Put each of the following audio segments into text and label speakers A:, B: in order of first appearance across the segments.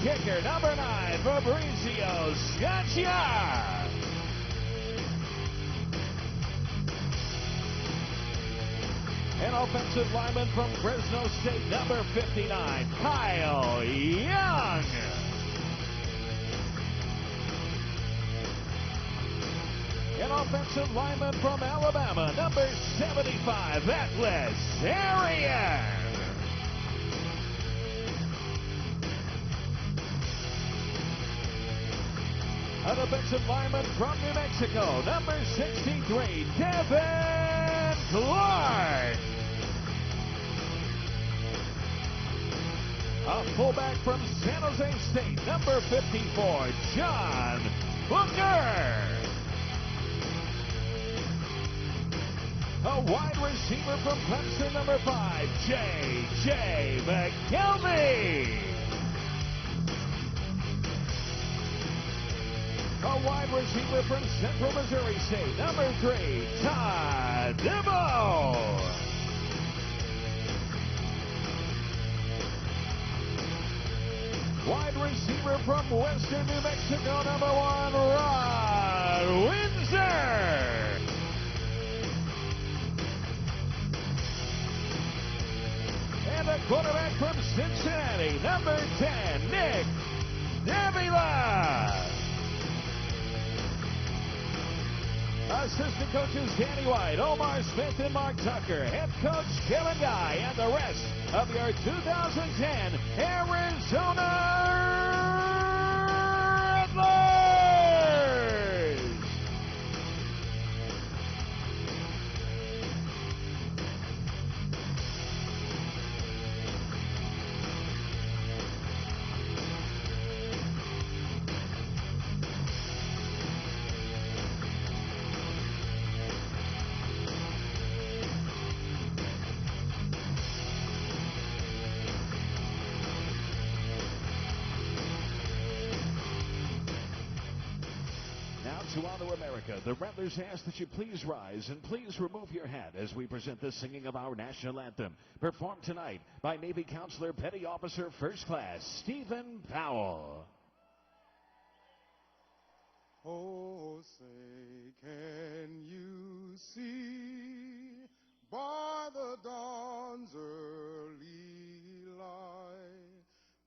A: kicker, number 9, Fabrizio Scaccia. An offensive lineman from Fresno State, number 59, Kyle Young. An offensive lineman from Alabama, number 75, Atlas Arian. An offensive lineman from New Mexico, number 63, Devin Clark. A fullback from San Jose State, number 54, John Booker. A wide receiver from Clemson, number 5, J.J. McKelvey. A wide receiver from Central Missouri State, number 3, Todd Dibble. Wide receiver from Western New Mexico, number 1, Rod Windsor. And a quarterback from Cincinnati, number 10, Nick Davila. Assistant coaches Danny White, Omar Smith, and Mark Tucker. Head coach Kevin Guy, and the rest of your 2010 Arizona Rattlers. To honor America, the Rattlers ask that you please rise and please remove your hat as we present the singing of our national anthem, performed tonight by Navy Counselor Petty Officer First Class Stephen Powell.
B: Oh, say, can you see by the dawn's early light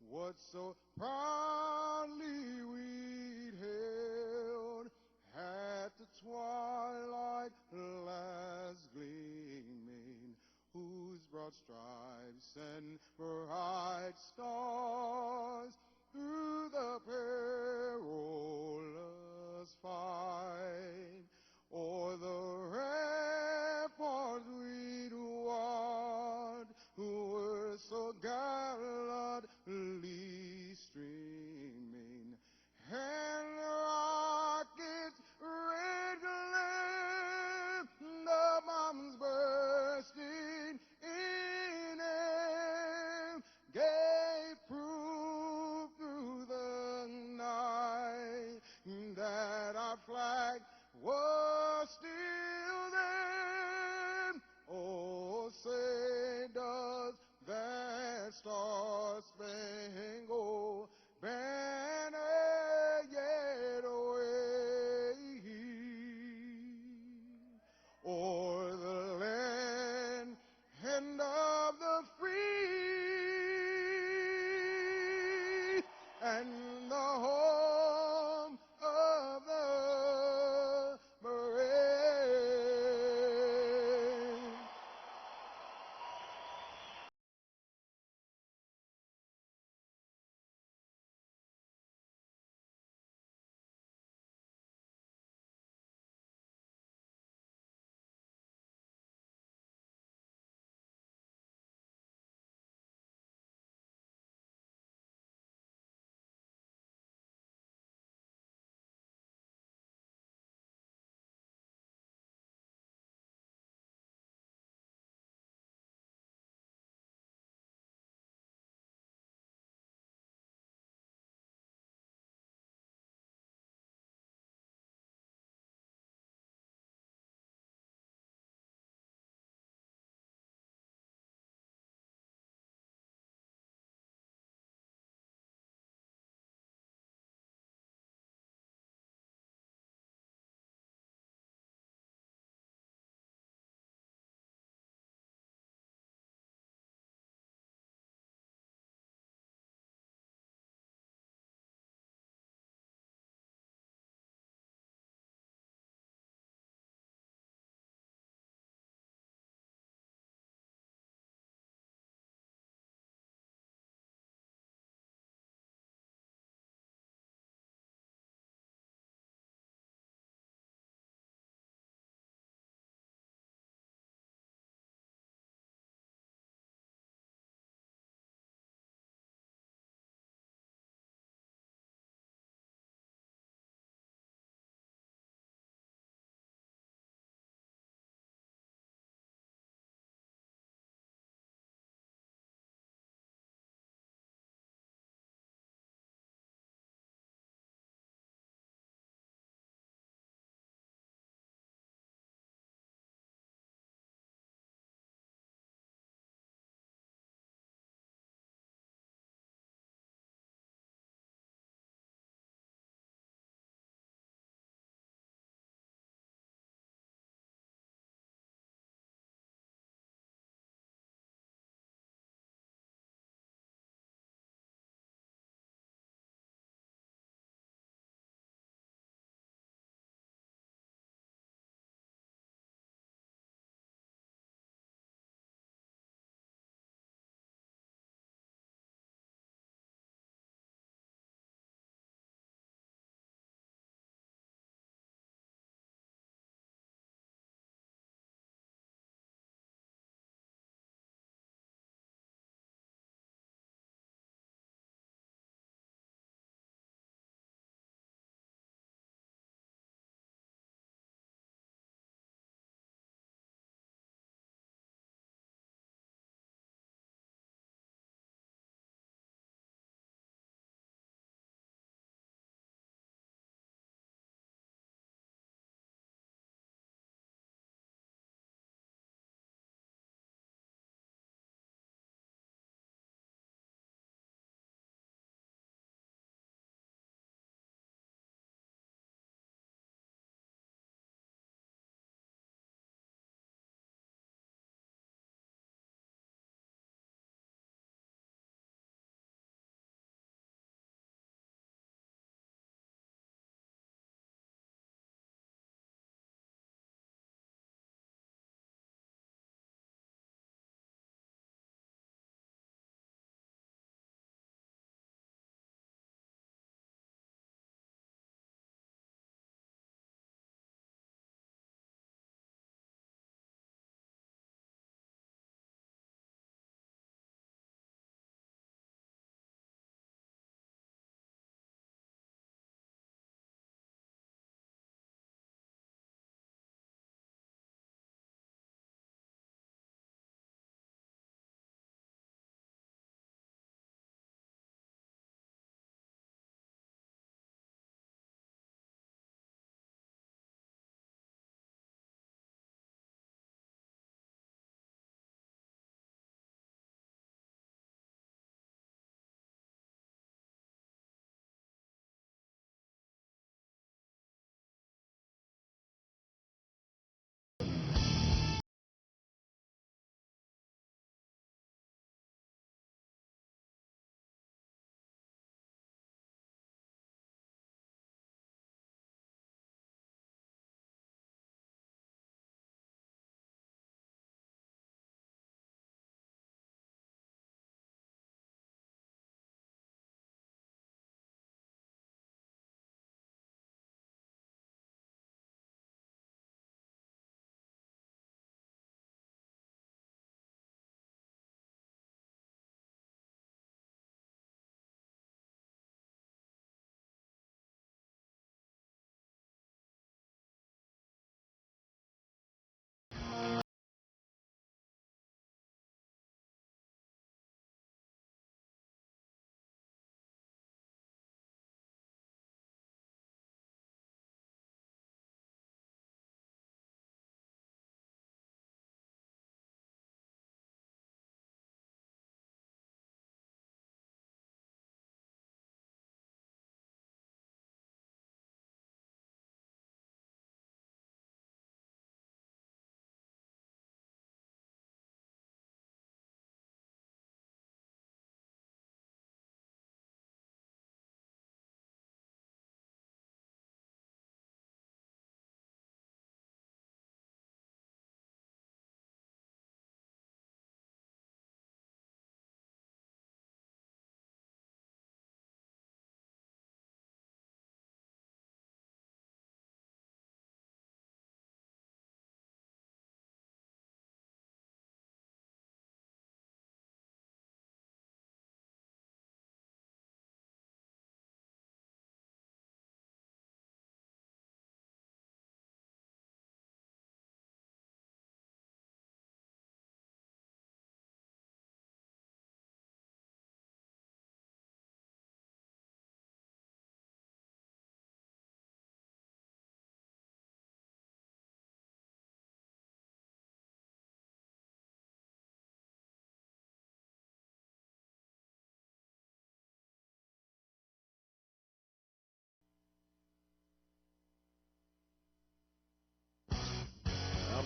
B: what so proudly we'd hailed at the twilight last gleaming, whose broad stripes and bright stars through the perilous fight o'er the ramparts we'd ward, who were so gallantly streaming, and rockets red glare, the bombs bursting in air, gave proof through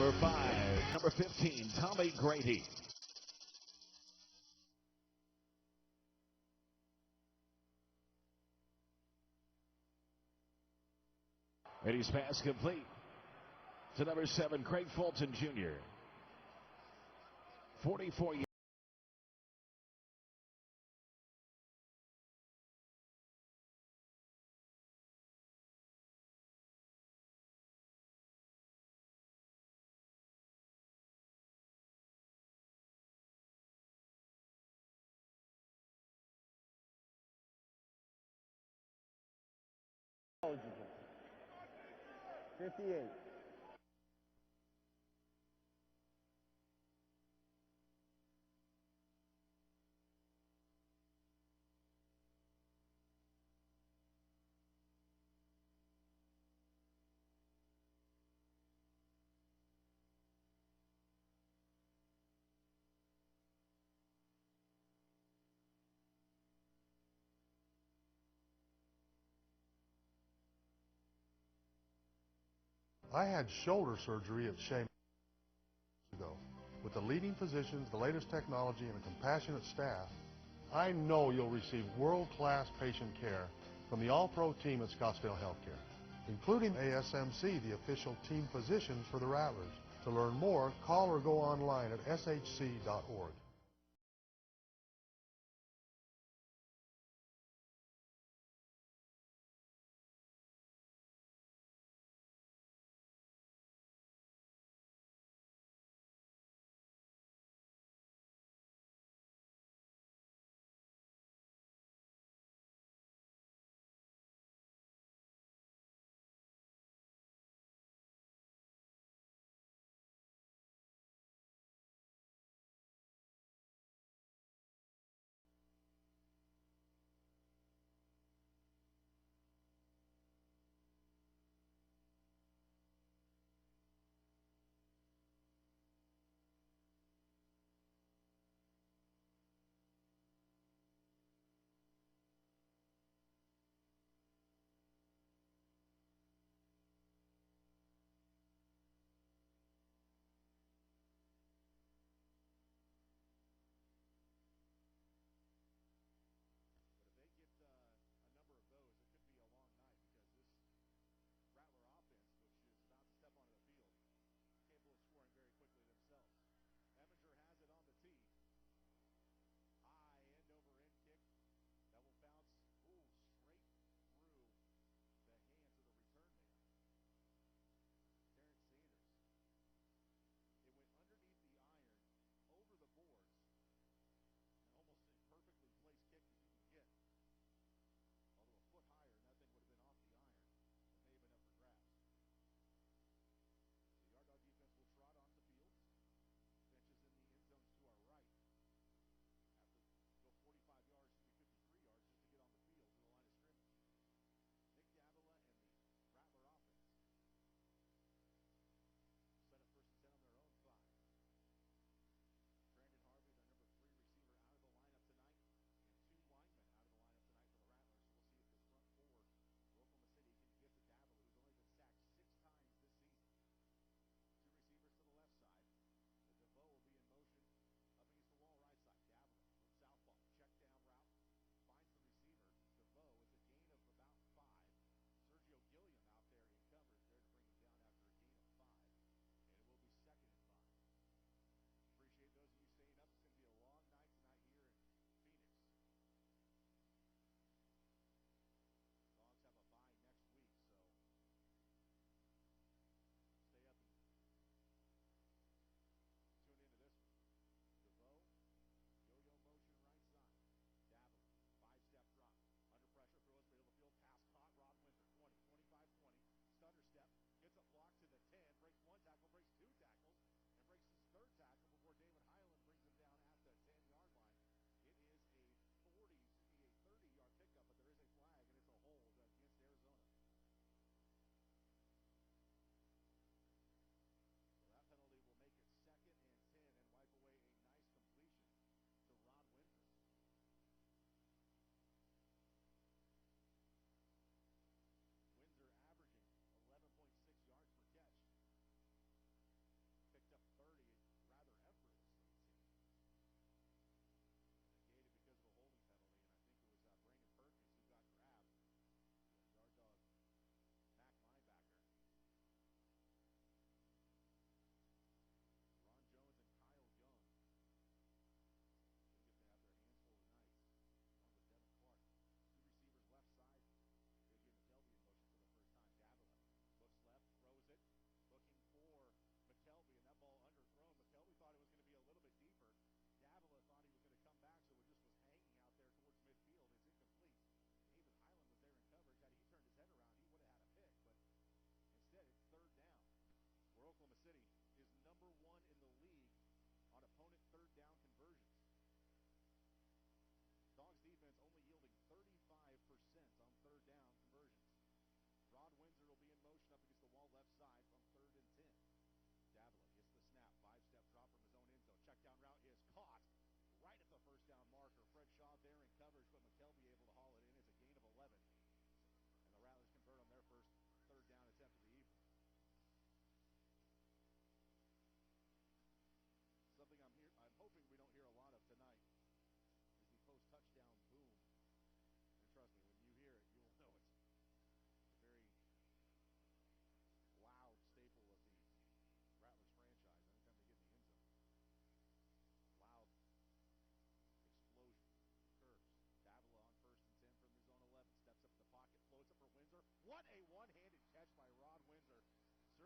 A: Number 5, number 15, Tommy Grady. And his pass complete to number 7, Craig Fulton Jr. 44 years.
C: Eligible. 58.
D: I had shoulder surgery at Shea ago. With the leading physicians, the latest technology, and a compassionate staff, I know you'll receive world-class patient care from the all-pro team at Scottsdale Healthcare, including ASMC, the official team physicians for the Rattlers. To learn more, call or go online at shc.org.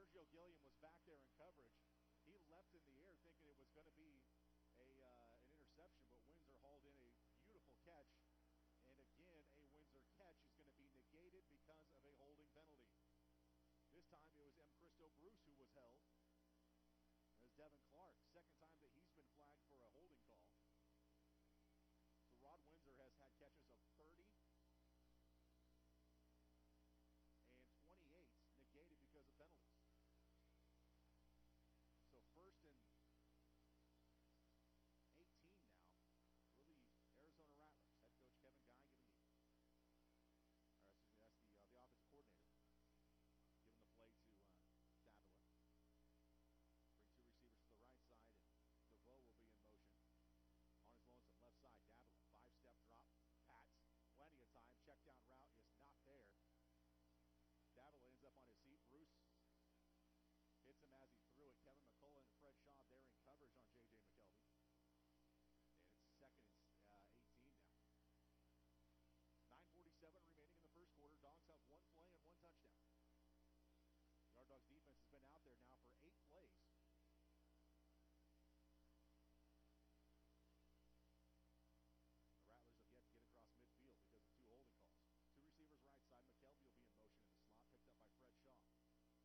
C: Sergio Gilliam was back there in coverage. He leapt in the air thinking it was going to be an interception, but Windsor hauled in a beautiful catch. And again, a Windsor catch is going to be negated because of a holding penalty. This time it was M. Christo Bruce who was held. As Devin Clark, second time that he's been flagged for a holding call. So Rod Windsor has had catches of 30 and 28 negated because of penalties. So first and 18 now for the Arizona Rattlers. Head coach Kevin Guy giving that's the offensive coordinator giving the play to Davila. Bring two receivers to the right side, and DeVoe will be in motion. On his lonesome left side, Davila, 5-step drop, pats, plenty of time. Check down route is not there. Davila ends up on his seat. Bruce hits him as he threw it. Kevin McCullough and Fred Shaw there in coverage on J.J. McKelvey. And it's second and 18 now. 9:47 remaining in the first quarter. Dawgz have one play and one touchdown. Yard Dogs defense has been out there now for 8 plays. The Rattlers have yet to get across midfield because of 2 holding calls. 2 receivers right side. McKelvey will be in motion in the slot, picked up by Fred Shaw.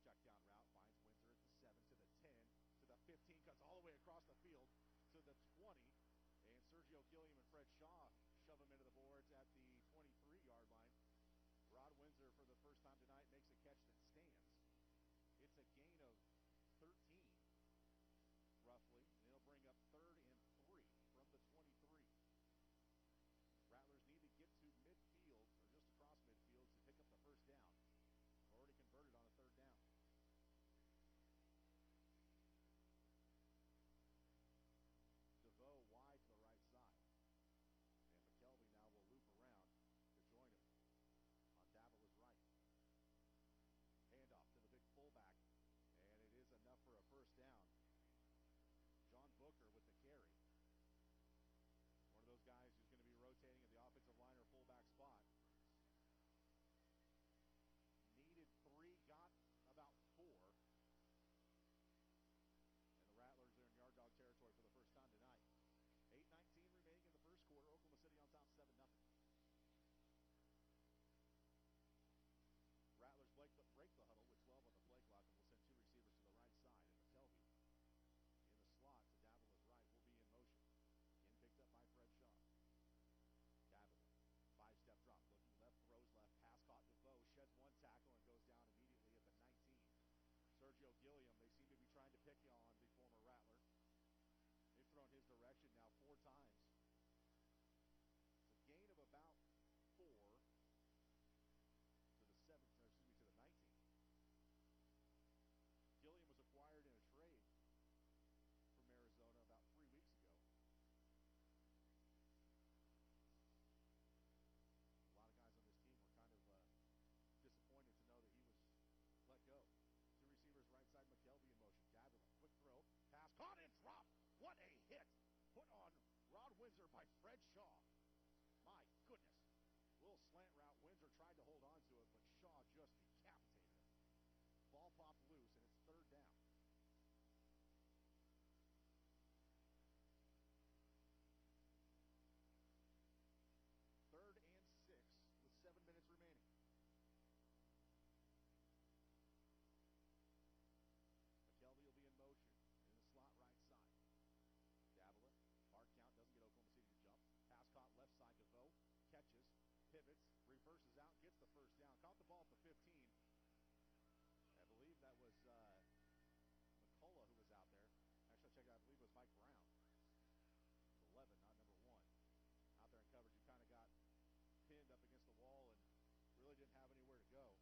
C: Davila, check down route, finds Windsor at the 7, to the 10, to the 15, cuts all the way across the field to the 20. And Sergio Gilliam and Fred Shaw shove him into the boards at the 23-yard line. Rod Windsor, for the first time tonight, makes a catch that stands. It's a gain of 13, roughly, and it'll bring up 3rd and 3 from the 23. Rattlers need to get to midfield, or just across midfield, to pick up the first down. Already converted on a 3rd down. DeVoe wide to the right side. And McKelvey now will loop around to join him on Davila's right. Handoff to the big fullback, and it is enough for a first down. John Booker with the carry. One of those guys who's going to be rotating at the offensive line or fullback spot. Needed 3, got about 4. And the Rattlers are in Yard Dog territory for the first time tonight. 8:19 remaining in the first quarter. Oklahoma City on top 7-0. Rattlers break the huddle with 12 on the play clock, and will send 2 receivers to the right side. And McKelvey in the slot to Davila's right will be in motion. Again picked up by Fred Shaw. Davila, 5-step drop, looking left, throws left, pass caught. DeVoe sheds 1 tackle and goes down immediately at the 19. Sergio Gilliam, they seem to be trying to pick on the former Rattler. They've thrown his direction now 4 times. It's a gain of about 4 to the 7, to the 19. Gilliam was acquired in a trade from Arizona about 3 weeks ago. A lot of guys on this team were kind of disappointed to know that he was let go. 2 receivers right side, McKelvey in motion. Davila, quick throw, pass, caught and dropped. What a hit put on Rod Windsor by Fred Shaw. My goodness. Little slant route. Windsor tried to hold on to it, but Shaw just decapitated him. Ball popped loose, and it's 3rd down. Third and 6 with 7 minutes remaining. McKelvey will be in motion in the slot right side. Davila, hard count, doesn't get Oklahoma City to jump. Pass caught left side. DeVoe catches, pivots, reverses out, gets the first down. Caught the ball at the 15. I believe that was McCullough who was out there. Actually, I checked out. I believe it was Mike Brown. 11, not number 1. Out there in coverage, he kind of got pinned up against the wall and really didn't have anywhere to go.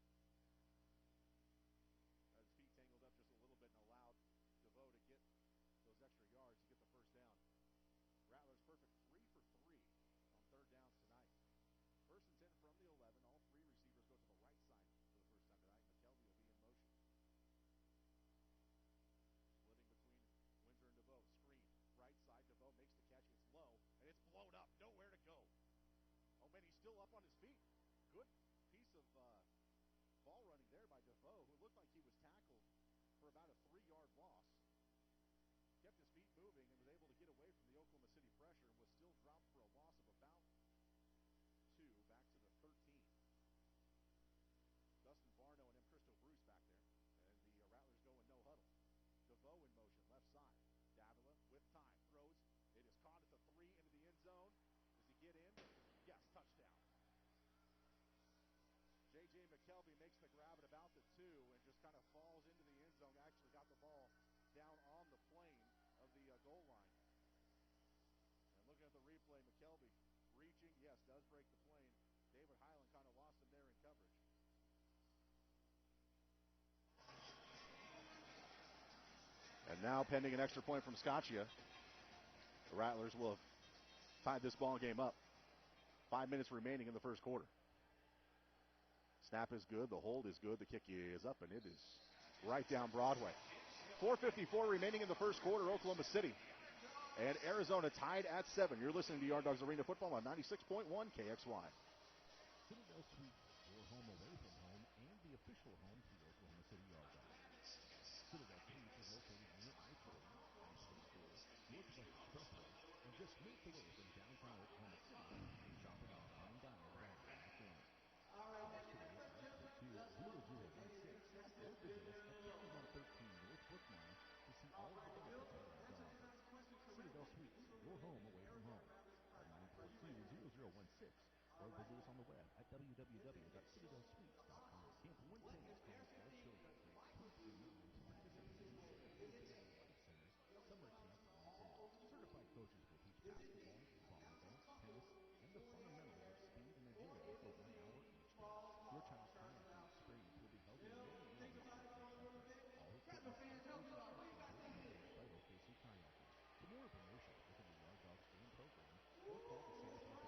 C: His feet tangled up just a little bit and allowed DeVoe to get those extra yards to get the first down. Rattlers perfect 3 for 3 on 3rd downs tonight. 1st and 10 from the 11. All 3 receivers go to the right side for the first time tonight. McKelvey will be in motion. Splitting between Windsor and DeVoe. Screen. Right side. DeVoe makes the catch. It's low, and it's blown up. Nowhere to go. Oh, man, he's still up on his feet. Good piece of ball running there by DeVoe. A.J. McKelvey makes the grab at about the 2 and just kind of falls into the end zone. Actually got the ball down on the plane of the goal line. And looking at the replay, McKelvey reaching, yes, does break the plane. David Highland kind of lost him there in coverage.
E: And now, pending an extra point from Scaccia, the Rattlers will have tied this ball game up. 5 minutes remaining in the first quarter. Snap is good. The hold is good. The kick is up, and it is right down Broadway. 4:54 remaining in the first quarter. Oklahoma City and Arizona tied at 7. You're listening to Yard Dawgz Arena Football on 96.1 KXY.
A: Citadel Suites, your home away from home and the official home to the Oklahoma City Yard Dawgz. Citadel Suites is located near I-40, I-44, Northwest Expressway, and just minutes away from downtown Oklahoma City. Shop in our fine dining right around the corner. Call us today at 942-0016 or visit us at 5113 North Brookline to see all of the benefits we have to offer. Citadel Suites, your home away from home. Call 942-0016 or visit us on the web at www.citadelsuites.com. Camp Wednesday is calling all children grades 2 through 9 to participate in Citadel Family Life Center's Summer Camp Wednesday. Certified coaches will teach basketball, volleyball, tennis, and the fundamentals of speed and agility for 1 hour each day. Your child's kayaking experience will be held in Norman Warren's Fitness Center. All equipment and coach instructions will be managed by OKC Kayakers. For more information, visit the Yard Dawgz game program or call the Santa Fe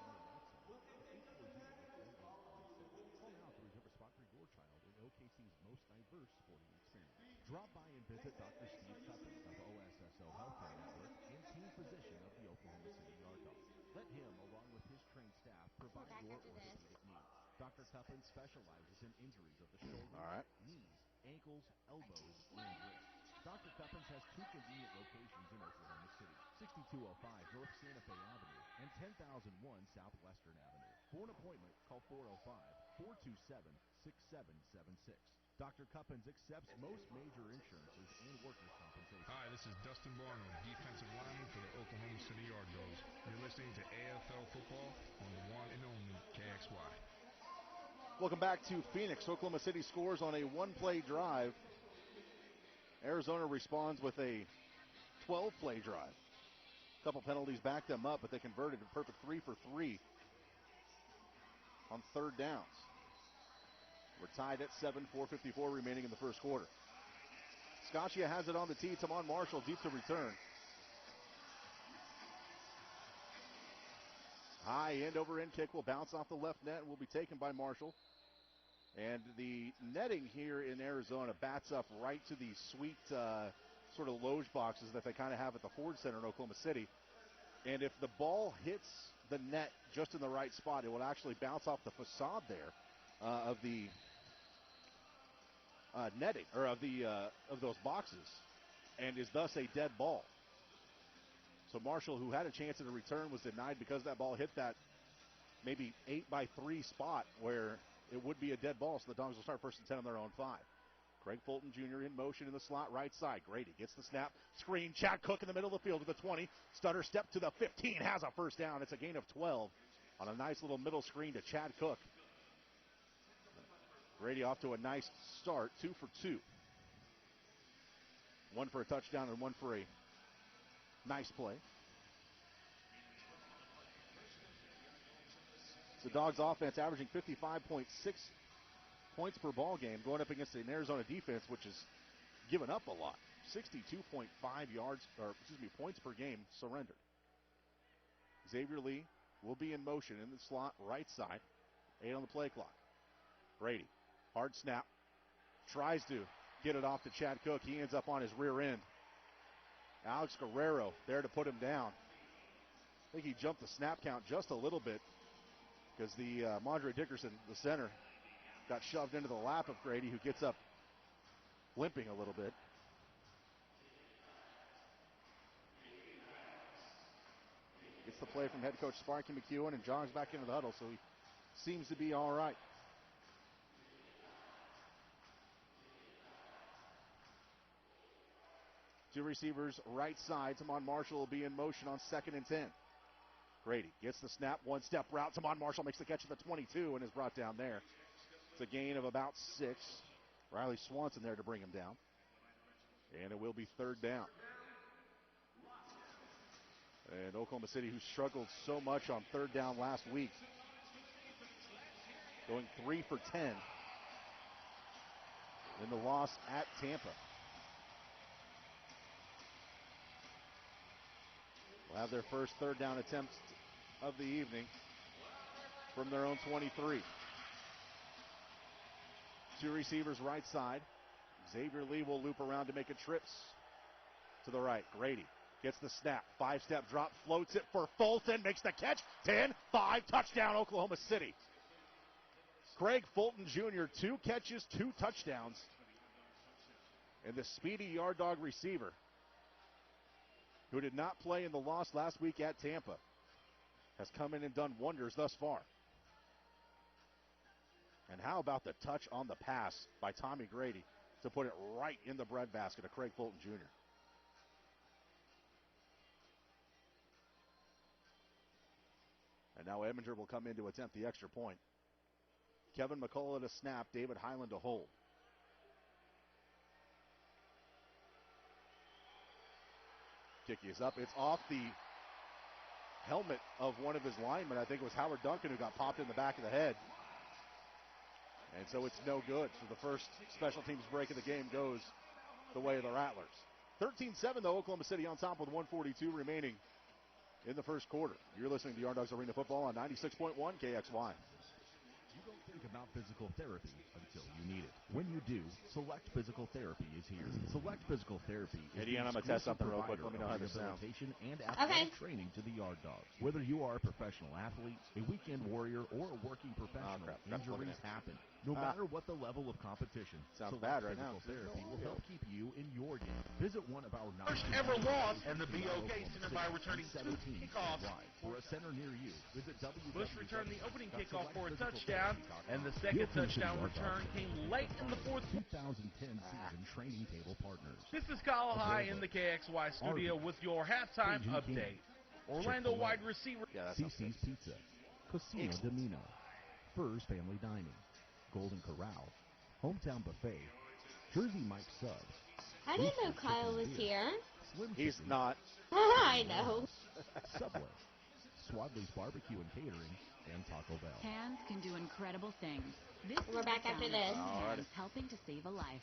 A: Family Life Center at 840-4817. Call now to reserve a spot for your child in OKC's most diverse sporting experience. Drop by and visit Dr. Steve Cuppin of OSSO Healthcare Network and team physician of the Oklahoma City Yard Dawgz. Let him, along with his trained staff, provide your orthopedic needs. Dr. Cuppin specializes in injuries of the shoulders, knees, ankles, elbows, and wrists. Dr. Cuppins has 2 convenient locations in Oklahoma City, 6205 North Santa Fe Avenue and 10001 Southwestern Avenue. For an appointment, call 405-427-6776. Dr. Cuppins accepts most major insurances and workers' compensation.
F: Hi, this is Dustin Barnard, defensive lineman for the Oklahoma City Yard Dawgz. You're listening to AFL football on the one and only KXY.
E: Welcome back to Phoenix. Oklahoma City scores on a one-play drive. Arizona responds with a 12-play drive. A couple penalties backed them up, but they converted a perfect 3 for 3 on third downs. We're tied at 7, 4:54 remaining in the first quarter. Scaccia has it on the tee. Tamon Marshall deep to return. High end-over-end kick will bounce off the left net and will be taken by Marshall. And the netting here in Arizona bats up right to the sweet sort of loge boxes that they kind of have at the Ford Center in Oklahoma City. And if the ball hits the net just in the right spot, it will actually bounce off the facade there of the netting, or of those boxes, and is thus a dead ball. So Marshall, who had a chance at a return, was denied because that ball hit that maybe 8-by-3 spot where it would be a dead ball, so the Dawgz will start 1st and 10 on their own 5. Craig Fulton Jr. in motion in the slot right side. Grady gets the snap. Screen. Chad Cook in the middle of the field to the 20. Stutter step to the 15. Has a first down. It's a gain of 12 on a nice little middle screen to Chad Cook. Grady off to a nice start. 2 for 2. 1 for a touchdown and 1 for a nice play. The Dawgz offense averaging 55.6 points per ball game, going up against an Arizona defense which has given up a lot. 62.5 points per game surrendered. Xavier Lee will be in motion in the slot right side. 8 on the play clock. Brady, hard snap, tries to get it off to Chad Cook. He ends up on his rear end. Alex Guerrero there to put him down. I think he jumped the snap count just a little bit because the Mondre Dickerson, the center, got shoved into the lap of Grady, who gets up limping a little bit. Gets the play from head coach Sparky McEwen and jogs back into the huddle, so he seems to be all right. Two receivers right side. Tamon Marshall will be in motion on 2nd and 10. Grady gets the snap, 1-step route. Tamon Marshall makes the catch at the 22 and is brought down there. It's a gain of about 6. Riley Swanson there to bring him down. And it will be 3rd down. And Oklahoma City, who struggled so much on 3rd down last week, going 3 for 10 in the loss at Tampa. Will have their first 3rd down attempt of the evening from their own 23. 2 receivers right side. Xavier Lee will loop around to make a trip to the right. Grady gets the snap. 5-step drop, floats it for Fulton, makes the catch. 10, 5, touchdown Oklahoma City. Craig Fulton Jr., 2 catches, 2 touchdowns. And the speedy Yard Dog receiver, who did not play in the loss last week at Tampa, has come in and done wonders thus far. And how about the touch on the pass by Tommy Grady to put it right in the breadbasket of Craig Fulton Jr. And now Edminger will come in to attempt the extra point. Kevin McCullough to snap, David Highland to hold. Kick is up. It's off the helmet of one of his linemen. I think it was Howard Duncan who got popped in the back of the head. And so it's no good. So the first special teams break of the game goes the way of the Rattlers. 13-7, though, Oklahoma City on top with 1:42 remaining in the first quarter. You're listening to Yard Dogs Arena Football on 96.1 KXY.
A: You don't think about physical therapy until you need it. When you do, Select Physical Therapy is here. Select Physical Therapy is
E: Eddie,
A: the
E: I'm going to test something real quick.
A: provider
E: Let me know how
A: of
E: this sounds.
A: rehabilitation and athletic training to the Yard Dogs. Whether you are a professional athlete, a weekend warrior, or a working professional, injuries happen. No matter what the level of competition,
E: sounds
A: Select
E: bad right
A: Physical
E: now.
A: Therapy will help keep you in your game. Visit one of our
G: first ever loss in the BOK Center by returning 2 kickoffs.
A: For a center near you, visit
G: Bush returned the opening kickoff for a touchdown, and the second touchdown return came late in the 4th.
A: 2010 season training table partners.
G: This is Kyle High in the KXY studio with your halftime update. Orlando wide receiver
A: CC's Pizza, Casino Domino, Furs Family Dining, Golden Corral, Hometown Buffet, Jersey Mike Subs.
H: I didn't know Kyle was here.
E: He's not.
H: I know.
A: Subway, Swadley's Barbecue and Catering, and Taco Bell.
I: Hands can do incredible things. This
H: We're back after this.
I: Hands helping to save a life.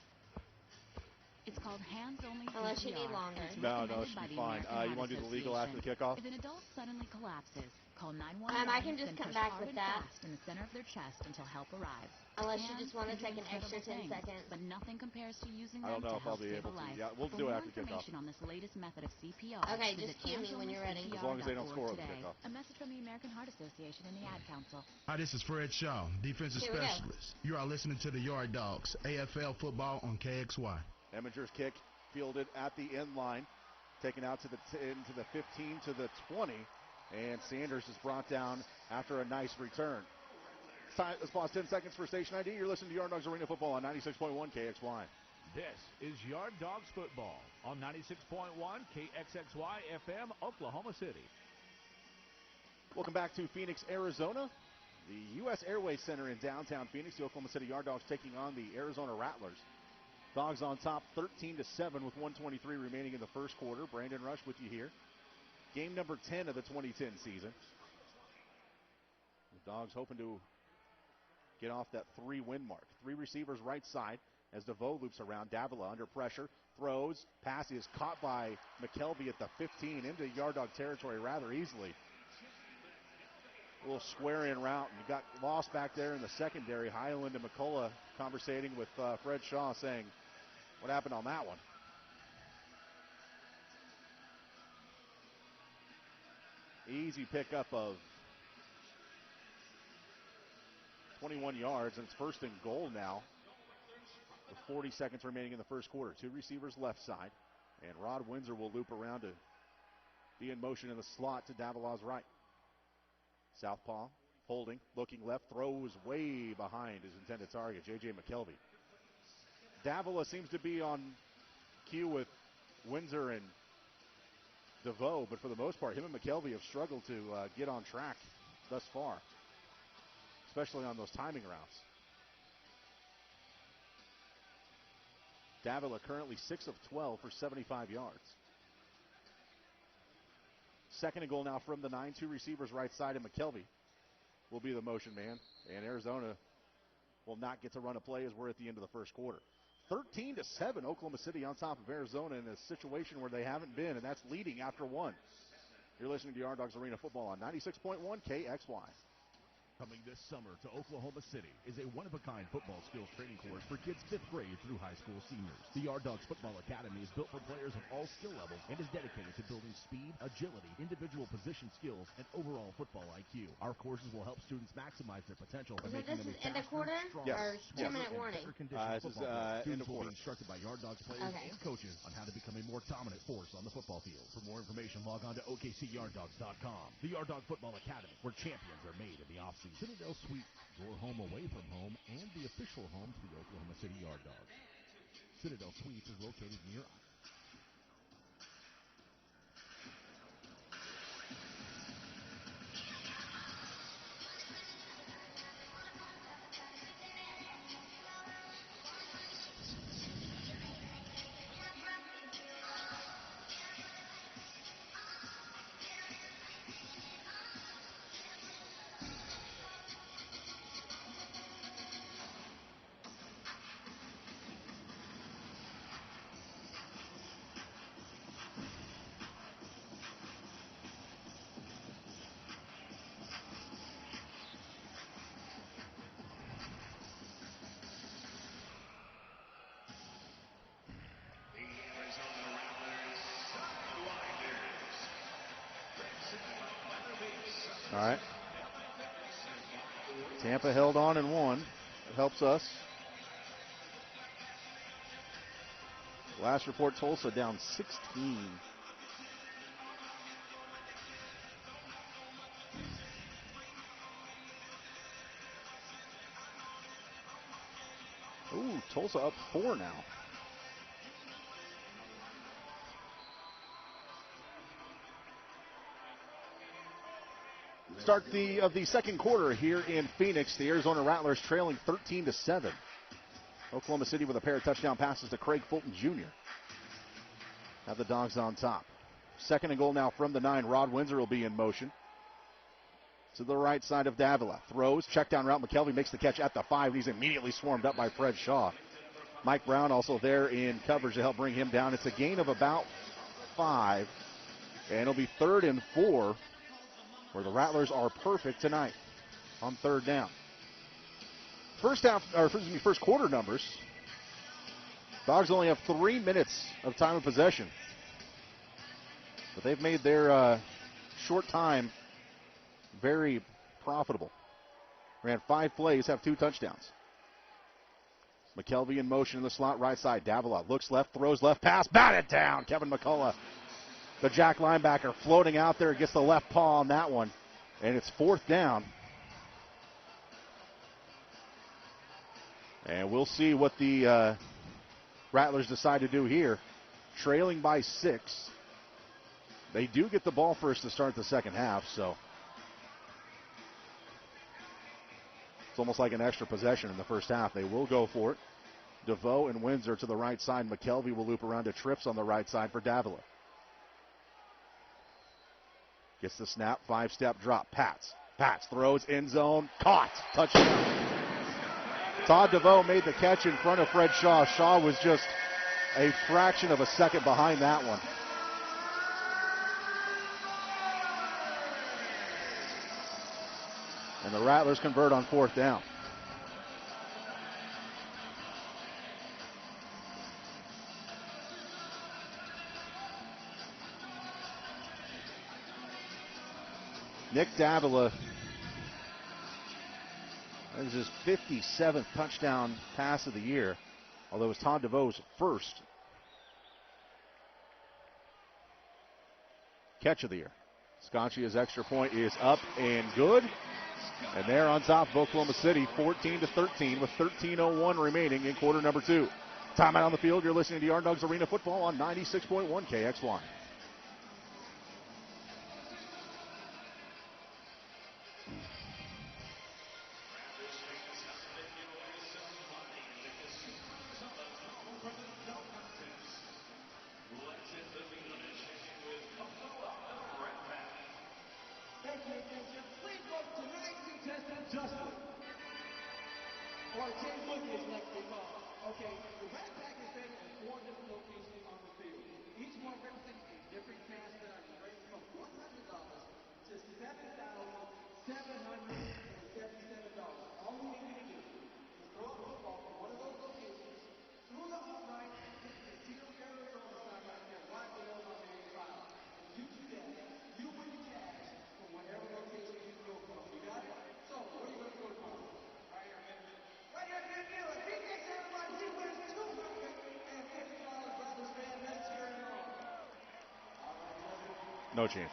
I: It's called Hands Only CPR.
H: Unless you need longer.
E: No, it should be fine. You want to do the legal after the kickoff?
I: If an adult suddenly collapses, call 911.
H: I can just come back with that.
I: In the center of their chest until help arrives.
H: Unless you just want to take an extra 10 seconds.
I: But nothing compares to using
E: I don't
I: them
E: know
I: to
E: if I'll
I: help
E: be
I: save
E: able
I: a life.
E: to. Yeah, we'll
I: For
E: do it
I: more
E: after kickoff.
I: information on this latest method of CPR,
H: Okay,
I: visit
H: just cue me when you're ready.
E: As long as they don't score on the
I: today.
E: kickoff.
I: A message from the American Heart Association and the Ad Council.
J: Hi, this is Fred Shaw, defensive
H: Here we go.
J: specialist. You are listening to the Yard Dogs, AFL football on KXY.
E: Edminger's kick fielded at the end line, taken out to the 10, to the 15, to the 20, and Sanders is brought down after a nice return. Let's pause 10 seconds for station ID. You're listening to Yard Dogs Arena Football on 96.1 KXY.
C: This is Yard Dogs Football on 96.1 KXXY FM, Oklahoma City.
E: Welcome back to Phoenix, Arizona. The U.S. Airways Center in downtown Phoenix. The Oklahoma City Yard Dogs taking on the Arizona Rattlers. Dogs on top 13-7 with 1:23 remaining in the first quarter. Brandon Rush with you here. Game number 10 of the 2010 season. The Dogs hoping to get off that 3-win mark. 3 receivers right side as DeVoe loops around. Davila under pressure. Throws. Pass is caught by McKelvey at the 15 into Yard Dog territory rather easily. A little square in route and got lost back there in the secondary. Highland and McCullough conversating with Fred Shaw saying, what happened on that one? Easy pickup of 21 yards, and it's first and goal now with 40 seconds remaining in the first quarter. 2 receivers left side, and Rod Windsor will loop around to be in motion in the slot to Davila's right. Southpaw, holding, looking left, throws way behind his intended target, J.J. McKelvey. Davila seems to be on cue with Windsor and DeVoe, but for the most part, him and McKelvey have struggled to get on track thus far, especially on those timing routes. Davila currently 6 of 12 for 75 yards. Second and goal now from the 9. 2 receivers right side, and McKelvey will be the motion man. And Arizona will not get to run a play as we're at the end of the first quarter. 13-7, Oklahoma City on top of Arizona in a situation where they haven't been, and that's leading after 1. You're listening to Dawgz Arena Football on 96.1 KXY.
A: Coming this summer to Oklahoma City is a one-of-a-kind football skills training course for kids 5th grade through high school seniors. The Dawgz Football Academy is built for players of all skill levels and is dedicated to building speed, agility, individual position skills, and overall football IQ. Our courses will help students maximize their potential by
H: So
A: making
H: this
A: them
H: is end of quarter
E: Yes.
H: or 2-minute warning?
E: This is end of
A: Students will
E: quarter.
A: be instructed by Dawgz players and coaches on how to become a more dominant force on the football field. For more information, log on to OKCYardDawgs.com. The Dawgz Football Academy, where champions are made in the offseason. Citadel Suite, your home away from home and the official home to the Oklahoma City Yard Dogs. Citadel Suites is located near
E: All right. Tampa held on and won. It helps us. Last report, Tulsa down 16. Ooh, Tulsa up 4 now. Start of the second quarter here in Phoenix. The Arizona Rattlers trailing 13-7. Oklahoma City with a pair of touchdown passes to Craig Fulton Jr. Have the Dawgz on top. Second and goal now from the 9. Rod Windsor will be in motion. To the right side of Davila. Throws, check down route. McKelvey makes the catch at the 5. He's immediately swarmed up by Fred Shaw. Mike Brown also there in coverage to help bring him down. It's a gain of about 5. And it'll be 3rd and 4. Where the Rattlers are perfect tonight on 3rd down. First quarter numbers. Dawgz only have 3 minutes of time of possession. But they've made their short time very profitable. Ran 5 plays, have 2 touchdowns. McKelvey in motion in the slot right side. Davila looks left, throws left, pass, batted down. Kevin McCullough, the Jack linebacker, floating out there, gets the left paw on that one, and it's 4th down. And we'll see what the Rattlers decide to do here. Trailing by 6. They do get the ball first to start the second half, so it's almost like an extra possession in the first half. They will go for it. DeVoe and Windsor to the right side. McKelvey will loop around to Trips on the right side for Davila. Gets the snap, 5-step drop. Pats throws, end zone, caught, touchdown. Todd DeVoe made the catch in front of Fred Shaw. Shaw was just a fraction of a second behind that one. And the Rattlers convert on 4th down. Nick Davila, that is his 57th touchdown pass of the year, although it was Todd DeVoe's first catch of the year. Scancia's extra point is up and good. And they're on top of Oklahoma City, 14-13 with 13:01 remaining in quarter number 2. Timeout on the field. You're listening to Dawgz Arena Football on 96.1 KXY.
C: attention, please welcome tonight's contestant, Justin. Or Jay Boogie is like they call. Okay, the Rat Pack is based in 4 different locations on the field. Each one represents a different cash value, ranging from $100 to $7,777. All we need you to do is throw a football from one of those locations through the upright, hit the Tito Arizona sign right there, right below my main file. And you do that, you win the cash from whatever location you throw from. You got it? So, where are you going to throw from? Right here, midfield. If he takes everybody, he wins $250. Rattlers fan, let's cheer him on.
E: No chance.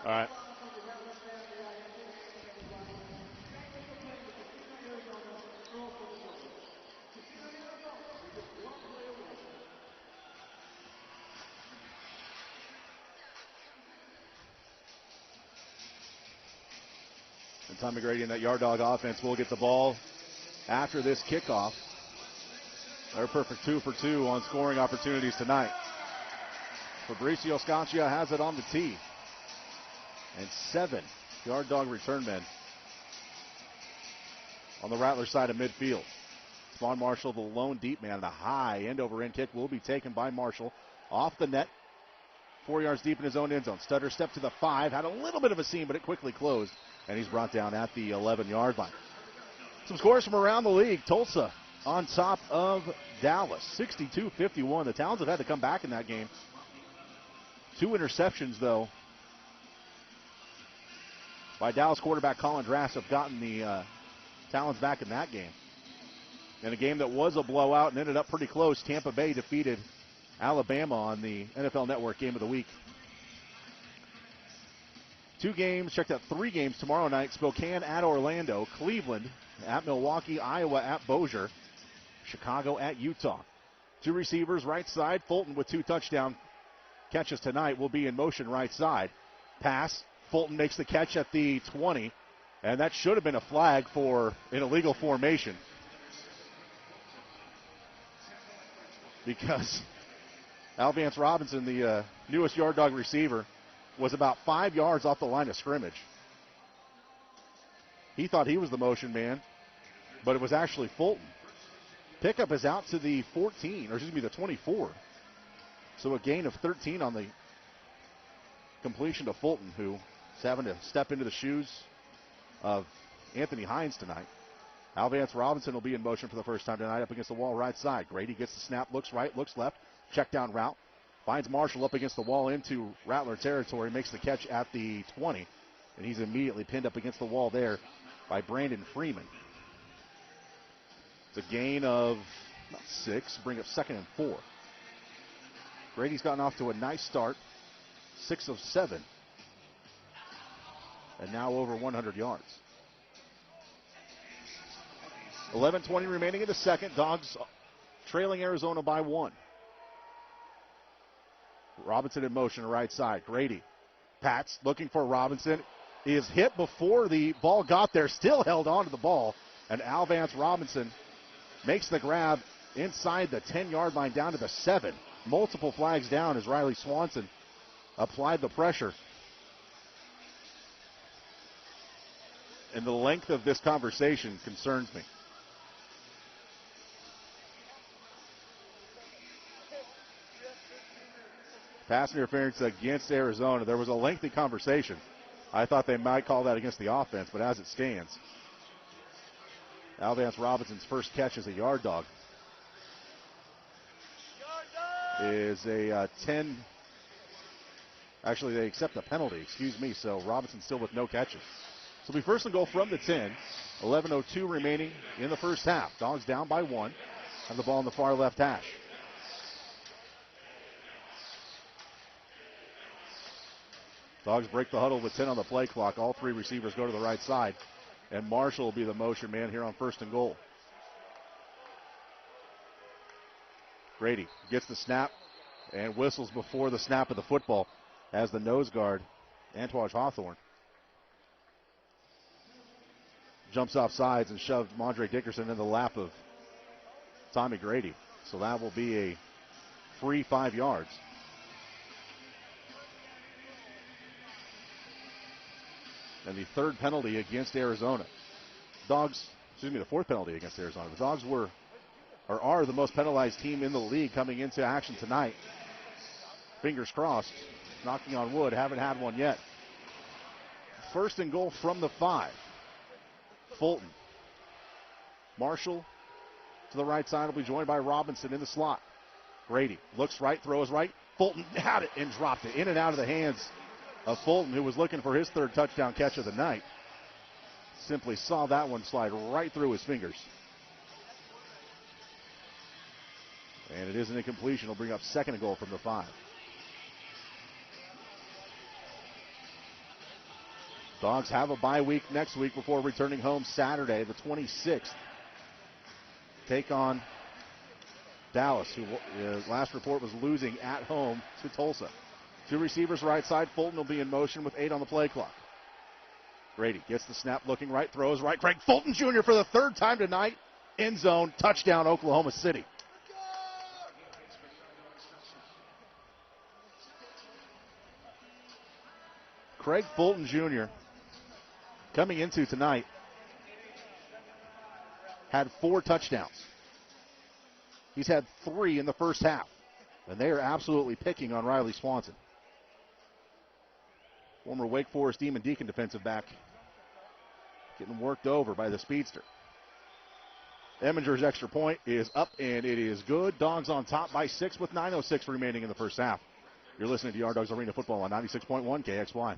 E: All right. And Tom McGrady and that Yard Dog offense will get the ball after this kickoff. They're perfect 2 for 2 on scoring opportunities tonight. Fabricio Scancia has it on the tee. And 7 Yard Dog return men on the Rattler side of midfield. Spawn Marshall, the lone deep man. The high end-over-end kick will be taken by Marshall off the net. 4 yards deep in his own end zone. Stutter stepped to the 5. Had a little bit of a seam, but it quickly closed. And he's brought down at the 11-yard line. Some scores from around the league. Tulsa on top of Dallas, 62-51. The Towns have had to come back in that game. 2 interceptions, though, by Dallas quarterback Colin Drass have gotten the Talons back in that game. In a game that was a blowout and ended up pretty close, Tampa Bay defeated Alabama on the NFL Network Game of the Week. 2 games, checked out 3 games tomorrow night. Spokane at Orlando, Cleveland at Milwaukee, Iowa at Bossier, Chicago at Utah. 2 receivers, right side. Fulton with 2 touchdown catches tonight will be in motion right side. Pass, Fulton makes the catch at the 20, and that should have been a flag for an illegal formation. Because Alvance Robinson, the newest Yard Dog receiver, was about 5 yards off the line of scrimmage. He thought he was the motion man, but it was actually Fulton. Pickup is out to the 14, or excuse me, the 24. So a gain of 13 on the completion to Fulton, who is having to step into the shoes of Anthony Hines tonight. Alvance Robinson will be in motion for the first time tonight up against the wall right side. Grady gets the snap, looks right, looks left, check down route. Finds Marshall up against the wall into Rattler territory, makes the catch at the 20, and he's immediately pinned up against the wall there by Brandon Freeman. It's a gain of about 6, bring up 2nd and 4. Grady's gotten off to a nice start, 6 of 7, and now over 100 yards. 11:20 remaining in the second. Dawgz trailing Arizona by 1. Robinson in motion, right side. Grady. Pats looking for Robinson. He is hit before the ball got there. Still held on to the ball. And Alvance Robinson makes the grab inside the 10-yard line down to the 7. Multiple flags down as Riley Swanson applied the pressure. And the length of this conversation concerns me. Pass interference against Arizona. There was a lengthy conversation. I thought they might call that against the offense, but as it stands, Alvance Robinson's first catch as a Yard Dog is a 10. Actually, they accept the penalty, so Robinson still with no catches. So we first and goal from the 10. 11:02 remaining in the first half. Dawgz down by 1. Have the ball in the far left hash. Dawgz break the huddle with 10 on the play clock. All 3 receivers go to the right side. And Marshall will be the motion man here on first and goal. Grady gets the snap and whistles before the snap of the football. as the nose guard, Antoine Hawthorne, jumps off sides and shoved Mondre Dickerson in the lap of Tommy Grady. So that will be a free 5 yards. And the third penalty against Arizona. The fourth penalty against Arizona. The Dawgz are the most penalized team in the league coming into action tonight. Fingers crossed, knocking on wood, haven't had one yet. First and goal from the 5. Fulton. Marshall to the right side will be joined by Robinson in the slot. Grady looks right, throws right. Fulton had it and dropped it in and out of the hands of Fulton, who was looking for his third touchdown catch of the night. Simply saw that one slide right through his fingers. And it is an incompletion. It'll bring up second and goal from the 5. Dawgz have a bye week next week before returning home Saturday, the 26th. Take on Dallas, who last report was losing at home to Tulsa. 2 receivers right side. Fulton will be in motion with 8 on the play clock. Grady gets the snap, looking right, throws right. Craig Fulton Jr. for the 3rd time tonight. End zone, touchdown, Oklahoma City. Craig Fulton Jr. coming into tonight had 4 touchdowns. He's had 3 in the first half, and they are absolutely picking on Riley Swanson. Former Wake Forest Demon Deacon defensive back getting worked over by the speedster. Eminger's extra point is up, and it is good. Dawgz on top by 6 with 9:06 remaining in the first half. You're listening to Yard Dawgz Arena Football on 96.1 KXY.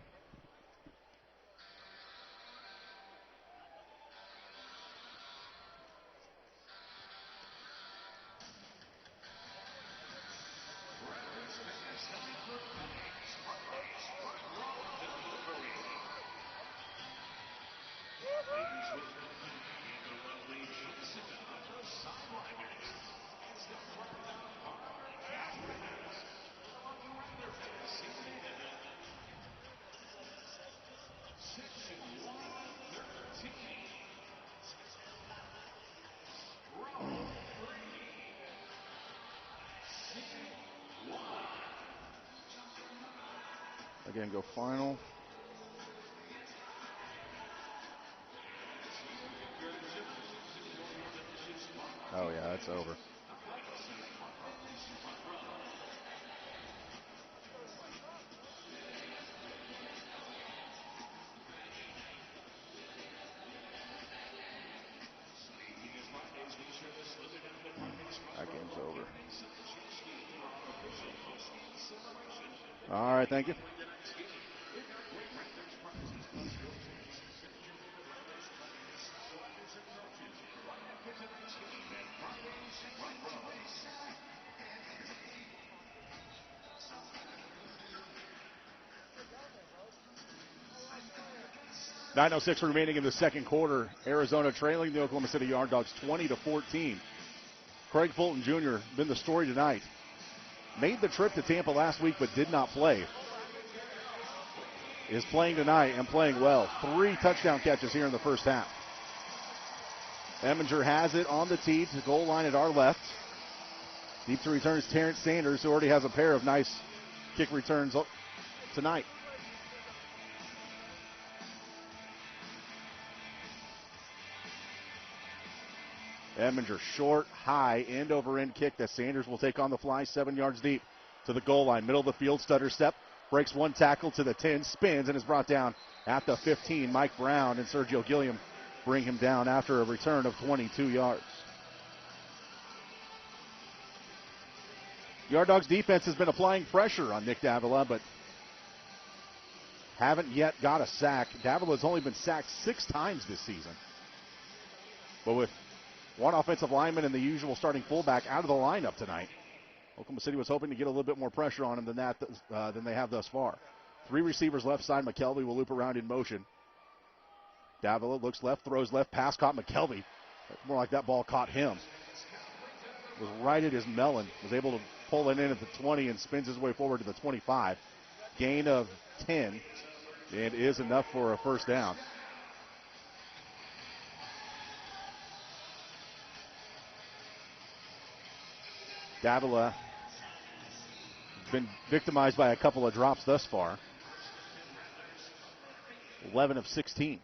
E: Again, go final. Oh, yeah, it's over. That game's over. All right, thank you. .906 remaining in the second quarter. Arizona trailing the Oklahoma City Yard Dawgz 20-14. Craig Fulton Jr. been the story tonight. Made the trip to Tampa last week but did not play. Is playing tonight and playing well. 3 touchdown catches here in the first half. Eminger has it on the tee to goal line at our left. Deep to return is Terrence Sanders, who already has a pair of nice kick returns tonight. Eminger, short, high, end-over-end kick that Sanders will take on the fly 7 yards deep to the goal line. Middle of the field, stutter step, breaks 1 tackle to the 10, spins, and is brought down at the 15. Mike Brown and Sergio Gilliam bring him down after a return of 22 yards. Yard Dawgz defense has been applying pressure on Nick Davila, but haven't yet got a sack. Davila's only been sacked 6 times this season. But with 1 offensive lineman and the usual starting fullback out of the lineup tonight, Oklahoma City was hoping to get a little bit more pressure on him than they have thus far. 3 receivers left side. McKelvey will loop around in motion. Davila looks left, throws left, pass caught McKelvey. It's more like that ball caught him. Was right at his melon. Was able to pull it in at the 20 and spins his way forward to the 25. gain of 10. It is enough for a first down. Davila been victimized by a couple of drops thus far. 11 of 16.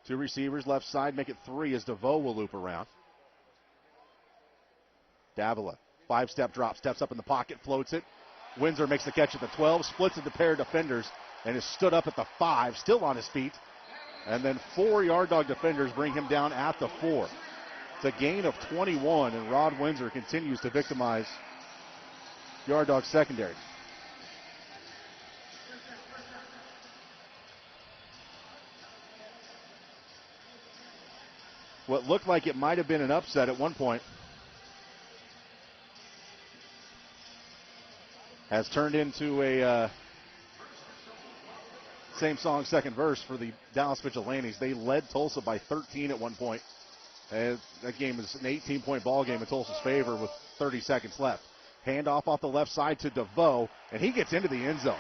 E: Two receivers left side, make it 3 as DeVoe will loop around. Davila, 5-step drop, steps up in the pocket, floats it. Windsor makes the catch at the 12, splits into pair of defenders, and is stood up at the 5, still on his feet. And then 4 Yard Dog defenders bring him down at the 4. It's a gain of 21, and Rod Windsor continues to victimize Yard Dog secondary. What looked like it might have been an upset at one point has turned into a same song, second verse for the Dallas Vigilantes. They led Tulsa by 13 at one point. And that game is an 18-point ball game in Tulsa's favor with 30 seconds left. Handoff off the left side to DeVoe, and he gets into the end zone.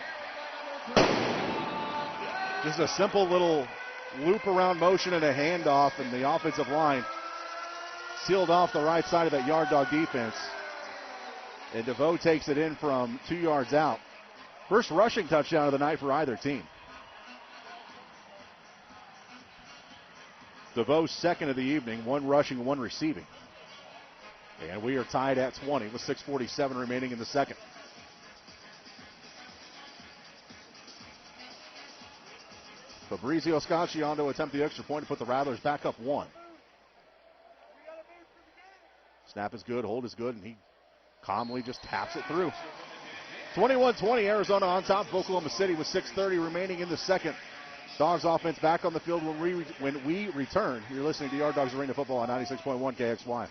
E: Just a simple little loop around motion and a handoff, and the offensive line sealed off the right side of that Yard Dog defense. And DeVoe takes it in from 2 yards out. First rushing touchdown of the night for either team. DeVoe's second of the evening, 1 rushing, 1 receiving. And we are tied at 20 with 6:47 remaining in the second. Fabrizio Scacciano to attempt the extra point to put the Rattlers back up 1. Snap is good, hold is good, and he calmly just taps it through. 21-20, Arizona on top of Oklahoma City with 6:30 remaining in the second. Dawgz offense back on the field when we return. You're listening to Yard Dogs Arena Football on 96.1 KXY.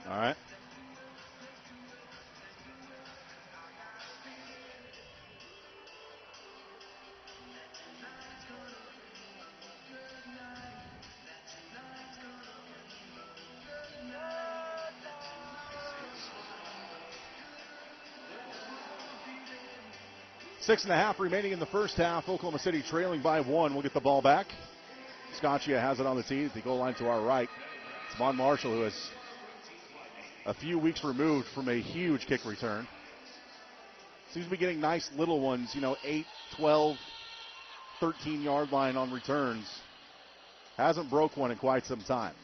E: All right. Six and a half remaining in the first half. Oklahoma City trailing by 1. We'll get the ball back. Scaccia has it on the tee at the goal line to our right. It's Mon Marshall, who is a few weeks removed from a huge kick return. Seems to be getting nice little ones, 8, 12, 13-yard line on returns. Hasn't broke one in quite some time.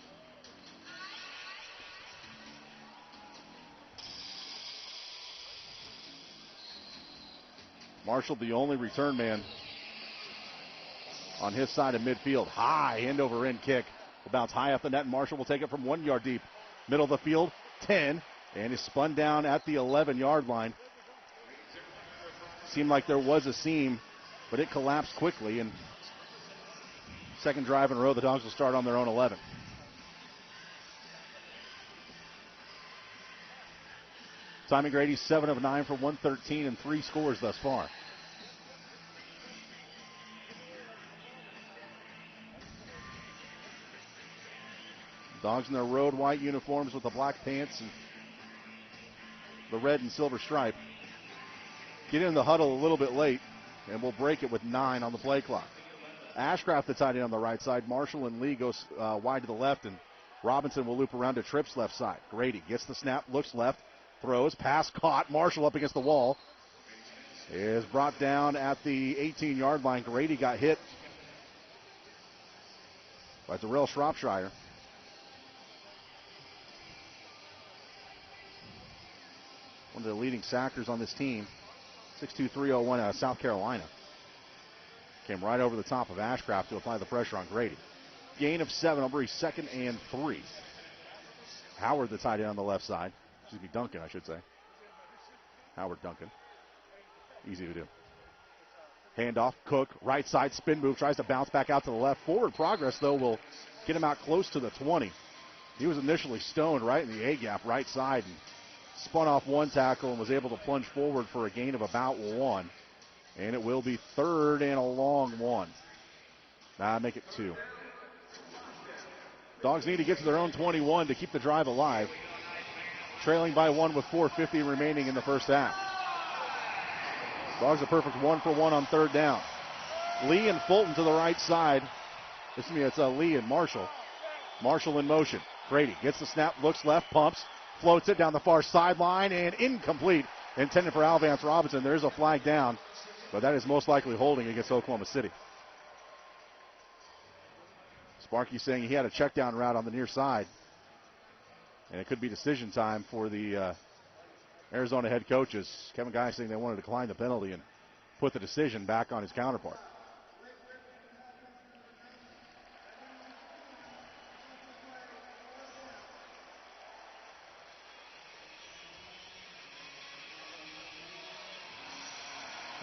E: Marshall, the only return man on his side of midfield. High end-over-end kick. The bounce high up the net, and Marshall will take it from 1 yard deep. Middle of the field, 10, and is spun down at the 11-yard line. Seemed like there was a seam, but it collapsed quickly, and second drive in a row, the Dawgz will start on their own 11. Simon Grady, 7 of 9 for 113 and 3 scores thus far. Dawgz in their road white uniforms with the black pants and the red and silver stripe, get in the huddle a little bit late, and we'll break it with 9 on the play clock. Ashcraft, the tight end on the right side. Marshall and Lee goes wide to the left, and Robinson will loop around to Tripp's left side. Grady gets the snap, looks left, throws, pass caught. Marshall up against the wall. Is brought down at the 18-yard line. Grady got hit by Darrell Shropshire. One of the leading sackers on this team. 6'2", 301 out of South Carolina. Came right over the top of Ashcraft to apply the pressure on Grady. Gain of 7, I'll 2nd and 3. Howard, the tight end on the left side. Excuse me, Duncan, I should say. Howard Duncan. Easy to do. Handoff, Cook, right side, spin move, tries to bounce back out to the left. Forward progress, though, will get him out close to the 20. He was initially stoned right in the A-gap, right side, and spun off one tackle and was able to plunge forward for a gain of about 1. And it will be 3rd and a long 1. Make it 2. Dawgs need to get to their own 21 to keep the drive alive. Trailing by 1 with 4:50 remaining in the first half. Dawgs a perfect 1-for-1 on 3rd down. Lee and Fulton to the right side. It's Lee and Marshall. Marshall in motion. Grady gets the snap, looks left, pumps, floats it down the far sideline, and incomplete. Intended for Alvance Robinson. There's a flag down, but that is most likely holding against Oklahoma City. Sparky saying he had a check down route on the near side, and it could be decision time for the Arizona head coaches. Kevin Guy saying they want to decline the penalty and put the decision back on his counterpart.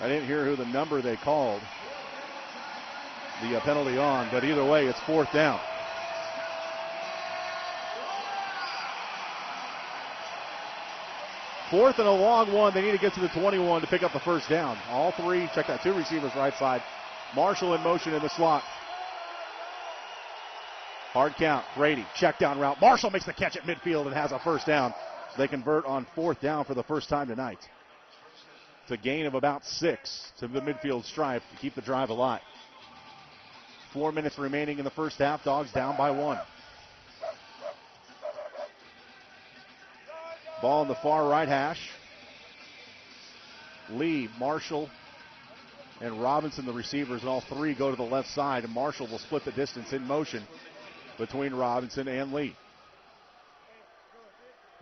E: I didn't hear who the number they called the penalty on, but either way, it's 4th down. Fourth and a long 1. They need to get to the 21 to pick up the first down. All 3, check that, 2 receivers right side. Marshall in motion in the slot. Hard count. Grady, check down route. Marshall makes the catch at midfield and has a first down. So they convert on 4th down for the first time tonight. It's a gain of about 6 to the midfield stripe to keep the drive alive. 4 minutes remaining in the first half. Dawgs down by 1. Ball in the far right hash. Lee, Marshall, and Robinson, the receivers, and all 3 go to the left side, and Marshall will split the distance in motion between Robinson and Lee.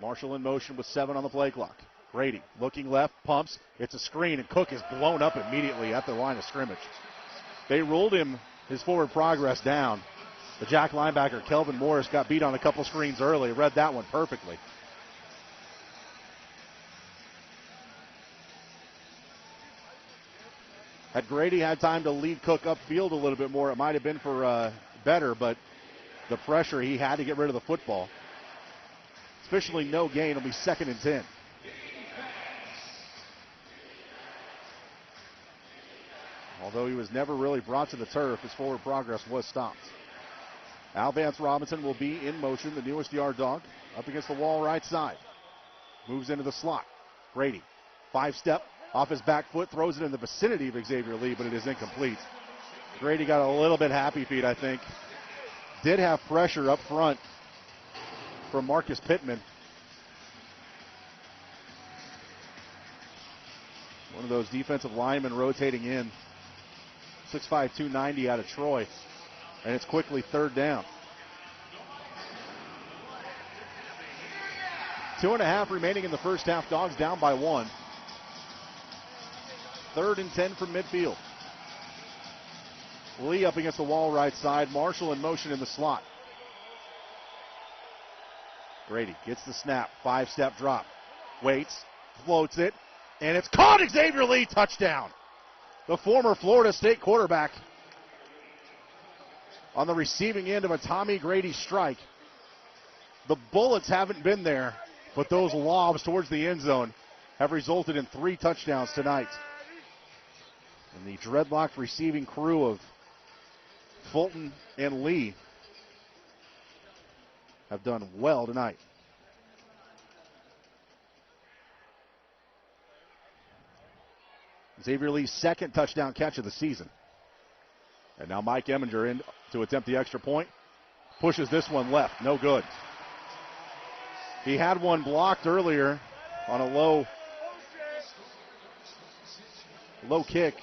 E: Marshall in motion with 7 on the play clock. Grady looking left, pumps. It's a screen, and Cook is blown up immediately at the line of scrimmage. They ruled him, his forward progress, down. The Jack linebacker, Kelvin Morris, got beat on a couple screens early. Read that one perfectly. Had Grady had time to lead Cook upfield a little bit more, it might have been for better, but the pressure, he had to get rid of the football. It's officially no gain. It'll be 2nd and 10. Although he was never really brought to the turf, his forward progress was stopped. Alvance Robinson will be in motion, the newest yard dog, up against the wall right side. Moves into the slot. Grady, 5-step, off his back foot, throws it in the vicinity of Xavier Lee, but it is incomplete. Grady got a little bit happy feet, I think. Did have pressure up front from Marcus Pittman. One of those defensive linemen rotating in. 6'5", 290 out of Troy. And it's quickly 3rd down. 2.5 remaining in the first half. Dawgs down by 1. 3rd and 10 from midfield. Lee up against the wall right side. Marshall in motion in the slot. Grady gets the snap. 5-step drop. Waits. Floats it. And it's caught. Xavier Lee, touchdown. The former Florida State quarterback on the receiving end of a Tommy Grady strike. The bullets haven't been there, but those lobs towards the end zone have resulted in 3 touchdowns tonight. And the dreadlocked receiving crew of Fulton and Lee have done well tonight. Xavier Lee's second touchdown catch of the season. And now Mike Eminger in to attempt the extra point. Pushes this one left. No good. He had one blocked earlier on a low kick.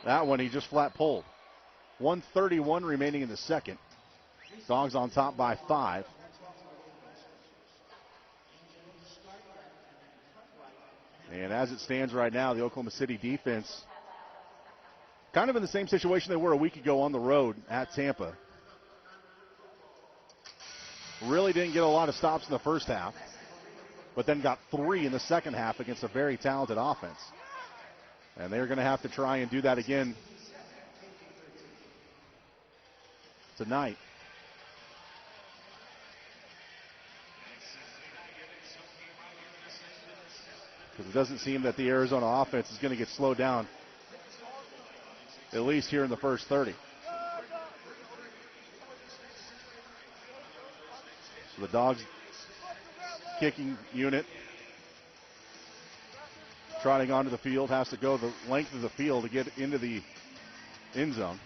E: That one he just flat pulled. 1:31 remaining in the second. Dawgz on top by 5. And as it stands right now, the Oklahoma City defense kind of in the same situation they were a week ago on the road at Tampa. Really didn't get a lot of stops in the first half, but then got 3 in the second half against a very talented offense. And they're going to have to try and do that again tonight. Because it doesn't seem that the Arizona offense is going to get slowed down, at least here in the first 30. So the Dawgz kicking unit trotting onto the field has to go the length of the field to get into the end zone.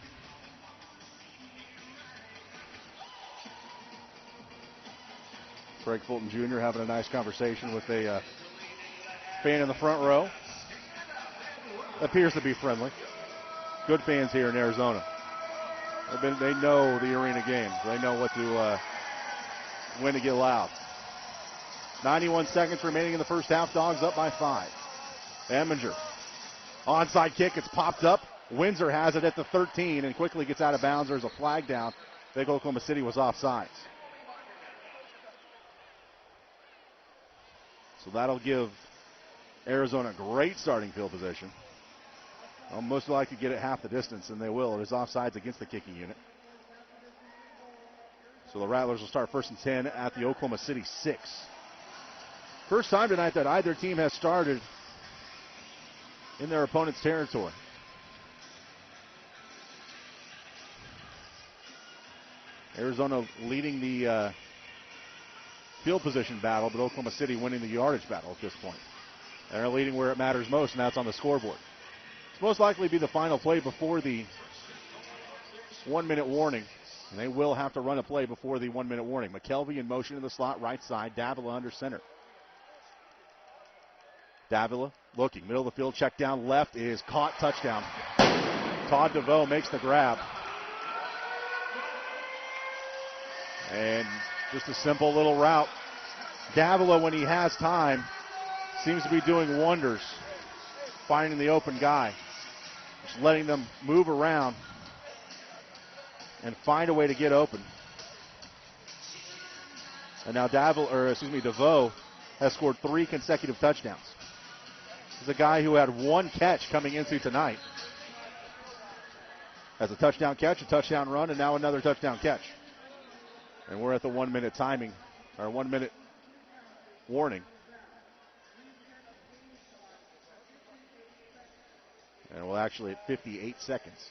E: Craig Fulton Jr. having a nice conversation with a fan in the front row. Appears to be friendly. Good fans here in Arizona. They know the arena games. They know what to when to get loud. 91 seconds remaining in the first half. Dawgz up by 5. Eminger. Onside kick. It's popped up. Windsor has it at the 13 and quickly gets out of bounds. There's a flag down. I think Oklahoma City was offsides. So that'll give Arizona great starting field position. They'll most likely get it half the distance, and they will. It is offsides against the kicking unit. So the Rattlers will start 1st and 10 at the Oklahoma City 6. First time tonight that either team has started in their opponent's territory. Arizona leading the field position battle, but Oklahoma City winning the yardage battle at this point. They're leading where it matters most, and that's on the scoreboard. It's most likely be the final play before the 1-minute warning, and they will have to run a play before the 1-minute warning. McKelvey in motion in the slot, right side. Davila under center. Davila looking, middle of the field, check down left is caught, touchdown. Todd DeVoe makes the grab. And just a simple little route. Davila, when he has time, seems to be doing wonders, finding the open guy. Just letting them move around and find a way to get open. And now DeVoe has scored 3 consecutive touchdowns. He's a guy who had 1 catch coming into tonight. Has a touchdown catch, a touchdown run, and now another touchdown catch. And we're at the 1-minute timing, or 1-minute warning. And we're actually at 58 seconds.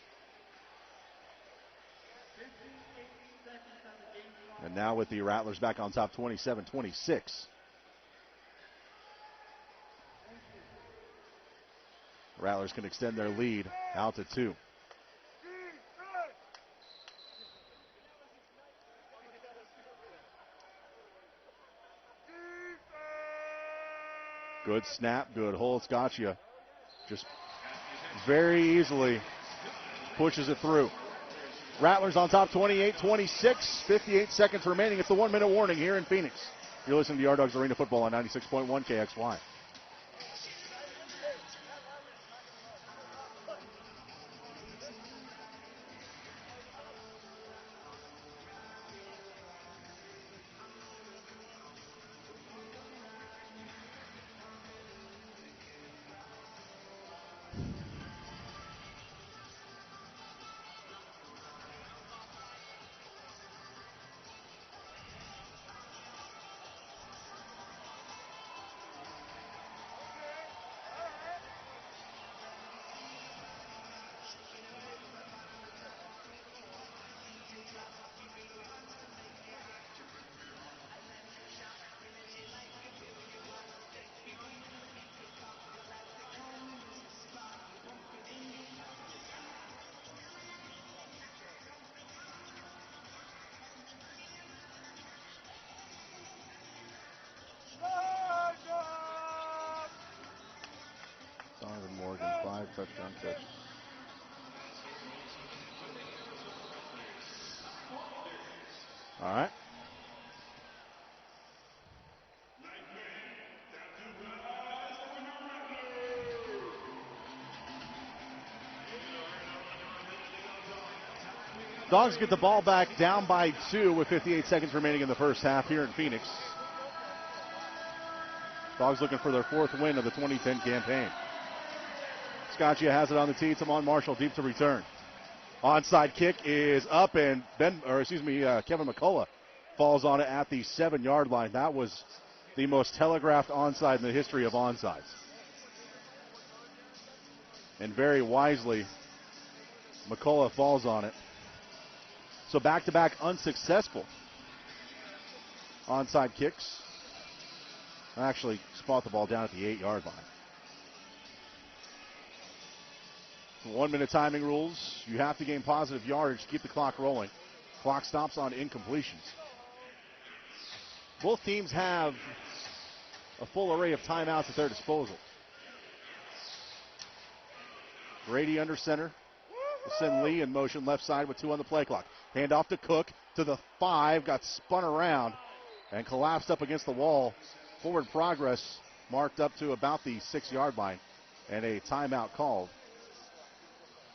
E: And now with the Rattlers back on top, 27-26. Rattlers can extend their lead out to 2. Good snap, good hold. Scotcha just very easily pushes it through. Rattlers on top, 28-26, 58 seconds remaining. It's the 1-minute warning here in Phoenix. You're listening to Yard Dogs Arena Football on 96.1 KXY. Donovan Morgan, 5 touchdown catches. All right. Dawgz get the ball back down by 2 with 58 seconds remaining in the first half here in Phoenix. Dawgz looking for their 4th win of the 2010 campaign. Scaccia has it on the tee. It's on Marshall, deep to return. Onside kick is up, and Kevin McCullough falls on it at the 7-yard line. That was the most telegraphed onside in the history of onsides. And very wisely, McCullough falls on it. So back-to-back unsuccessful onside kicks. Actually spot the ball down at the 8-yard line. 1-minute timing rules. You have to gain positive yardage to keep the clock rolling. Clock stops on incompletions. Both teams have a full array of timeouts at their disposal. Brady under center. Will send Lee in motion left side with 2 on the play clock. Hand off to Cook to the 5. Got spun around and collapsed up against the wall. Forward progress marked up to about the 6-yard line. And a timeout called,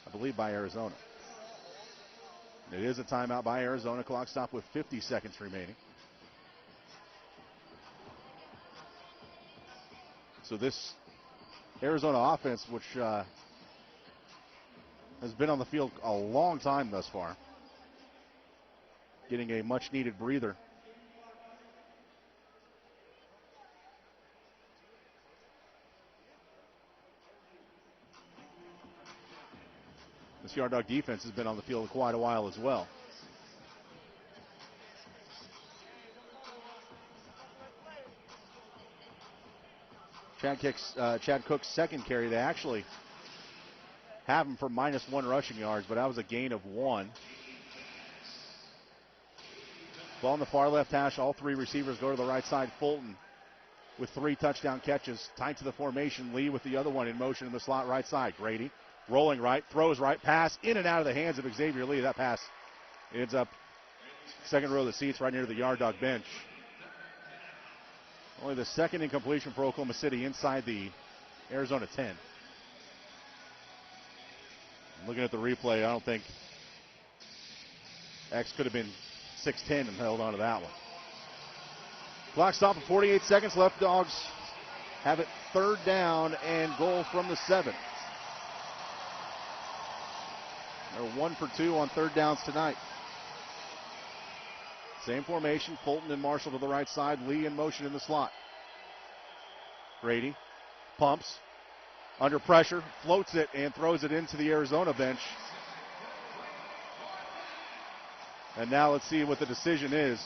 E: I believe, by Arizona. It is a timeout by Arizona. Clock stop with 50 seconds remaining. So this Arizona offense, which has been on the field a long time thus far, getting a much-needed breather. This Yard Dog defense has been on the field quite a while as well. Chad Cook's second carry, they actually have him for -1 rushing yards, but that was a gain of 1. Ball in the far left hash. All 3 receivers go to the right side. Fulton with 3 touchdown catches. Tied to the formation. Lee with the other one in motion in the slot right side. Grady rolling right, throws right, pass in and out of the hands of Xavier Lee. That pass ends up second row of the seats right near the Yard Dog bench. Only the second incompletion for Oklahoma City inside the Arizona 10. Looking at the replay, I don't think X could have been 6'10" and held on to that one. Clock stop at 48 seconds left. Dawgz have it 3rd down and goal from the 7. They're 1 for 2 on 3rd downs tonight. Same formation, Fulton and Marshall to the right side, Lee in motion in the slot. Grady pumps, under pressure, floats it and throws it into the Arizona bench. And now let's see what the decision is.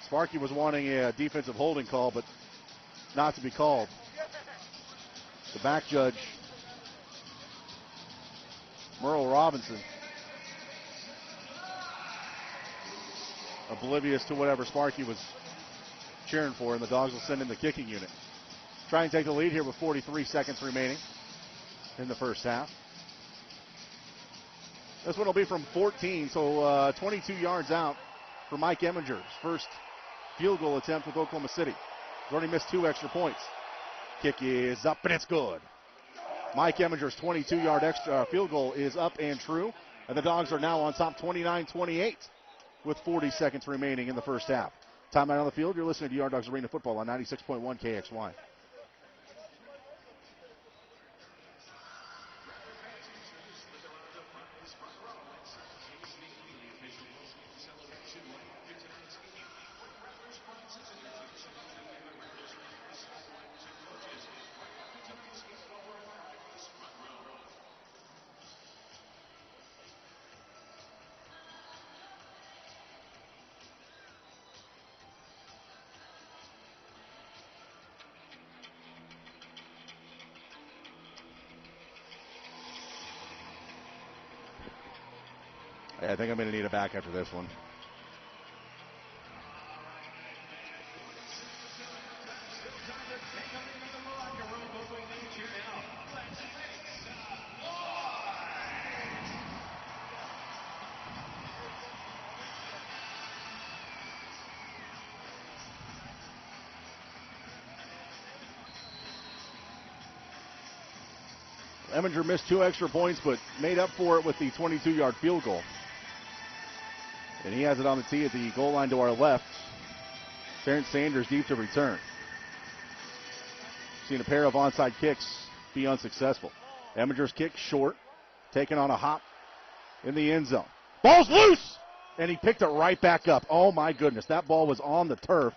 E: Sparky was wanting a defensive holding call, but not to be called. The back judge, Merle Robinson, oblivious to whatever Sparky was cheering for, and the Dawgz will send in the kicking unit. Try and take the lead here with 43 seconds remaining in the first half. This one will be from 14, so 22 yards out for Mike Emminger's first field goal attempt with Oklahoma City. He's already missed 2 extra points. Kick is up, and it's good. Mike Emminger's 22-yard extra field goal is up and true, and the Dawgz are now on top 29-28 with 40 seconds remaining in the first half. Timeout on the field. You're listening to Yard Dawgz Arena Football on 96.1 KXY. I think I'm going to need it back after this one. Eminger missed 2 extra points, but made up for it with the 22-yard field goal. And he has it on the tee at the goal line to our left. Terrence Sanders deep to return. Seen a pair of onside kicks be unsuccessful. Eminger's kick short, taken on a hop in the end zone. Ball's loose! And he picked it right back up. Oh, my goodness. That ball was on the turf.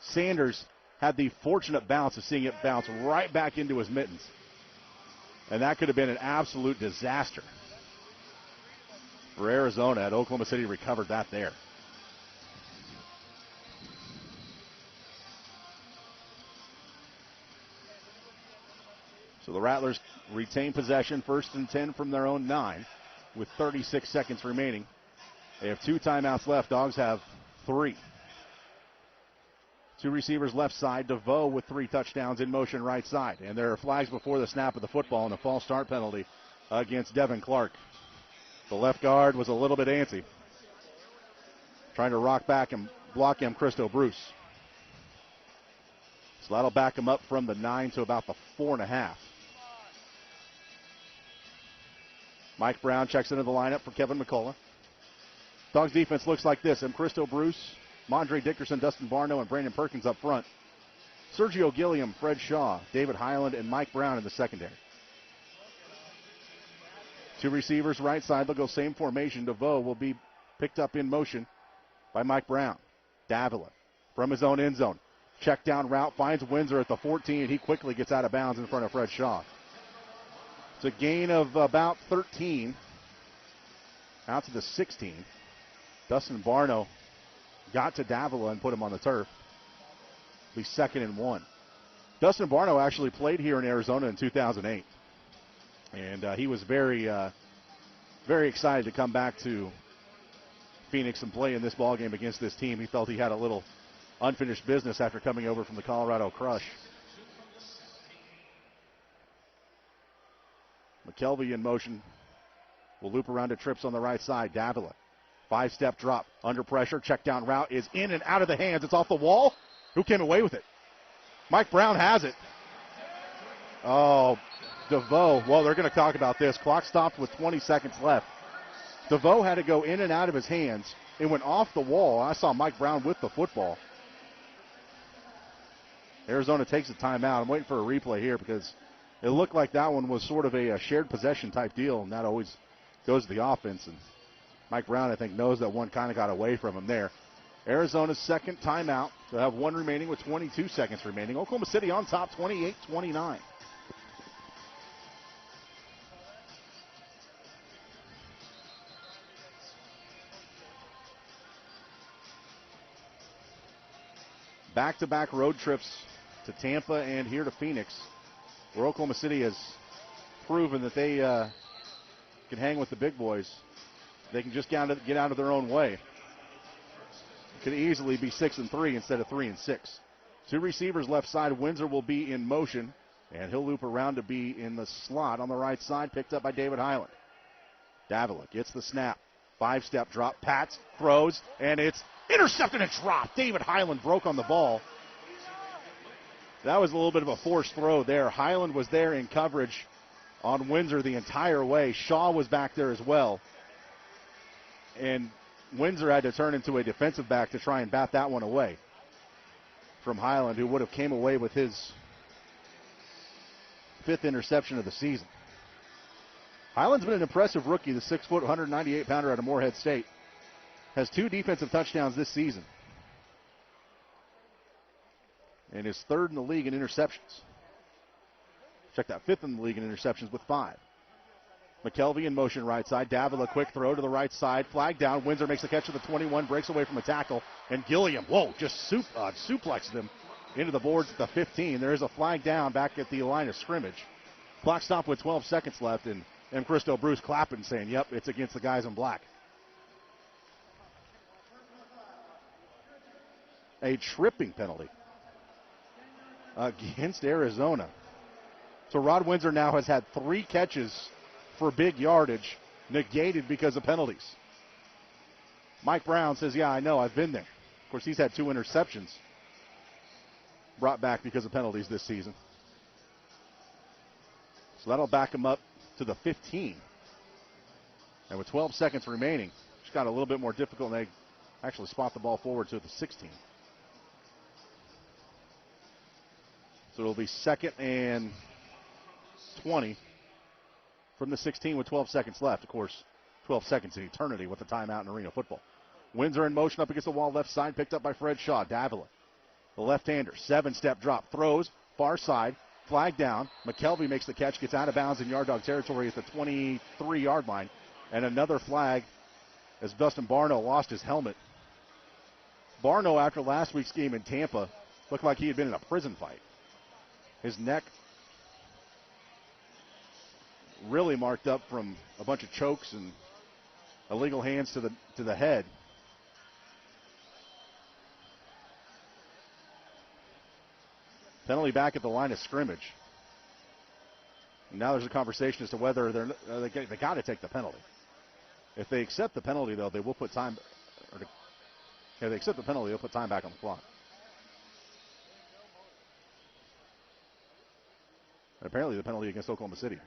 E: Sanders had the fortunate bounce of seeing it bounce right back into his mittens. And that could have been an absolute disaster for Arizona. At Oklahoma City recovered that there. So the Rattlers retain possession, 1st and 10 from their own 9 with 36 seconds remaining. They have 2 timeouts left. Dawgz have 3. 2 receivers left side. DeVoe with 3 touchdowns in motion right side. And there are flags before the snap of the football and a false start penalty against Devin Clark. The left guard was a little bit antsy, trying to rock back and block him, Christo Bruce. So that'll back him up from the 9 to about the 4.5. Mike Brown checks into the lineup for Kevin McCullough. Dawgz defense looks like this. Christo Bruce, Mondre Dickerson, Dustin Barno, and Brandon Perkins up front. Sergio Gilliam, Fred Shaw, David Highland, and Mike Brown in the secondary. 2 receivers right side. They'll go same formation. DeVoe will be picked up in motion by Mike Brown. Davila from his own end zone. Check down route, finds Windsor at the 14, and he quickly gets out of bounds in front of Fred Shaw. It's a gain of about 13 out to the 16. Dustin Barno got to Davila and put him on the turf. Be 2nd and 1. Dustin Barno actually played here in Arizona in 2008. And he was very excited to come back to Phoenix and play in this ballgame against this team. He felt he had a little unfinished business after coming over from the Colorado Crush. McKelvey in motion. Will loop around to trips on the right side. Davila. 5-step drop. Under pressure. Check down route is in and out of the hands. It's off the wall. Who came away with it? Mike Brown has it. Oh, DeVoe. Well, they're going to talk about this. Clock stopped with 20 seconds left. DeVoe had to go in and out of his hands. It went off the wall. I saw Mike Brown with the football. Arizona takes a timeout. I'm waiting for a replay here because it looked like that one was sort of a shared possession type deal, and that always goes to the offense. And Mike Brown, I think, knows that one kind of got away from him there. Arizona's second timeout. They'll have 1 remaining with 22 seconds remaining. Oklahoma City on top, 28-29. Back-to-back road trips to Tampa and here to Phoenix, where Oklahoma City has proven that they can hang with the big boys. They can just get out of their own way. Could easily be 6-3 instead of 3-6. 2 receivers left side. Windsor will be in motion, and he'll loop around to be in the slot on the right side, picked up by David Highland. Davila gets the snap. 5-step drop. Pats, throws, and it's intercepted and dropped. David Highland broke on the ball. That was a little bit of a forced throw there. Highland was there in coverage on Windsor the entire way. Shaw was back there as well. And Windsor had to turn into a defensive back to try and bat that one away from Highland, who would have came away with his 5th interception of the season. Highland's been an impressive rookie, the 6-foot, 198-pounder out of Morehead State. Has 2 defensive touchdowns this season. And is 3rd in the league in interceptions. Check that, 5th in the league in interceptions with 5. McKelvey in motion right side. Davila, quick throw to the right side. Flag down. Windsor makes the catch to the 21, breaks away from a tackle. And Gilliam, just suplexed him into the boards at the 15. There is a flag down back at the line of scrimmage. Clock stopped with 12 seconds left, and Christo Bruce clapping, saying, yep, it's against the guys in black. A tripping penalty against Arizona. So Rod Windsor now has had 3 catches for big yardage, negated because of penalties. Mike Brown says, yeah, I know, I've been there. Of course, he's had 2 interceptions brought back because of penalties this season. So that'll back him up to the 15. And with 12 seconds remaining, it's got a little bit more difficult, and they actually spot the ball forward to the 16. So it'll be 2nd and 20 from the 16 with 12 seconds left. Of course, 12 seconds in eternity with the timeout in arena football. Windsor in motion up against the wall left side, picked up by Fred Shaw. Davila, the left-hander, 7-step drop, throws, far side, flag down. McKelvey makes the catch, gets out of bounds in Yard Dog territory at the 23-yard line. And another flag as Dustin Barno lost his helmet. Barno, after last week's game in Tampa, looked like he had been in a prison fight. His neck really marked up from a bunch of chokes and illegal hands to the head. Penalty back at the line of scrimmage. And now there's a conversation as to whether they got to take the penalty. If they accept the penalty, though, they will put time. If they accept the penalty, they'll put time back on the clock. And apparently, the penalty against Oklahoma City.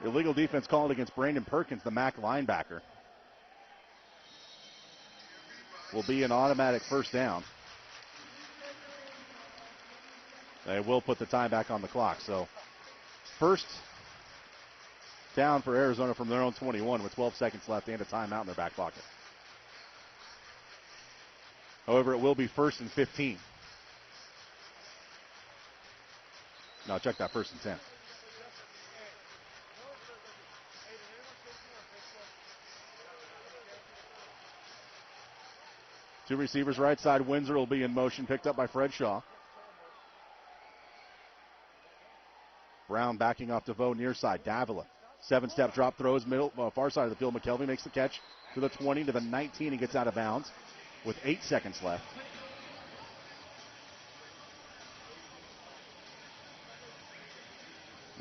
E: Illegal defense called against Brandon Perkins, the MAC linebacker. Will be an automatic first down. They will put the time back on the clock. So, first down for Arizona from their own 21 with 12 seconds left and a timeout in their back pocket. However, it will be 1st and 15. No, check that, 1st and 10. Two receivers right side. Windsor will be in motion, picked up by Fred Shaw. Brown backing off DeVoe near side. Davila, 7-step drop, throws middle, far side of the field. McKelvey makes the catch to the 20, to the 19, and gets out of bounds with 8 seconds left.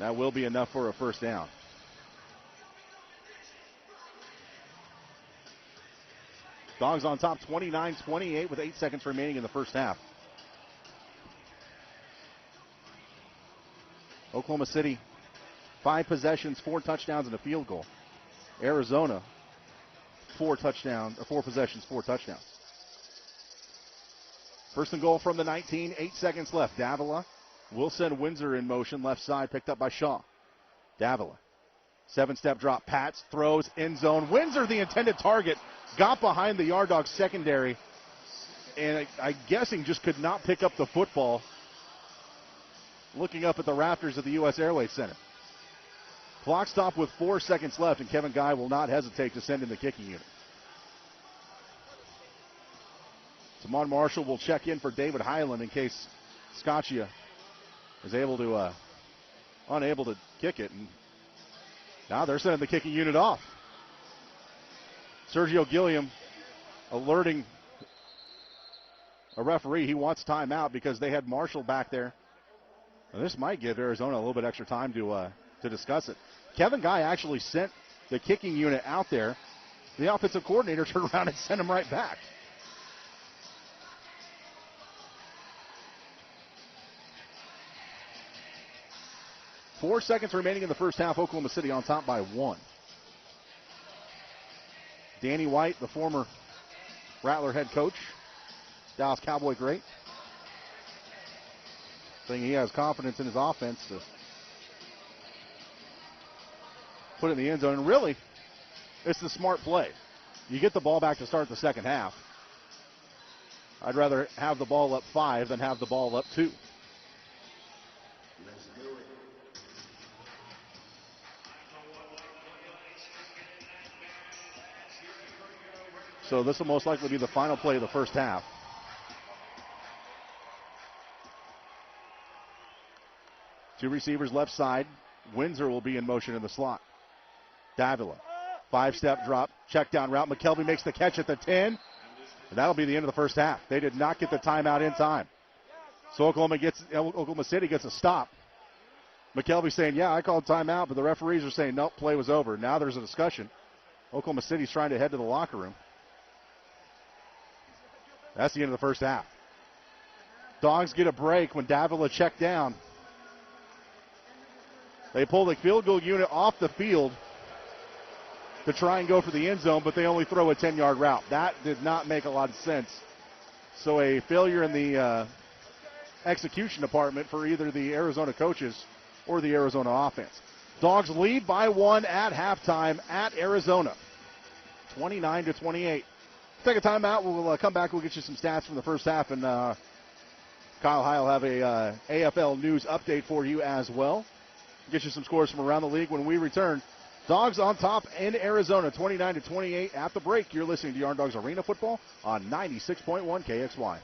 E: That will be enough for a first down. Dawgz on top, 29-28 with 8 seconds remaining in the first half. Oklahoma City, 5 possessions, 4 touchdowns, and a field goal. Arizona, 4 possessions, 4 touchdowns. First and goal from the 19, 8 seconds left. Davila will send Windsor in motion, left side, picked up by Shaw. Davila, 7-step drop, pats, throws, end zone. Windsor, the intended target, got behind the Yard Dog secondary, and I'm guessing just could not pick up the football. Looking up at the rafters of the U.S. Airways Center. Clock stop with 4 seconds left, and Kevin Guy will not hesitate to send in the kicking unit. Samon Marshall will check in for David Highland in case Scaccia is unable to kick it. And now they're sending the kicking unit off. Sergio Gilliam alerting a referee he wants timeout because they had Marshall back there. Well, this might give Arizona a little bit extra time to discuss it. Kevin Guy actually sent the kicking unit out there. The offensive coordinator turned around and sent him right back. Four seconds remaining in the first half. Oklahoma City on top by 1. Danny White, the former Rattler head coach, Dallas Cowboy great, saying he has confidence in his offense to put it in the end zone. And really, it's the smart play. You get the ball back to start the second half. I'd rather have the ball up 5 than have the ball up 2. So this will most likely be the final play of the first half. Two receivers left side. Windsor will be in motion in the slot. Davila, 5-step drop, check down route. McKelvey makes the catch at the 10. And that'll be the end of the first half. They did not get the timeout in time. So Oklahoma City gets a stop. McKelvey saying, yeah, I called timeout, but the referees are saying, nope, play was over. Now there's a discussion. Oklahoma City's trying to head to the locker room. That's the end of the first half. Dawgz get a break when Davila checked down. They pull the field goal unit off the field to try and go for the end zone, but they only throw a 10-yard route. That did not make a lot of sense. So a failure in the execution department for either the Arizona coaches or the Arizona offense. Dawgz lead by 1 at halftime at Arizona, 29-28. Take a timeout. We'll come back. We'll get you some stats from the first half, and Kyle High will have a AFL news update for you as well. Get you some scores from around the league when we return. Dawgz on top in Arizona, 29-28 at the break. You're listening to Yarn Dogs Arena Football on 96.1 KXY.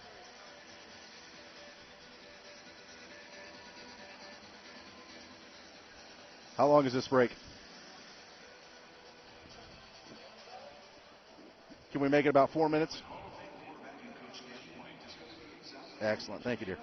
E: How long is this break? Can we make it about 4 minutes? Excellent. Thank you, dear.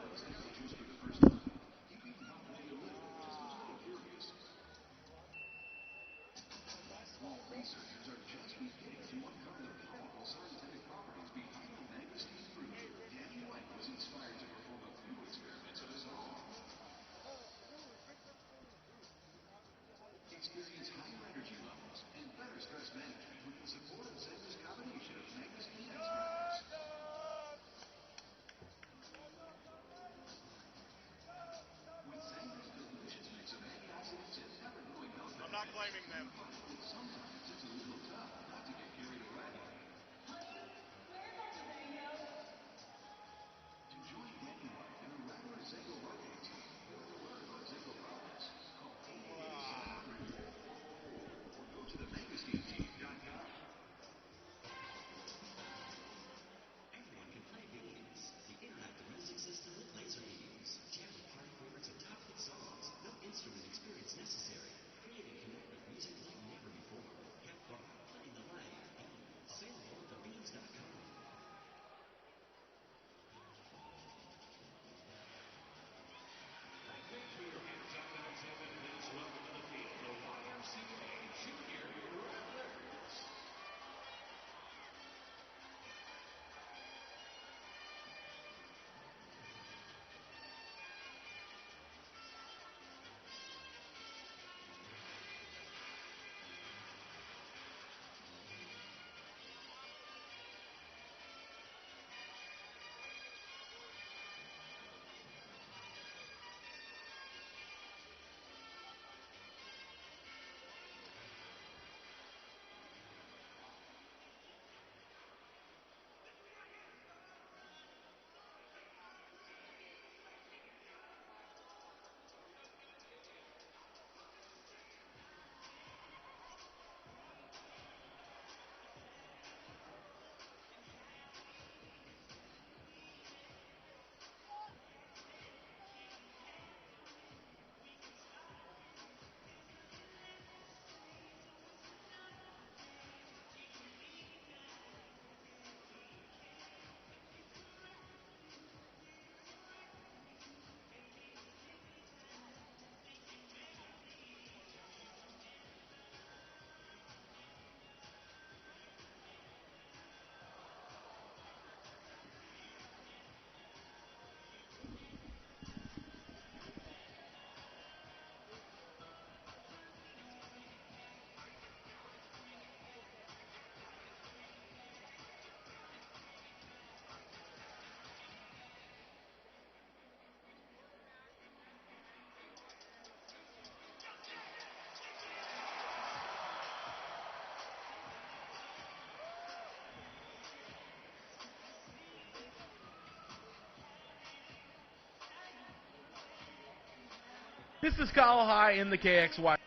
G: This is Kyle High in the KXY.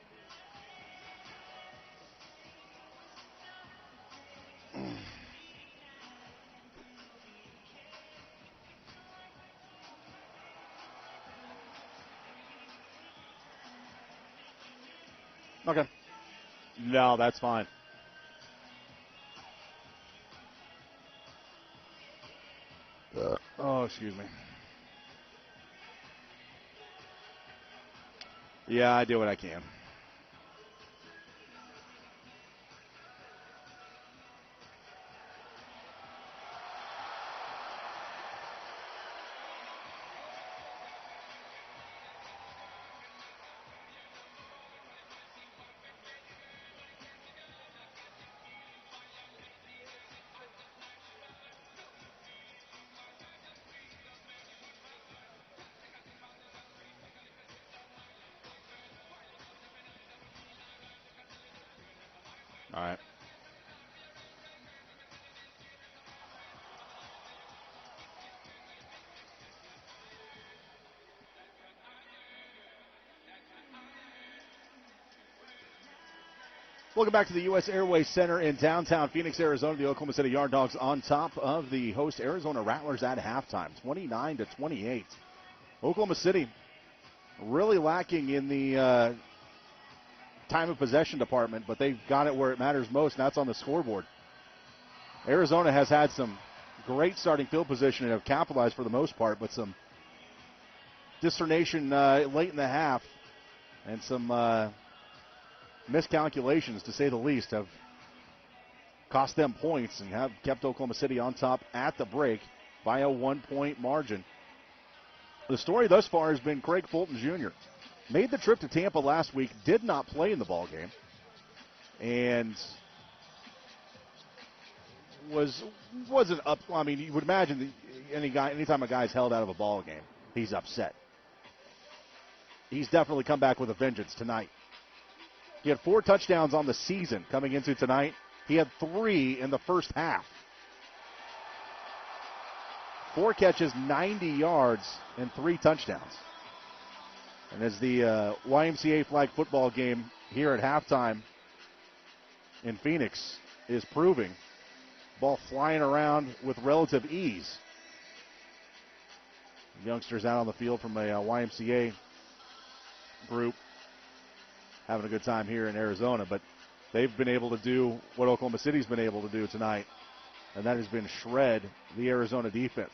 E: Okay. No, that's fine. Oh, excuse me. Yeah, I do what I can. Welcome back to the U.S. Airways Center in downtown Phoenix, Arizona. The Oklahoma City Yard Dogs on top of the host Arizona Rattlers at halftime, 29-28. Oklahoma City really lacking in the time of possession department, but they've got it where it matters most, and that's on the scoreboard. Arizona has had some great starting field position and have capitalized for the most part, but some discernation late in the half and some miscalculations, to say the least, have cost them points and have kept Oklahoma City on top at the break by a 1-point margin. The story thus far has been Craig Fulton Jr. Made the trip to Tampa last week, did not play in the ball game, and wasn't up. I mean, you would imagine anytime a guy's held out of a ball game, he's upset. He's definitely come back with a vengeance tonight. He had 4 touchdowns on the season coming into tonight. He had 3 in the first half. 4 catches, 90 yards, and 3 touchdowns. And as the YMCA flag football game here at halftime in Phoenix is proving, ball flying around with relative ease. Youngsters out on the field from a YMCA group having a good time here in Arizona, but they've been able to do what Oklahoma City's been able to do tonight, and that has been shred the Arizona defense.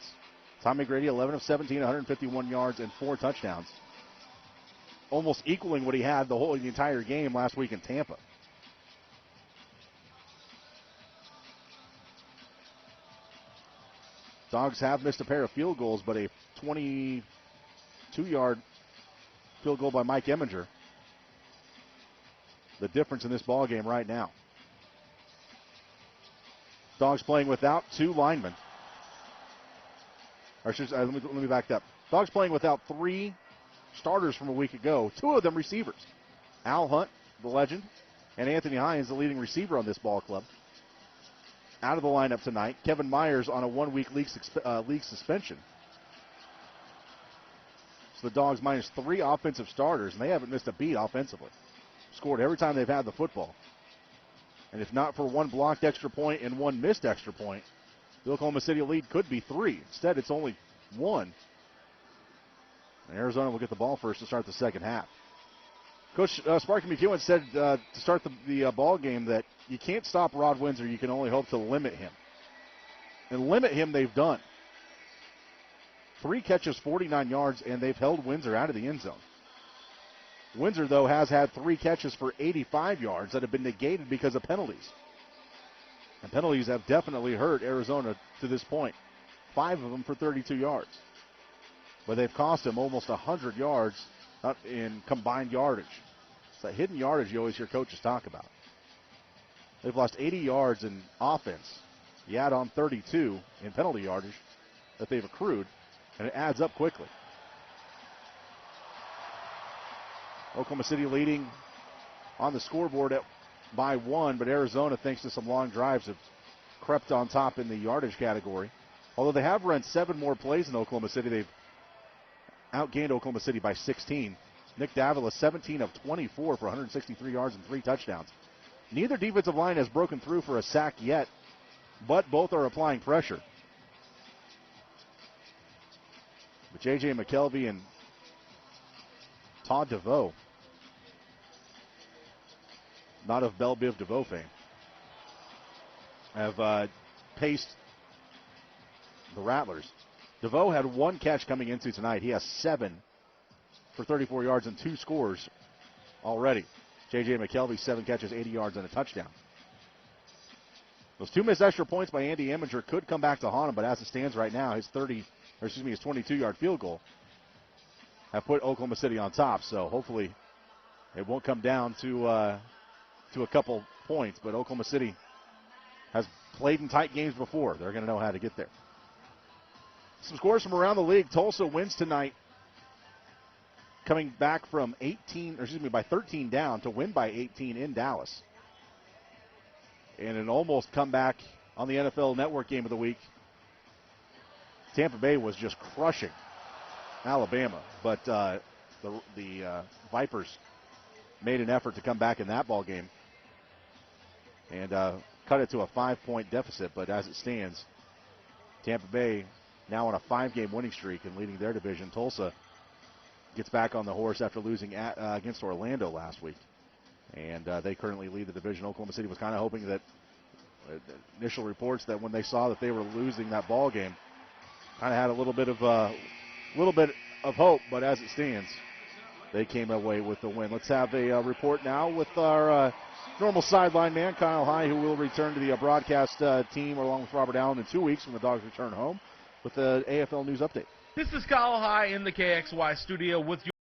E: Tommy Grady, 11 of 17, 151 yards and 4 touchdowns, almost equaling what he had the entire game last week in Tampa. Dawgz have missed a pair of field goals, but a 22-yard field goal by Mike Eminger, the difference in this ball game right now. Dawgz playing without 2 linemen. Or let me back up. Dawgz playing without 3 starters from a week ago, 2 of them receivers. Al Hunt, the legend, and Anthony Hines, the leading receiver on this ball club, out of the lineup tonight. Kevin Myers on a 1-week league suspension. So the Dawgz minus 3 offensive starters, and they haven't missed a beat offensively. Scored every time they've had the football. And if not for 1 blocked extra point and 1 missed extra point, the Oklahoma City lead could be 3. Instead, it's only 1. And Arizona will get the ball first to start the second half. Coach Sparky McEwen said to start the ball game that you can't stop Rod Windsor. You can only hope to limit him. And limit him they've done. 3 catches, 49 yards, and they've held Windsor out of the end zone. Windsor, though, has had 3 catches for 85 yards that have been negated because of penalties. And penalties have definitely hurt Arizona to this point. 5 of them for 32 yards. But they've cost him almost 100 yards in combined yardage. It's that hidden yardage you always hear coaches talk about. They've lost 80 yards in offense. You add on 32 in penalty yardage that they've accrued, and it adds up quickly. Oklahoma City leading on the scoreboard by 1, but Arizona, thanks to some long drives, have crept on top in the yardage category. Although they have run 7 more plays in Oklahoma City, they've outgained Oklahoma City by 16. Nick Davila, 17 of 24 for 163 yards and 3 touchdowns. Neither defensive line has broken through for a sack yet, but both are applying pressure. But J.J. McKelvey and Todd DeVoe, not of Belle Biv DeVoe fame, have paced the Rattlers. DeVoe had 1 catch coming into tonight. He has 7 for 34 yards and 2 scores already. J.J. McKelvey, 7 catches, 80 yards, and a touchdown. Those 2 missed extra points by Andy Eminger could come back to haunt him, but as it stands right now, his 22-yard field goal have put Oklahoma City on top. So hopefully it won't come down to a couple points. But Oklahoma City has played in tight games before. They're going to know how to get there. Some scores from around the league. Tulsa wins tonight, coming back from by 13 down to win by 18 in Dallas. And an almost comeback on the NFL Network game of the week. Tampa Bay was just crushing Alabama, but the Vipers made an effort to come back in that ball game and cut it to a 5-point deficit. But as it stands, Tampa Bay now on a 5-game winning streak and leading their division. Tulsa gets back on the horse after losing against Orlando last week. And they currently lead the division. Oklahoma City was kind of hoping that initial reports that when they saw that they were losing that ball game, kind of had a little bit of hope. But as it stands, they came away with the win. Let's have a report now with our normal sideline man, Kyle High, who will return to the broadcast team along with Robert Allen in 2 weeks when the Dawgs return home with the AFL News Update.
G: This is Kyle High in the KXY studio with you.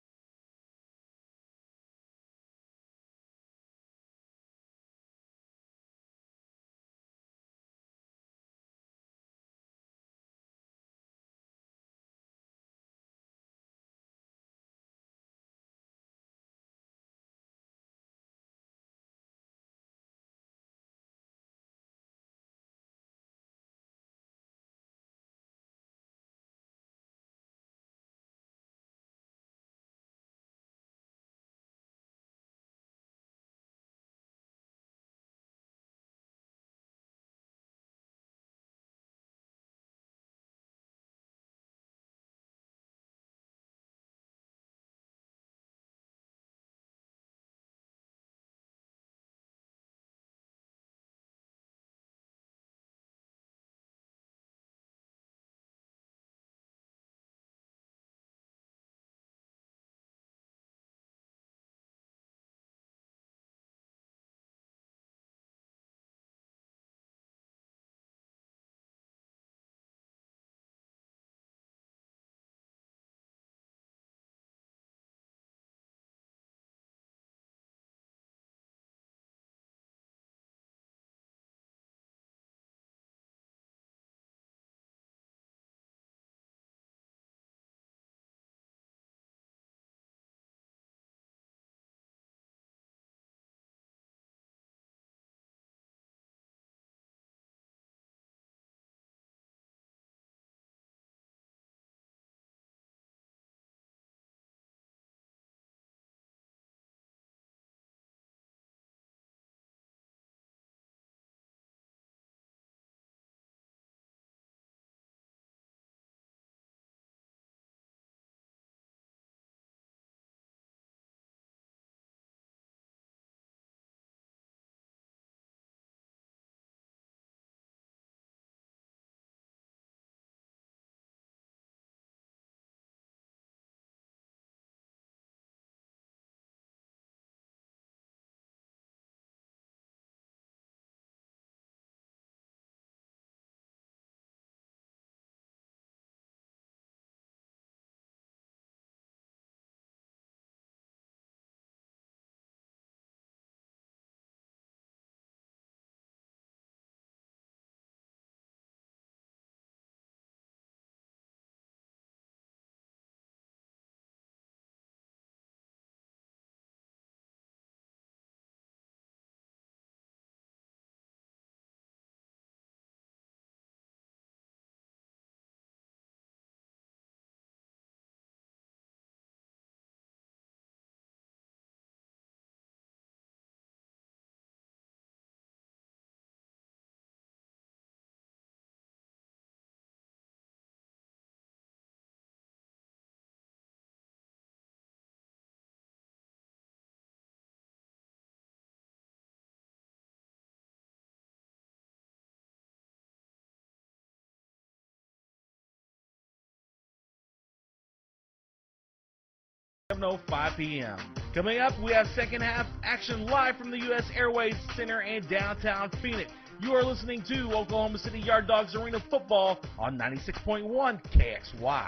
G: Oh, 5 p.m. Coming up, we have second half action live from the U.S. Airways Center in downtown Phoenix. You are listening to Oklahoma City Yard Dogs Arena Football on 96.1 KXY.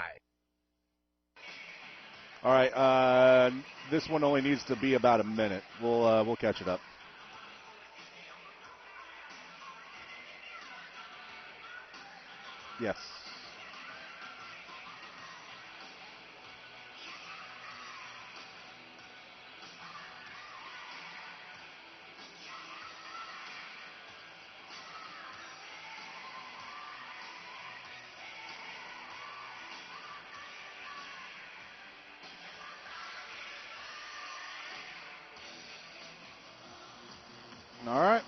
E: All right, this one only needs to be about a minute. We'll catch it up. Yes. All right.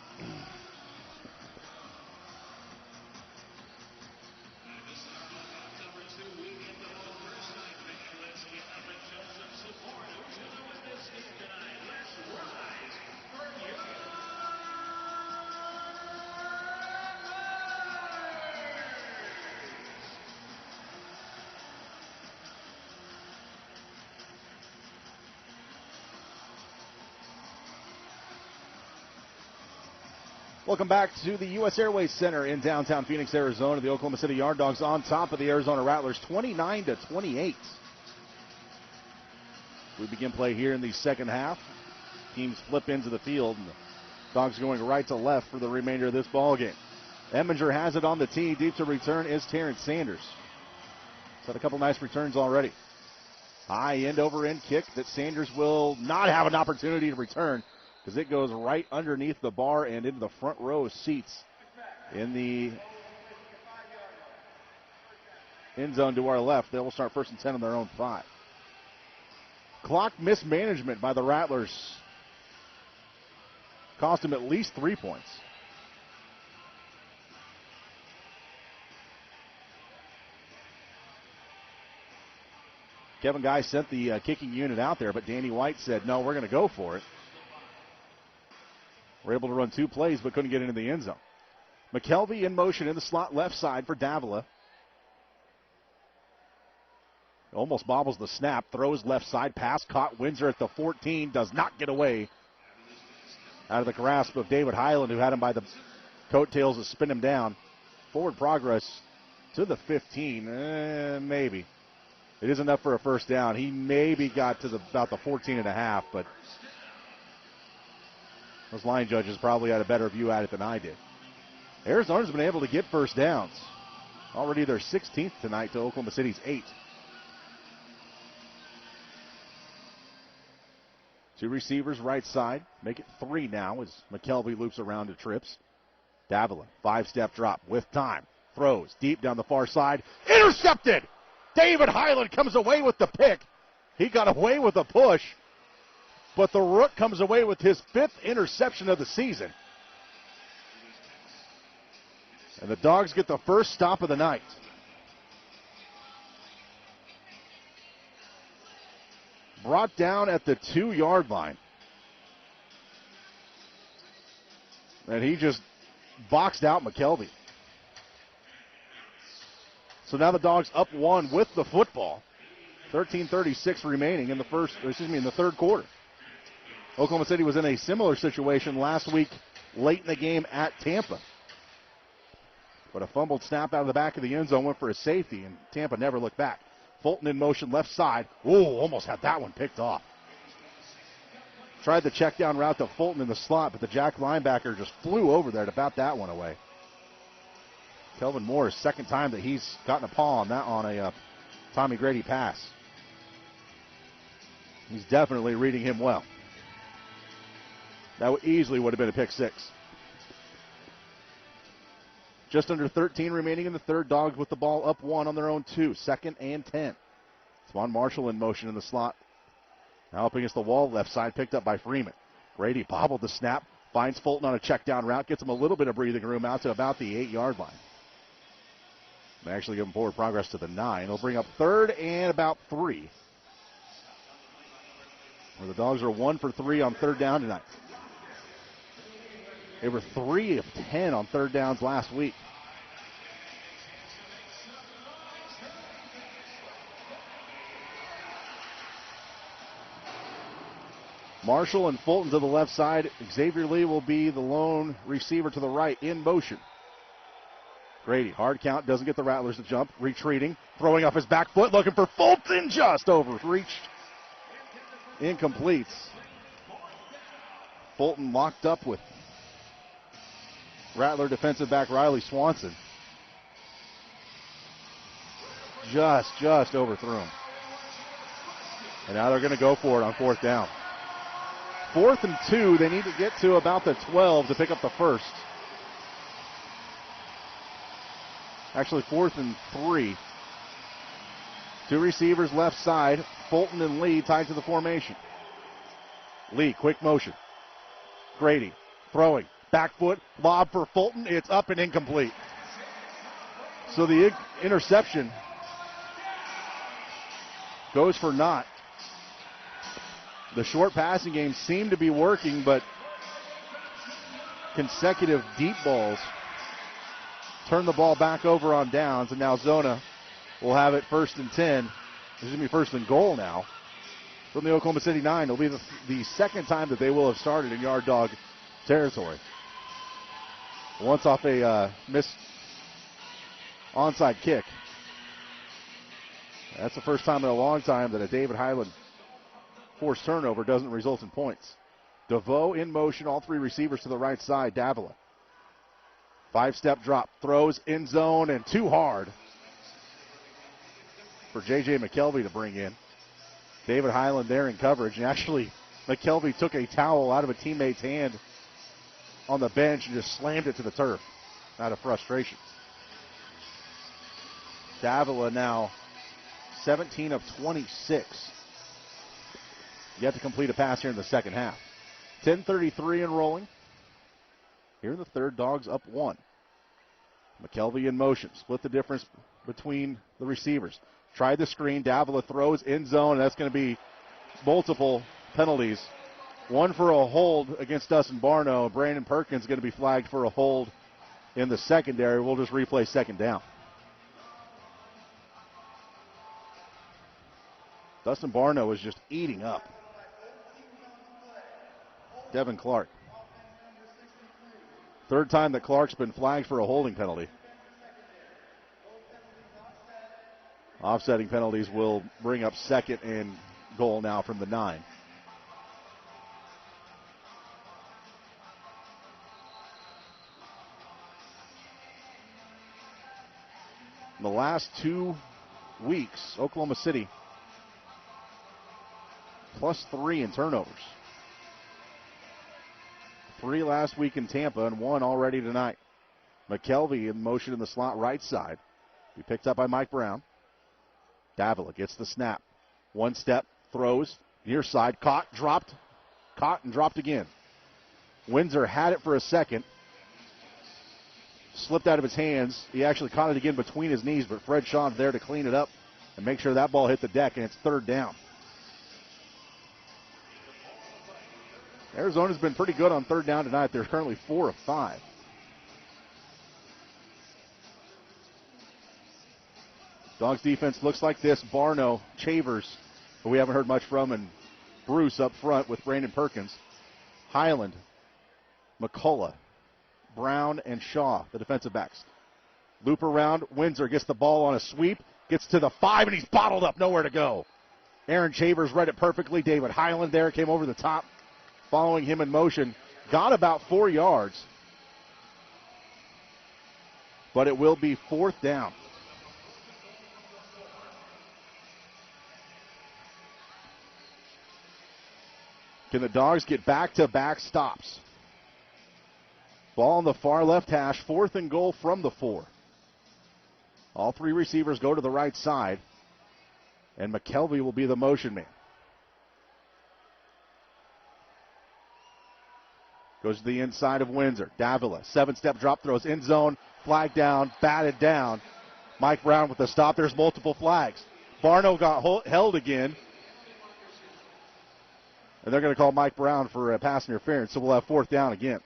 E: Welcome back to the U.S. Airways Center in downtown Phoenix, Arizona. The Oklahoma City Yard Dogs on top of the Arizona Rattlers, 29-28. We begin play here in the second half. Teams flip into the field, and the Dogs going right to left for the remainder of this ball game. Eminger has it on the tee. Deep to return is Terrence Sanders. He's had a couple nice returns already. High end over end kick that Sanders will not have an opportunity to return because it goes right underneath the bar and into the front row of seats in the end zone to our left. They will start 1st and 10 on their own 5. Clock mismanagement by the Rattlers cost them at least 3 points. Kevin Guy sent the kicking unit out there, but Danny White said, no, we're going to go for it. We're able to run 2 plays, but couldn't get into the end zone. McKelvey in motion in the slot left side for Davila. Almost bobbles the snap, throws left side, pass caught, Windsor at the 14, does not get away out of the grasp of David Highland, who had him by the coattails to spin him down. Forward progress to the 15, maybe. It is enough for a first down. He maybe got to about the 14.5, but those line judges probably had a better view at it than I did. Arizona's been able to get first downs. Already their 16th tonight to Oklahoma City's 8. 2 receivers right side. Make it 3 now as McKelvey loops around to trips. Davila, 5-step drop with time. Throws deep down the far side. Intercepted! David Highland comes away with the pick. He got away with a push, but the Rook comes away with his 5th interception of the season. And the Dogs get the first stop of the night. Brought down at the 2-yard line. And he just boxed out McKelvey. So now the Dogs up 1 with the football. 13:36 remaining in the third quarter. Oklahoma City was in a similar situation last week late in the game at Tampa. But a fumbled snap out of the back of the end zone went for a safety, and Tampa never looked back. Fulton in motion left side. Ooh, almost had that one picked off. Tried the check down route to Fulton in the slot, but the Jack linebacker just flew over there to bat that one away. Kelvin Moore's second time that he's gotten a paw on that on a Tommy Grady pass. He's definitely reading him well. That easily would have been a pick 6. Just under 13 remaining in the third. Dogs with the ball up 1 on their own 2. 2nd and 10. Swan Marshall in motion in the slot. Now up against the wall left side, picked up by Freeman. Grady bobbled the snap, finds Fulton on a check down route, gets him a little bit of breathing room out to about the 8-yard line. They actually give him forward progress to the 9. They'll bring up 3rd and about 3. Where the Dogs are 1 for 3 on 3rd down tonight. They were 3 of 10 on 3rd downs last week. Marshall and Fulton to the left side. Xavier Lee will be the lone receiver to the right in motion. Grady, hard count, doesn't get the Rattlers to jump. Retreating, throwing off his back foot, looking for Fulton, just overreached. Incomplete. Fulton locked up with Rattler defensive back Riley Swanson. Just overthrew him. And now they're going to go for it on 4th down. 4th and 2, they need to get to about the 12 to pick up the first. Actually, 4th and 3. 2 receivers left side. Fulton and Lee tied to the formation. Lee, quick motion. Grady, throwing. Back foot, lob for Fulton. It's up and incomplete. So the interception goes for naught. The short passing game seemed to be working, but consecutive deep balls turn the ball back over on downs, and now Zona will have it 1st and 10. This is going to be 1st and goal now from the Oklahoma City 9. It'll be the second time that they will have started in Yard Dog territory. Once off a missed onside kick. That's the first time in a long time that a David Highland forced turnover doesn't result in points. DeVoe in motion, all three receivers to the right side. Davila. 5-step drop, throws in zone and too hard for J.J. McKelvey to bring in. David Highland there in coverage, and actually McKelvey took a towel out of a teammate's hand on the bench and just slammed it to the turf out of frustration. Davila now 17 of 26. Yet to complete a pass here in the second half. 10:33 and rolling. Here in the third, Dawgz up 1. McKelvey in motion. Split the difference between the receivers. Tried the screen. Davila throws in zone. And that's going to be multiple penalties. One for a hold against Dustin Barno. Brandon Perkins is going to be flagged for a hold in the secondary. We'll just replay second down. Dustin Barno is just eating up Devin Clark. Third time that Clark's been flagged for a holding penalty. Offsetting penalties will bring up second and goal now from the 9. In the last 2 weeks, Oklahoma City +3 in turnovers. 3 last week in Tampa and 1 already tonight. McKelvey in motion in the slot right side. He picked up by Mike Brown. Davila gets the snap. 1 step, throws, near side, caught and dropped again. Windsor had it for a second. Slipped out of his hands. He actually caught it again between his knees, but Fred Sean's there to clean it up and make sure that ball hit the deck, and it's third down. Arizona's been pretty good on third down tonight. They're currently 4 of 5. Dawgz defense looks like this. Barno, Chavers, who we haven't heard much from, and Bruce up front with Brandon Perkins. Highland, McCullough, Brown, and Shaw, the defensive backs. Loop around. Windsor gets the ball on a sweep. Gets to the 5, and he's bottled up. Nowhere to go. Aaron Chavers read it perfectly. David Highland there came over the top. Following him in motion, got about 4 yards, but it will be fourth down. Can the Dawgz get back-to-back stops? Ball on the far left hash, 4th and goal from the 4. All 3 receivers go to the right side, and McKelvey will be the motion man. Goes to the inside of Windsor. Davila, 7-step drop, throws in zone, flag down, batted down. Mike Brown with the stop. There's multiple flags. Barno got held again. And they're going to call Mike Brown for a pass interference, so we'll have fourth down again.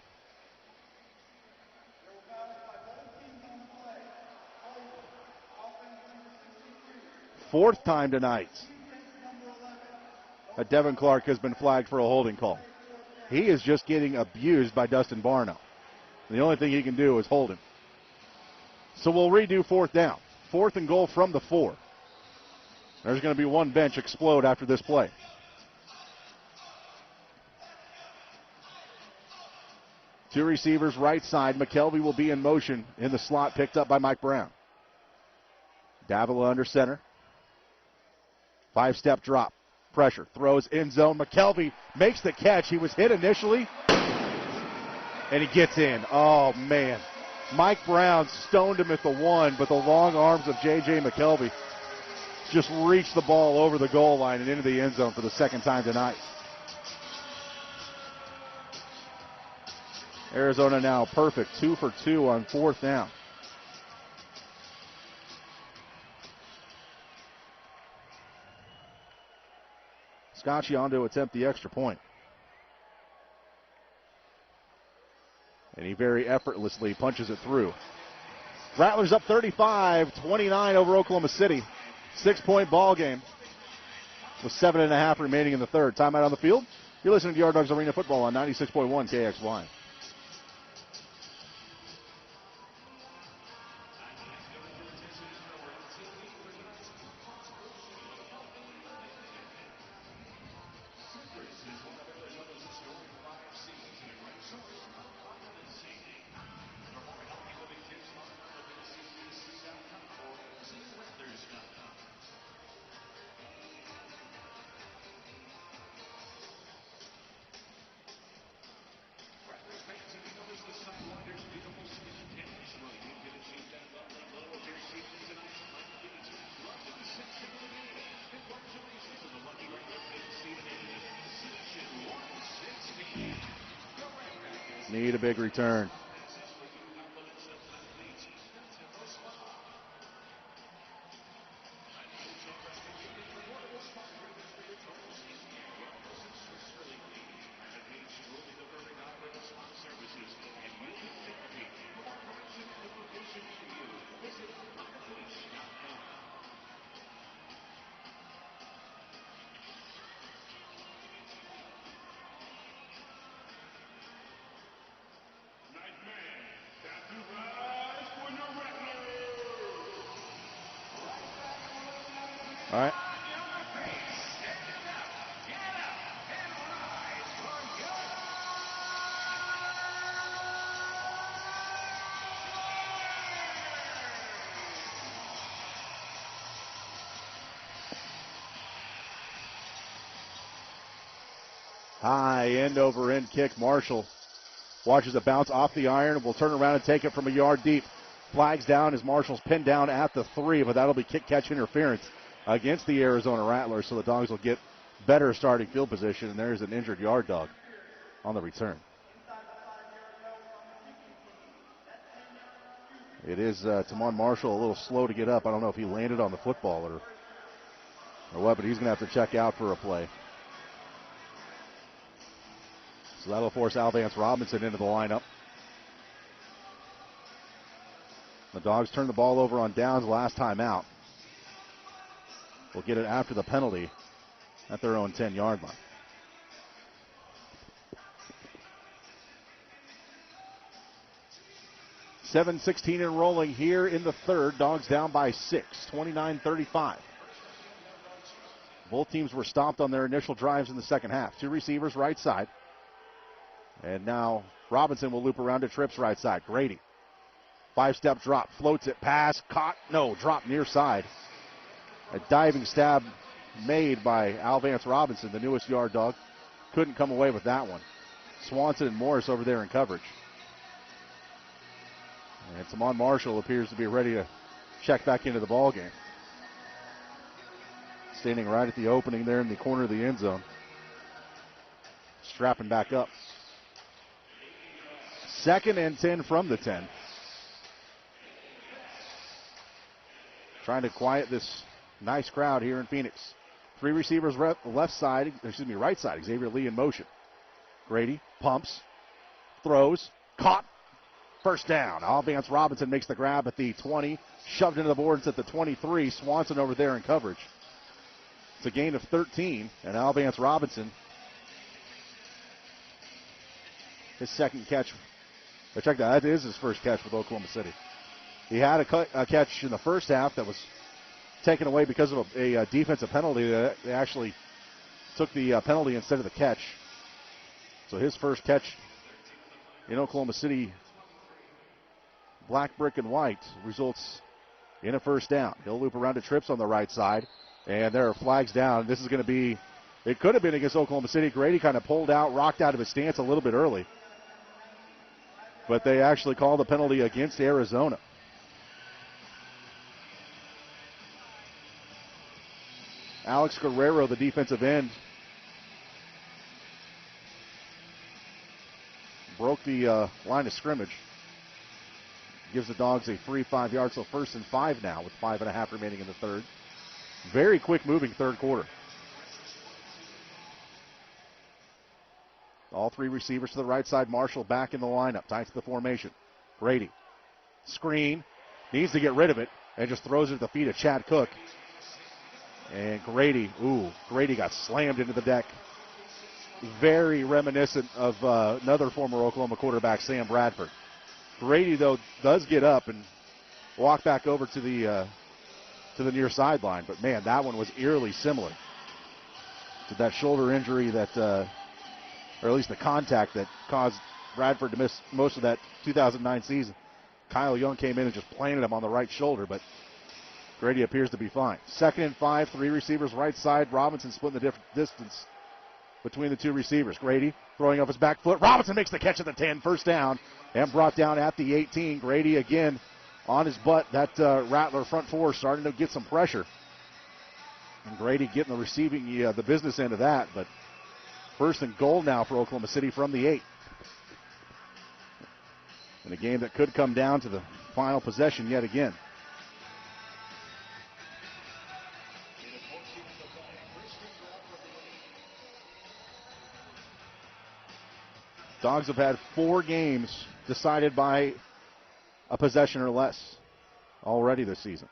E: Fourth time tonight that Devin Clark has been flagged for a holding call. He is just getting abused by Dustin Barno. The only thing he can do is hold him. So we'll redo fourth down. 4th and goal from the 4. There's going to be one bench explode after this play. Two receivers right side. McKelvey will be in motion in the slot, picked up by Mike Brown. Davila under center. 5-step drop. Pressure. Throws in zone. McKelvey makes the catch. He was hit initially, and he gets in. Oh, man. Mike Brown stoned him at the 1, but the long arms of J.J. McKelvey just reached the ball over the goal line and into the end zone for the second time tonight. Arizona now perfect, 2 for 2 on fourth down. Scacchi to attempt the extra point. And he very effortlessly punches it through. Rattlers up 35-29 over Oklahoma City. 6-point ball game with 7.5 remaining in the third. Timeout on the field. You're listening to Yard Dogs Arena Football on 96.1 KXY. Need a big return. All right. High end over end kick. Marshall watches it bounce off the iron. Will turn around and take it from a yard deep. Flags down as Marshall's pinned down at the 3, but that'll be kick catch interference against the Arizona Rattlers, so the Dawgs will get better starting field position, and there's an injured yard dog on the return. It is Tamon Marshall a little slow to get up. I don't know if he landed on the football or what, but he's going to have to check out for a play. So that'll force Alvance Robinson into the lineup. The Dawgs turned the ball over on downs last time out. We'll get it after the penalty at their own 10-yard line. .7:16 and rolling here in the third. Dawgs down by 6, 29-35. Both teams were stopped on their initial drives in the second half. Two receivers right side. And now Robinson will loop around to trips right side. Grady. 5-step drop. Floats it. Pass. Caught. No. Drop near side. A diving stab made by Alvance Robinson, the newest yard dog. Couldn't come away with that one. Swanson and Morris over there in coverage. And Tamon Marshall appears to be ready to check back into the ball game. Standing right at the opening there in the corner of the end zone. Strapping back up. 2nd and 10 from the 10. Trying to quiet this nice crowd here in Phoenix. Three receivers right side. Xavier Lee in motion. Grady pumps, throws, caught. First down. Alvance Robinson makes the grab at the 20. Shoved into the boards at the 23. Swanson over there in coverage. It's a gain of 13. And Alvance Robinson, his second catch. Check that. That is his first catch with Oklahoma City. He had a catch in the first half that was taken away because of a defensive penalty. They actually took the penalty instead of the catch. So his first catch in Oklahoma City, black, brick, and white, results in a first down. He'll loop around to trips on the right side, and there are flags down. This is going to be, it could have been against Oklahoma City. Grady kind of pulled out, rocked out of his stance a little bit early. But they actually called the penalty against Arizona. Alex Guerrero, the defensive end, broke the line of scrimmage. Gives the Dawgs a free 5 yards, so 1st and 5 now with 5.5 remaining in the third. Very quick moving third quarter. All three receivers to the right side. Marshall back in the lineup, tight to the formation. Grady, screen, needs to get rid of it, and just throws it at the feet of Chad Cook. And Grady got slammed into the deck. Very reminiscent of another former Oklahoma quarterback, Sam Bradford. Grady, though, does get up and walk back over to the near sideline. But, man, that one was eerily similar to that shoulder injury that, or at least the contact that caused Bradford to miss most of that 2009 season. Kyle Young came in and just planted him on the right shoulder, but Grady appears to be fine. 2nd and 5, three receivers right side. Robinson splitting the distance between the two receivers. Grady throwing off his back foot. Robinson makes the catch at the 10, first down, and brought down at the 18. Grady again on his butt. That Rattler front four starting to get some pressure. And Grady getting the receiving, the business end of that. But 1st and goal now for Oklahoma City from the 8. In a game that could come down to the final possession yet again. Dawgz have had 4 games decided by a possession or less already this season.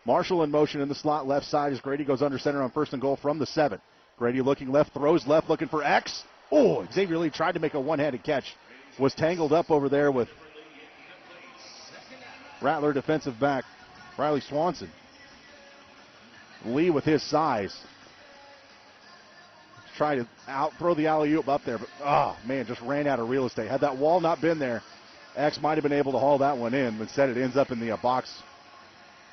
E: Marshall in motion in the slot left side as Grady goes under center on 1st and goal from the 7. Grady looking left, throws left, looking for X. Oh, Xavier Lee tried to make a one-handed catch. Was tangled up over there with Rattler defensive back Riley Swanson. Lee with his size. Tried to throw the alley-oop up there, but, oh, man, just ran out of real estate. Had that wall not been there, X might have been able to haul that one in. Instead, it ends up in the box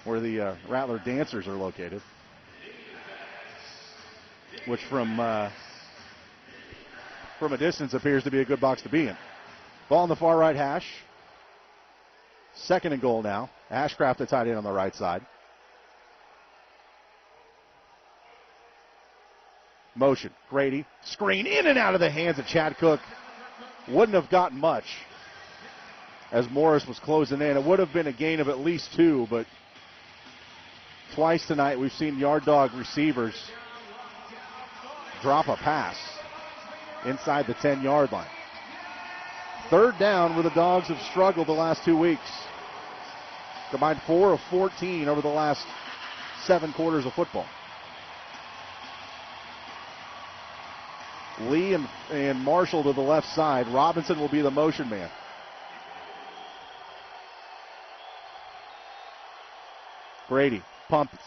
E: where the Rattler dancers are located, which from a distance appears to be a good box to be in. Ball in the far right hash. 2nd and goal now. Ashcraft the tight end on the right side. Motion. Grady. Screen in and out of the hands of Chad Cook. Wouldn't have gotten much as Morris was closing in. It would have been a gain of at least 2, but twice tonight we've seen Yard Dog receivers drop a pass inside the 10-yard line. 3rd down where the Dogs have struggled the last 2 weeks. Combined 4 of 14 over the last 7 quarters of football. Lee and Marshall to the left side. Robinson will be the motion man. Grady pumps,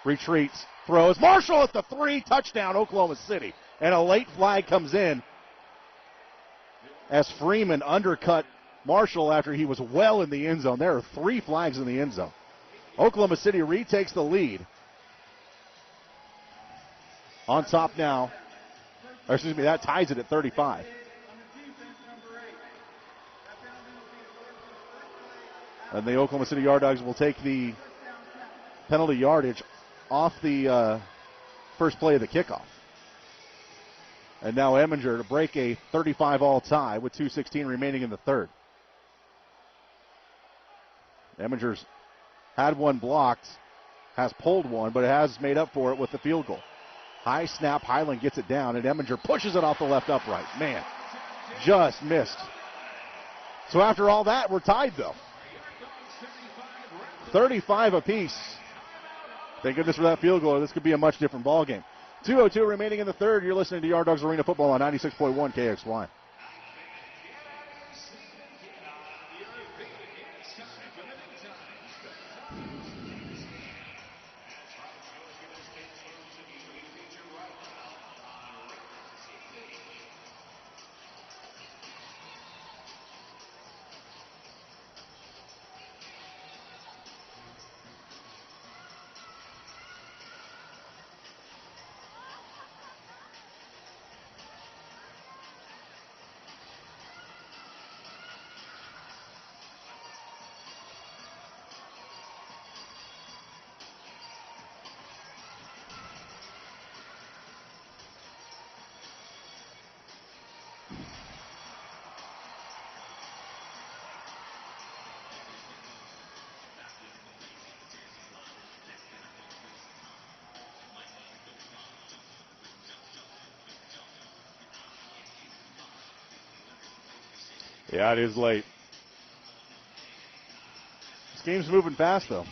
E: retreats, throws. Marshall at the 3, touchdown Oklahoma City. And a late flag comes in as Freeman undercut Marshall after he was well in the end zone. There are 3 flags in the end zone. Oklahoma City retakes the lead. On top now. Or excuse me, that ties it at 35. And the Oklahoma City Yard Dogs will take the penalty yardage off the first play of the kickoff. And now Eminger to break a 35-all tie with 2:16 remaining in the 3rd. Eminger's had one blocked, has pulled one, but it has made up for it with the field goal. High snap, Highland gets it down, and Eminger pushes it off the left upright. Man, just missed. So after all that, we're tied, though. 35 apiece. Thank goodness for that field goal. This could be a much different ball game. 2:02 remaining in the 3rd. You're listening to Yard Dogs Arena Football on 96.1 KXY. Yeah, it is late. This game's moving fast, though.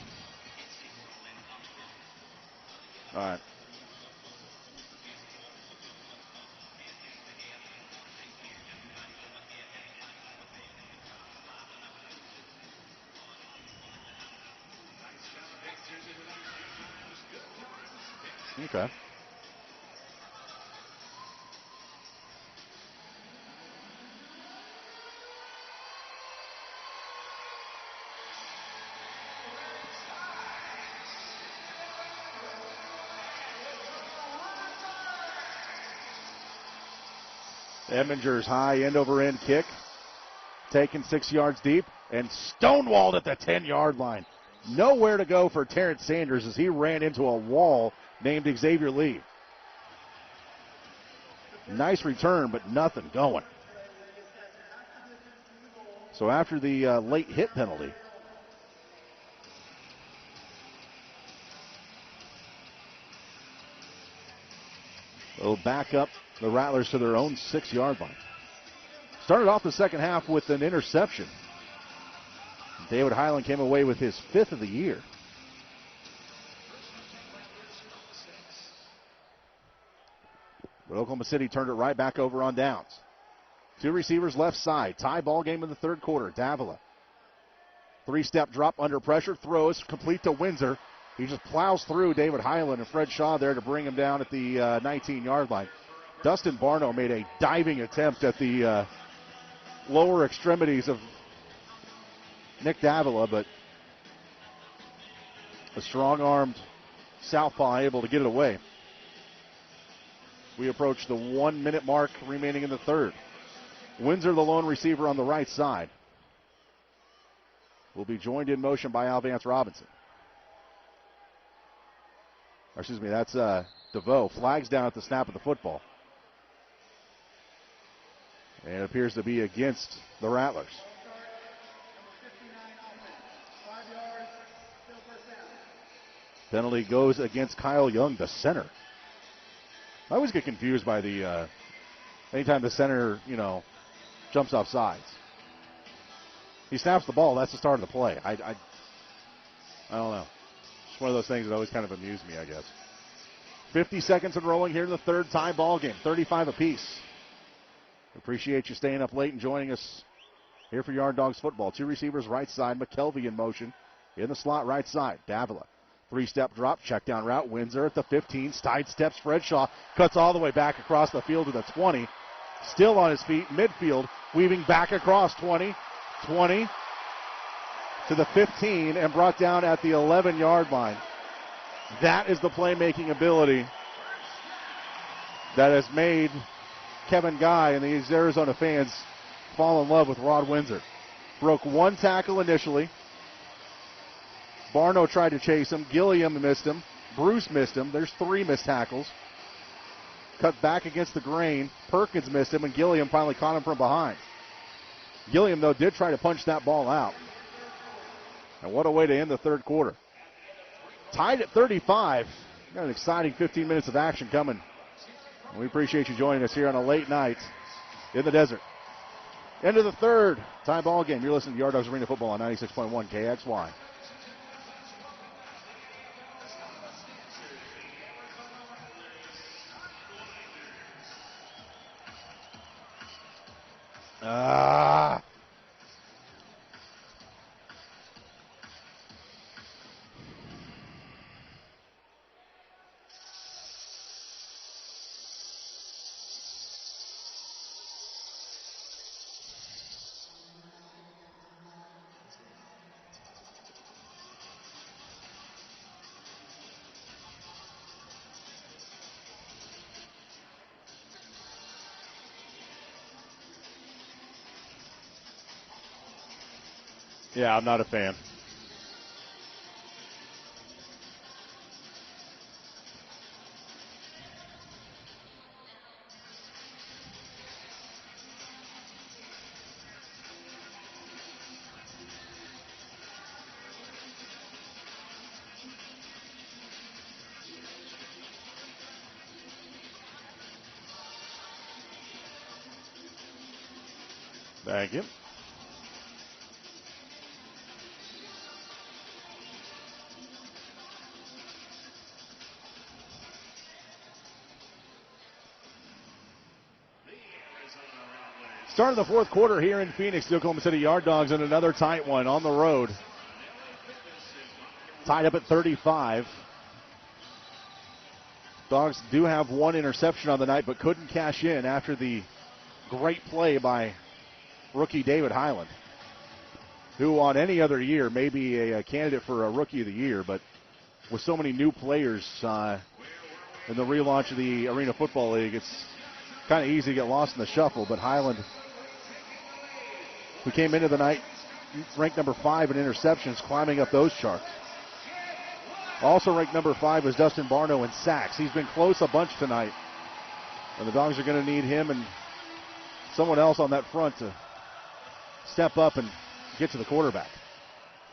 E: All right. Okay. Eminger's high end-over-end kick, taken 6 yards deep, and stonewalled at the 10-yard line. Nowhere to go for Terrence Sanders as he ran into a wall named Xavier Lee. Nice return, but nothing going. So after the late hit penalty, they'll back up the Rattlers to their own 6-yard line. Started off the second half with an interception. David Highland came away with his 5th of the year. But Oklahoma City turned it right back over on downs. 2 receivers left side. Tie ball game in the third quarter. Davila. 3-step drop under pressure. Throws complete to Windsor. He just plows through David Highland and Fred Shaw there to bring him down at the 19-yard line. Dustin Barno made a diving attempt at the lower extremities of Nick Davila, but a strong-armed southpaw able to get it away. We approach the 1-minute mark remaining in the third. Windsor, the lone receiver on the right side, will be joined in motion by Alvance Robinson. Or excuse me, that's DeVoe. Flags down at the snap of the football. And it appears to be against the Rattlers. Penalty goes against Kyle Young, the center. I always get confused by the anytime the center, jumps off sides. He snaps the ball, that's the start of the play. I don't know. It's one of those things that always kind of amuse me, I guess. 50 seconds and rolling here in the third, tie ball game, 35 apiece. Appreciate you staying up late and joining us here for Yard Dogs football. 2 receivers right side, McKelvey in motion in the slot right side. Davila. 3-step drop, check down route. Windsor at the 15, sidesteps Fred Shaw, cuts all the way back across the field to the 20. Still on his feet, midfield, weaving back across 20 to the 15, and brought down at the 11-yard line. That is the playmaking ability that has made Kevin Guy and these Arizona fans fall in love with Rod Windsor. Broke 1 tackle initially. Barno tried to chase him. Gilliam missed him. Bruce missed him. There's 3 missed tackles. Cut back against the grain. Perkins missed him, and Gilliam finally caught him from behind. Gilliam, though, did try to punch that ball out. And what a way to end the third quarter. Tied at 35. Got an exciting 15 minutes of action coming. And we appreciate you joining us here on a late night in the desert. End of the third. Tie ball game. You're listening to Yard Dogs Arena Football on 96.1 KXY. Yeah, I'm not a fan. Thank you. Start of the fourth quarter here in Phoenix. The Oklahoma City Yard Dogs in another tight one on the road. Tied up at 35. Dogs do have 1 interception on the night, but couldn't cash in after the great play by rookie David Highland, who on any other year may be a candidate for a Rookie of the Year, but with so many new players in the relaunch of the Arena Football League, it's kind of easy to get lost in the shuffle. But Highland, who came into the night ranked number 5 in interceptions, climbing up those charts. Also ranked number 5 is Dustin Barno in sacks. He's been close a bunch tonight, and the Dogs are going to need him and someone else on that front to step up and get to the quarterback.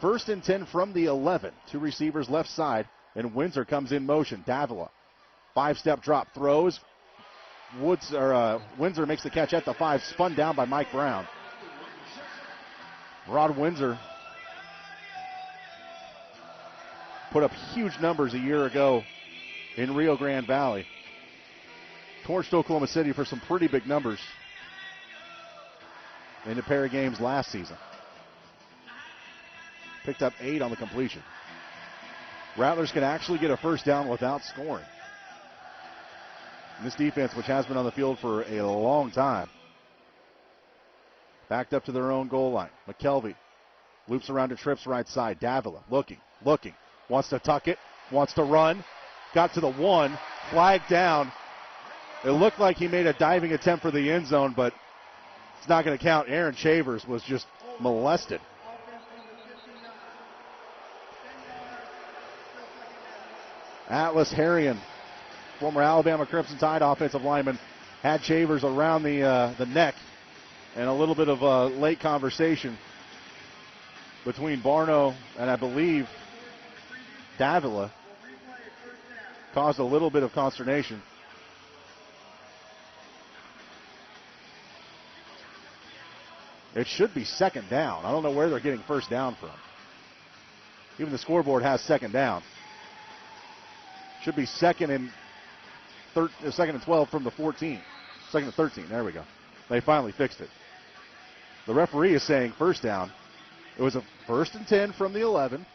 E: 1st and 10 from the 11. 2 receivers left side, and Windsor comes in motion. Davila, 5-step drop, throws. Windsor makes the catch at the 5, spun down by Mike Brown. Rod Windsor put up huge numbers a year ago in Rio Grande Valley. Torched Oklahoma City for some pretty big numbers in a pair of games last season. Picked up 8 on the completion. Rattlers can actually get a first down without scoring. And this defense, which has been on the field for a long time, backed up to their own goal line. McKelvey loops around to Tripp's right side. Davila looking, wants to tuck it, wants to run, got to the 1, flagged down. It looked like he made a diving attempt for the end zone, but it's not going to count. Aaron Shavers was just molested. Atlas Harrion, former Alabama Crimson Tide offensive lineman, had Shavers around the neck, and a little bit of a late conversation between Barno and I believe Davila caused a little bit of consternation. It should be 2nd down. I don't know where they're getting first down from. Even the scoreboard has 2nd down. Should be 2nd and 12 from the 14. 2nd and 13. There we go. They finally fixed it. The referee is saying first down. It was a 1st and 10 from the 11.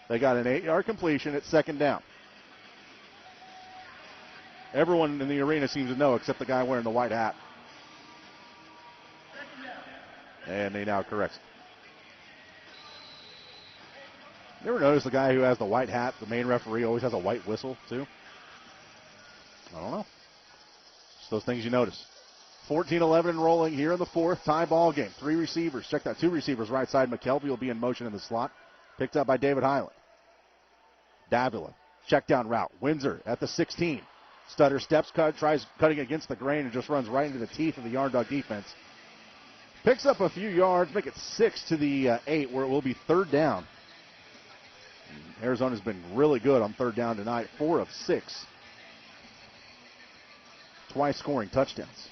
E: They got an 8-yard completion at 2nd down. Everyone in the arena seems to know except the guy wearing the white hat. And they now correct. You ever notice the guy who has the white hat, the main referee, always has a white whistle, too? I don't know. Just those things you notice. 14-11 rolling here in the 4th. Tie ball game. 3 receivers. Check that. 2 receivers right side. McKelvey will be in motion in the slot. Picked up by David Highland. Davila. Check down route. Windsor at the 16. Stutter steps, tries cutting against the grain and just runs right into the teeth of the Yarn Dog defense. Picks up a few yards, make it 6 to the 8, where it will be 3rd down. Arizona's been really good on 3rd down tonight, 4 of 6. Twice scoring touchdowns.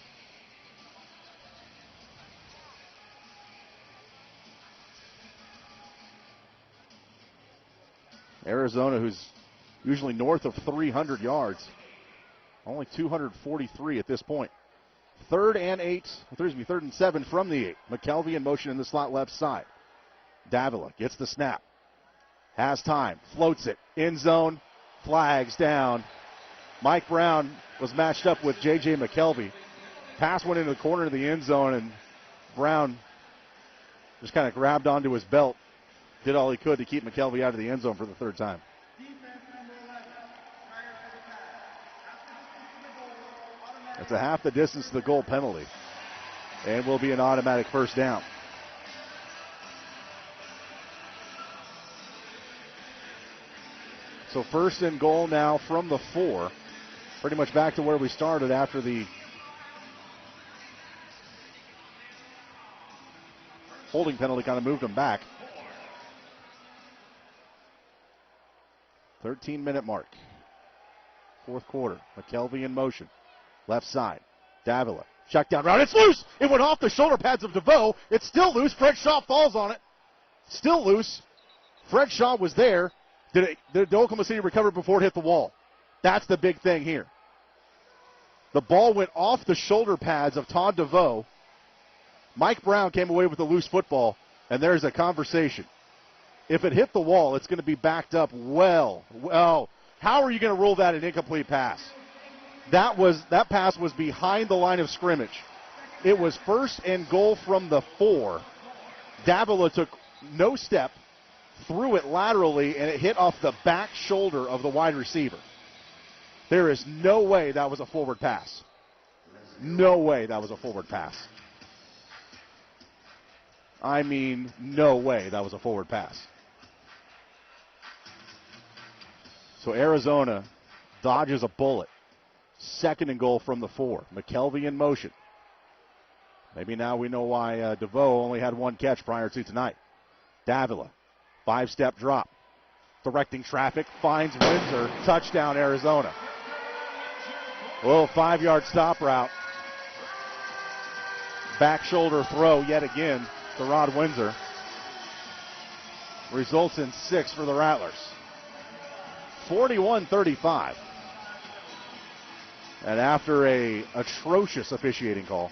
E: Arizona, who's usually north of 300 yards, only 243 at this point. 3rd and 7 from the 8. McKelvey in motion in the slot left side. Davila gets the snap. Has time. Floats it. End zone. Flags down. Mike Brown was matched up with J.J. McKelvey. Pass went into the corner of the end zone, and Brown just kind of grabbed onto his belt. Did all he could to keep McKelvey out of the end zone for the 3rd time. It's a half the distance to the goal penalty. And will be an automatic first down. So 1st and goal now from the 4. Pretty much back to where we started after the holding penalty kind of moved them back. 13-minute mark. 4th quarter. McKelvey in motion. Left side. Davila. Check down route. It's loose. It went off the shoulder pads of DeVoe. It's still loose. Fred Shaw falls on it. Still loose. Fred Shaw was there. Did Oklahoma City recover before it hit the wall? That's the big thing here. The ball went off the shoulder pads of Todd DeVoe. Mike Brown came away with a loose football, and there's a conversation. If it hit the wall, it's going to be backed up well. How are you going to rule that an incomplete pass? That pass was behind the line of scrimmage. It was 1st and goal from the 4. Davila took no step, threw it laterally, and it hit off the back shoulder of the wide receiver. There is no way that was a forward pass. No way that was a forward pass. I mean, no way that was a forward pass. So Arizona dodges a bullet. 2nd and goal from the 4. McKelvey in motion. Maybe now we know why DeVoe only had one catch prior to tonight. Davila, 5-step drop. Directing traffic, finds Windsor. Touchdown, Arizona. A little 5-yard stop route. Back shoulder throw yet again to Rod Windsor. Results in 6 for the Rattlers. 41-35. And after a atrocious officiating call,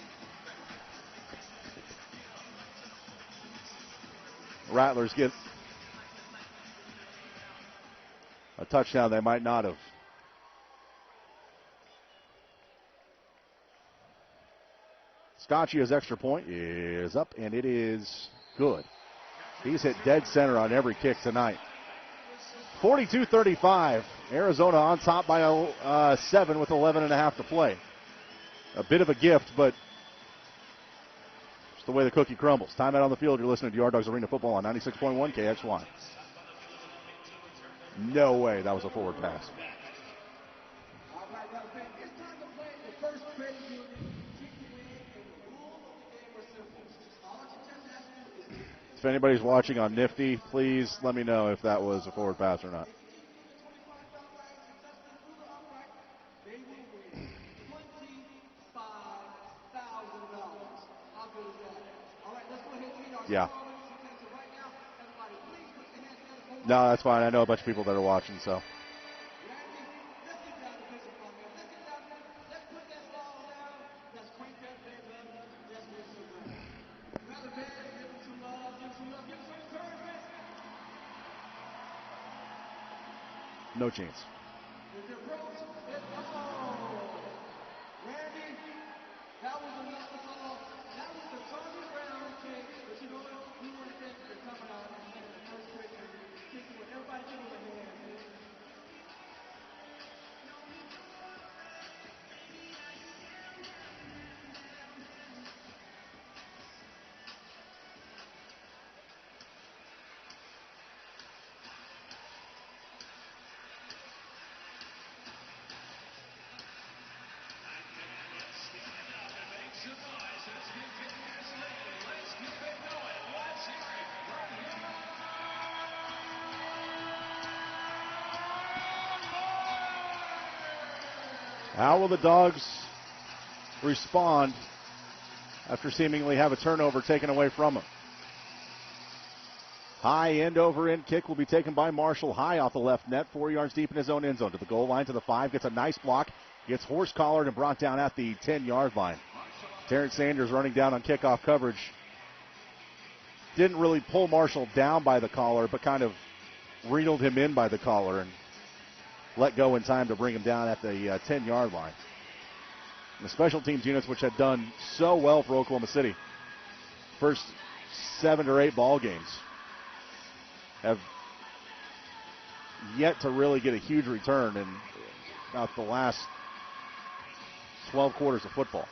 E: Rattlers get a touchdown they might not have. Scaccia's extra point is up, and it is good. He's hit dead center on every kick tonight. 42-35. Arizona on top by 7 with 11.5 to play. A bit of a gift, but it's the way the cookie crumbles. Timeout on the field. You're listening to Yard Dawgz Arena Football on 96.1 KXY. No way that was a forward pass. If anybody's watching on Nifty, please let me know if that was a forward pass or not. Yeah. No, that's fine. I know a bunch of people that are watching, so. No chance. How will the Dawgs respond after seemingly have a turnover taken away from them? High end over end kick will be taken by Marshall. High off the left net, 4 yards deep in his own end zone. To the goal line, to the 5, gets a nice block. Gets horse collared and brought down at the 10-yard line. Terrence Sanders running down on kickoff coverage. Didn't really pull Marshall down by the collar, but kind of reeled him in by the collar and let go in time to bring him down at the 10-yard line. The special teams units, which had done so well for Oklahoma City, first 7 or 8 ball games, have yet to really get a huge return in about the last 12 quarters of football.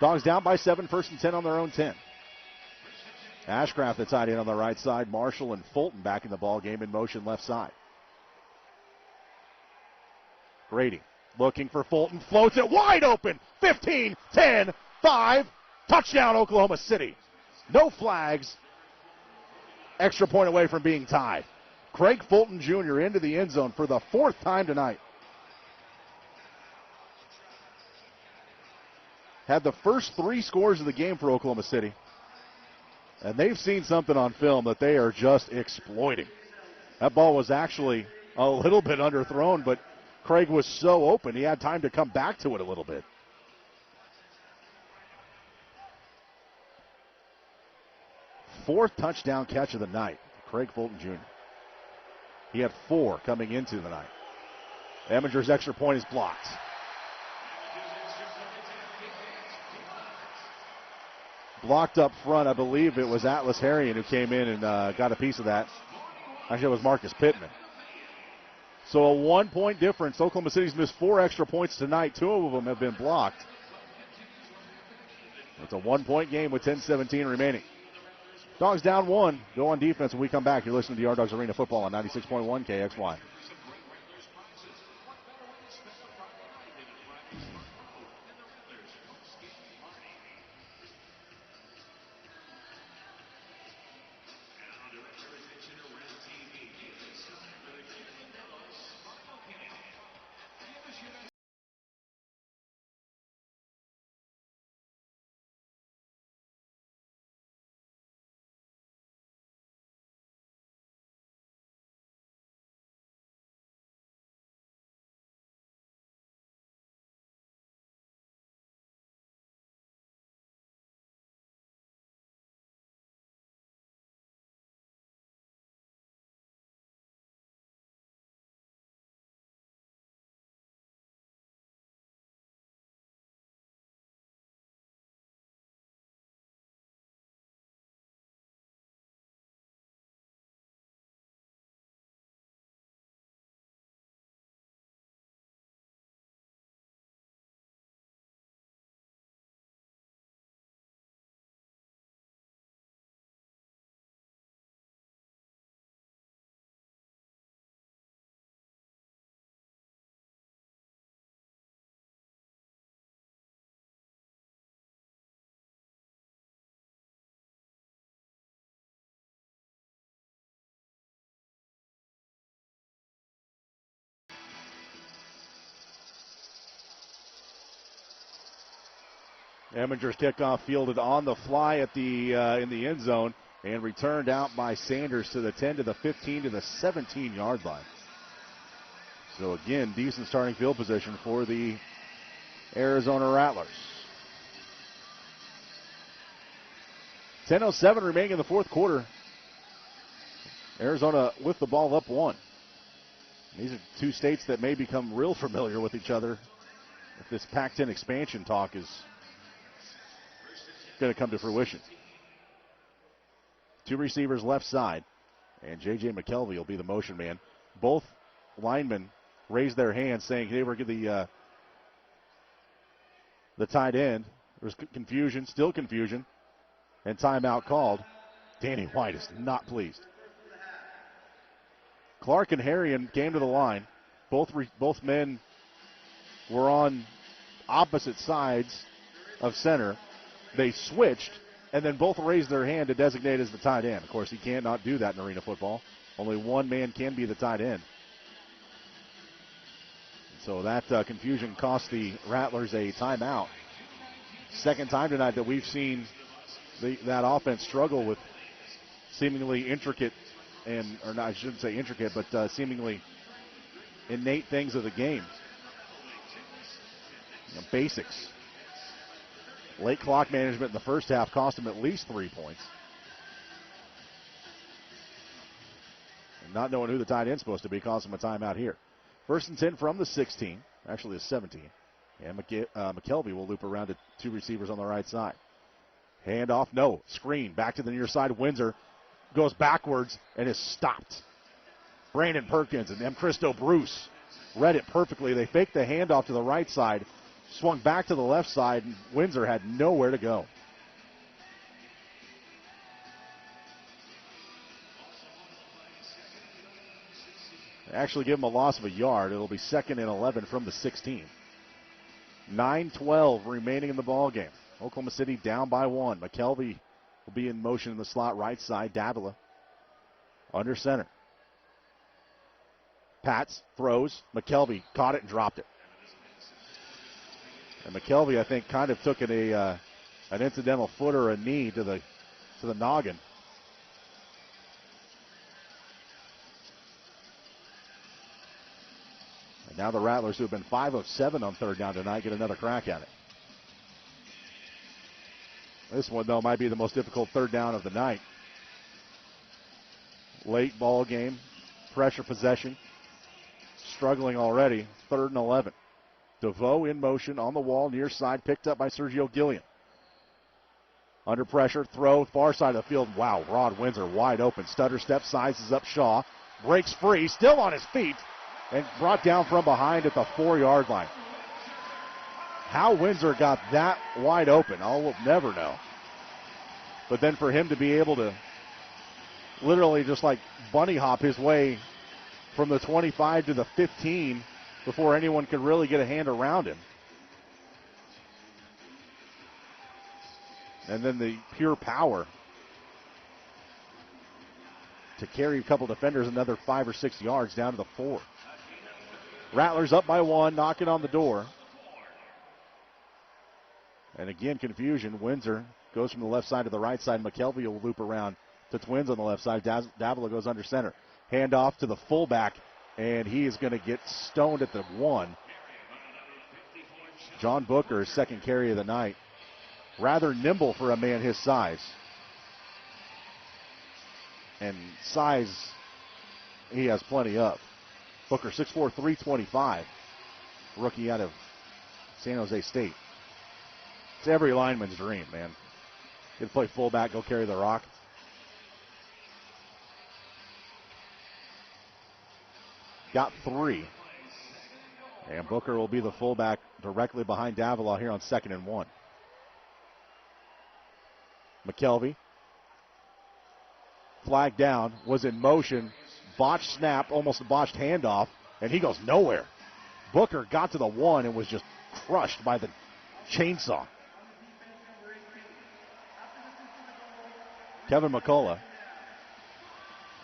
E: Dawgs down by 7, first and 10 on their own 10. Ashcraft, the tight end on the right side. Marshall and Fulton back in the ball game in motion left side. Grady looking for Fulton, floats it wide open. 15, 10, 5, touchdown Oklahoma City. No flags. Extra point away from being tied. Craig Fulton Jr. into the end zone for the 4th time tonight. Had the first 3 scores of the game for Oklahoma City. And they've seen something on film that they are just exploiting. That ball was actually a little bit underthrown, but Craig was so open, he had time to come back to it a little bit. Fourth touchdown catch of the night, Craig Fulton Jr. He had 4 coming into the night. Eminger's extra point is blocked. Blocked up front, I believe it was Atlas Harrion who came in and got a piece of that. Actually, it was Marcus Pittman. So a 1-point difference. Oklahoma City's missed 4 extra points tonight. 2 of them have been blocked. It's a 1-point game with 10:17 remaining. Dawgs down 1. Go on defense when we come back. You're listening to Yard Dawgz Arena Football on 96.1 KXY. Eminger's kickoff fielded on the fly at the in the end zone and returned out by Sanders to the 10, to the 15, to the 17-yard line. So again, decent starting field position for the Arizona Rattlers. 10:07 remaining in the fourth quarter. Arizona with the ball up 1. These are two states that may become real familiar with each other if this Pac-10 expansion talk is going to come to fruition. Two receivers left side, and J.J. McKelvey will be the motion man. Both linemen raised their hands saying they were the tight end. There's confusion, still confusion, and timeout called. Danny White is not pleased. Clark and Harrion came to the line. Both men were on opposite sides of center. They switched, and then both raised their hand to designate as the tight end. Of course, you cannot do that in arena football. Only one man can be the tight end. So that confusion cost the Rattlers a timeout. Second time tonight that we've seen that offense struggle with seemingly intricate I shouldn't say intricate, but seemingly innate things of the game. Basics. Late clock management in the first half cost them at least 3 points. And not knowing who the tight end's supposed to be cost them a timeout here. First and 10 from the 16, actually the 17. And McKelvey will loop around to two receivers on the right side. Handoff, no. Screen, back to the near side. Windsor goes backwards and is stopped. Brandon Perkins and M. Christo Bruce read it perfectly. They faked the handoff to the right side, swung back to the left side, and Windsor had nowhere to go. They actually give him a loss of a yard. It'll be 2nd and 11 from the 16. 9:12 remaining in the ball game. Oklahoma City down by 1. McKelvey will be in motion in the slot right side. Davila under center. Pats throws. McKelvey caught it and dropped it. And McKelvey, I think, kind of took an incidental foot or a knee to the noggin. And now the Rattlers, who have been 5 of 7 on third down tonight, get another crack at it. This one, though, might be the most difficult third down of the night. Late ball game, pressure possession, struggling already. 3rd and 11. DeVoe in motion on the wall, near side, picked up by Sergio Gillian. Under pressure, throw, far side of the field. Wow, Rod Windsor wide open. Stutter step, sizes up Shaw. Breaks free, still on his feet, and brought down from behind at the 4-yard line. How Windsor got that wide open, we'll never know. But then for him to be able to literally just like bunny hop his way from the 25 to the 15 before anyone could really get a hand around him. And then the pure power to carry a couple defenders another 5 or 6 yards down to the 4. Rattlers up by 1, knocking on the door. And again, confusion. Windsor goes from the left side to the right side. McKelvey will loop around to Twins on the left side. Davila goes under center. Handoff to the fullback, and he is going to get stoned at the 1. John Booker, his second carry of the night. Rather nimble for a man his size. And size, he has plenty of. Booker, 6'4", 325. Rookie out of San Jose State. It's every lineman's dream, man. Get to play fullback, go carry the rock. Got 3. And Booker will be the fullback directly behind Davila here on 2nd and 1. McKelvey. Flag down, was in motion. Botched snap, almost a botched handoff, and he goes nowhere. Booker got to the 1 and was just crushed by the chainsaw. Kevin McCullough.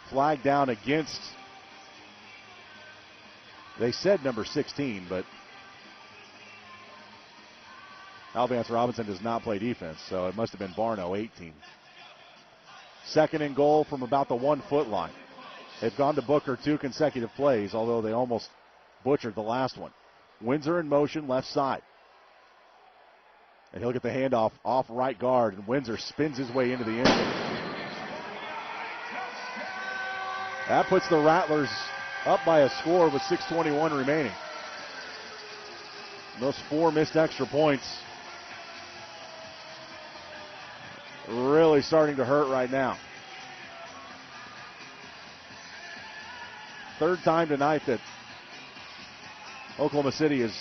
E: Flag down against, they said number 16, but Alvance Robinson does not play defense, so it must have been Barno, 18. Second and goal from about the 1 foot line. They've gone to Booker 2 consecutive plays, although they almost butchered the last one. Windsor in motion, left side. And he'll get the handoff off right guard, and Windsor spins his way into the end zone. That puts the Rattlers up by a score with 6:21 remaining. Those 4 missed extra points really starting to hurt right now. Third time tonight that Oklahoma City has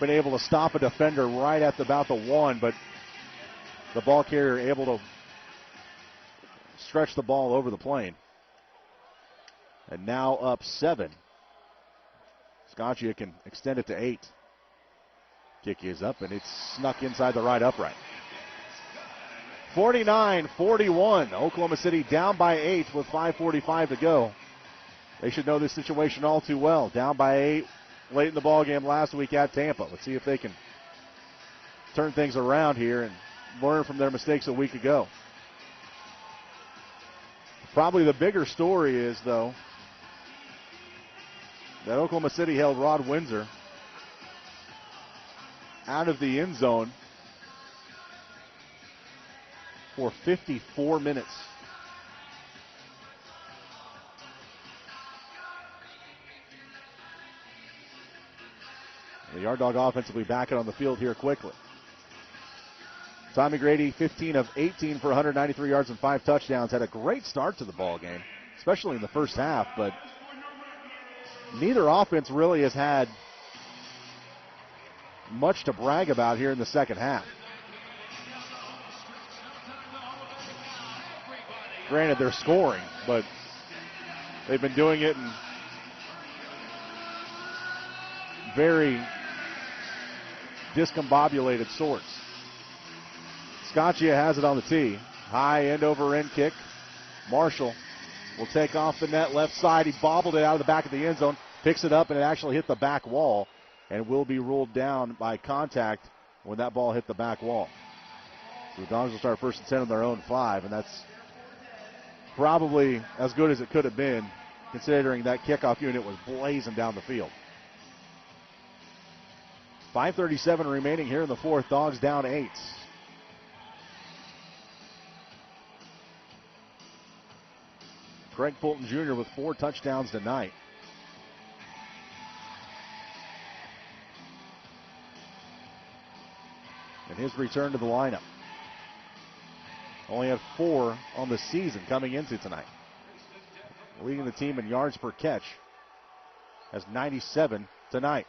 E: been able to stop a defender right at about the 1, but the ball carrier able to stretch the ball over the plane. And now up 7. Scaccia can extend it to 8. Kick is up, and it's snuck inside the right upright. 49-41. Oklahoma City down by 8 with 5:45 to go. They should know this situation all too well. Down by 8 late in the ballgame last week at Tampa. Let's see if they can turn things around here and learn from their mistakes a week ago. Probably the bigger story is, though, that Oklahoma City held Rod Windsor out of the end zone for 54 minutes. The Yard Dog offense will be back on the field here quickly. Tommy Grady, 15 of 18 for 193 yards and 5 touchdowns. Had a great start to the ball game, especially in the first half, but neither offense really has had much to brag about here in the second half. Granted, they're scoring, but they've been doing it in very discombobulated sorts. Scaccia has it on the tee. High end over end kick. Marshall will take off the net left side. He bobbled it out of the back of the end zone, picks it up, and it actually hit the back wall and will be ruled down by contact when that ball hit the back wall. So the Dawgs will start 1st and 10 on their own 5, and that's probably as good as it could have been considering that kickoff unit was blazing down the field. 5:37 remaining here in the 4th. Dawgs down 8. Craig Fulton Jr. with 4 touchdowns tonight. And his return to the lineup. Only had 4 on the season coming into tonight. Leading the team in yards per catch. Has 97 tonight.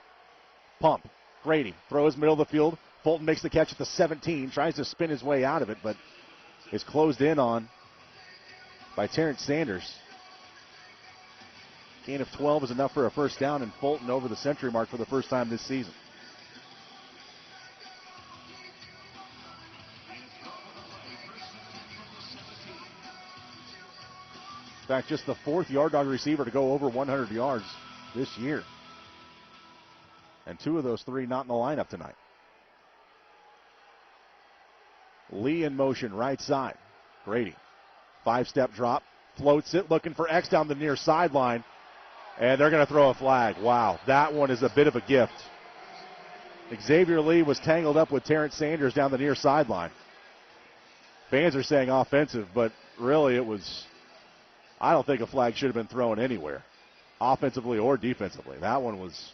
E: Pump. Grady throws middle of the field. Fulton makes the catch at the 17. Tries to spin his way out of it, but is closed in on by Terrence Sanders. Gain of 12 is enough for a first down, and Fulton over the century mark for the first time this season. In fact, just the 4th Yard Dog receiver to go over 100 yards this year. And 2 of those 3 not in the lineup tonight. Lee in motion, right side. Grady, 5-step drop, floats it, looking for X down the near sideline. And they're going to throw a flag. Wow, that one is a bit of a gift. Xavier Lee was tangled up with Terrence Sanders down the near sideline. Fans are saying offensive, but really it was, I don't think a flag should have been thrown anywhere, offensively or defensively. That one was,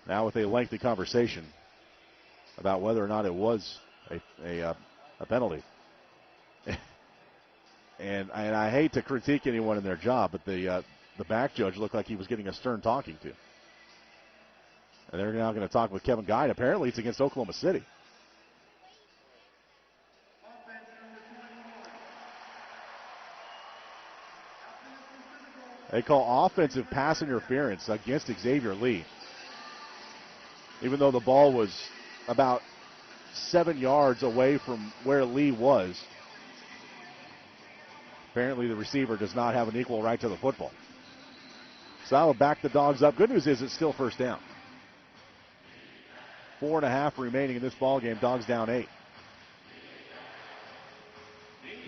E: now with a lengthy conversation about whether or not it was a penalty. and I hate to critique anyone in their job, but the back judge looked like he was getting a stern talking to. And they're now going to talk with Kevin Guide. Apparently it's against Oklahoma City. They call offensive pass interference against Xavier Lee. Even though the ball was about 7 yards away from where Lee was. Apparently the receiver does not have an equal right to the football. So that will back the Dawgs up. Good news is it's still first down. 4.5 remaining in this ball game. Dawgz down 8.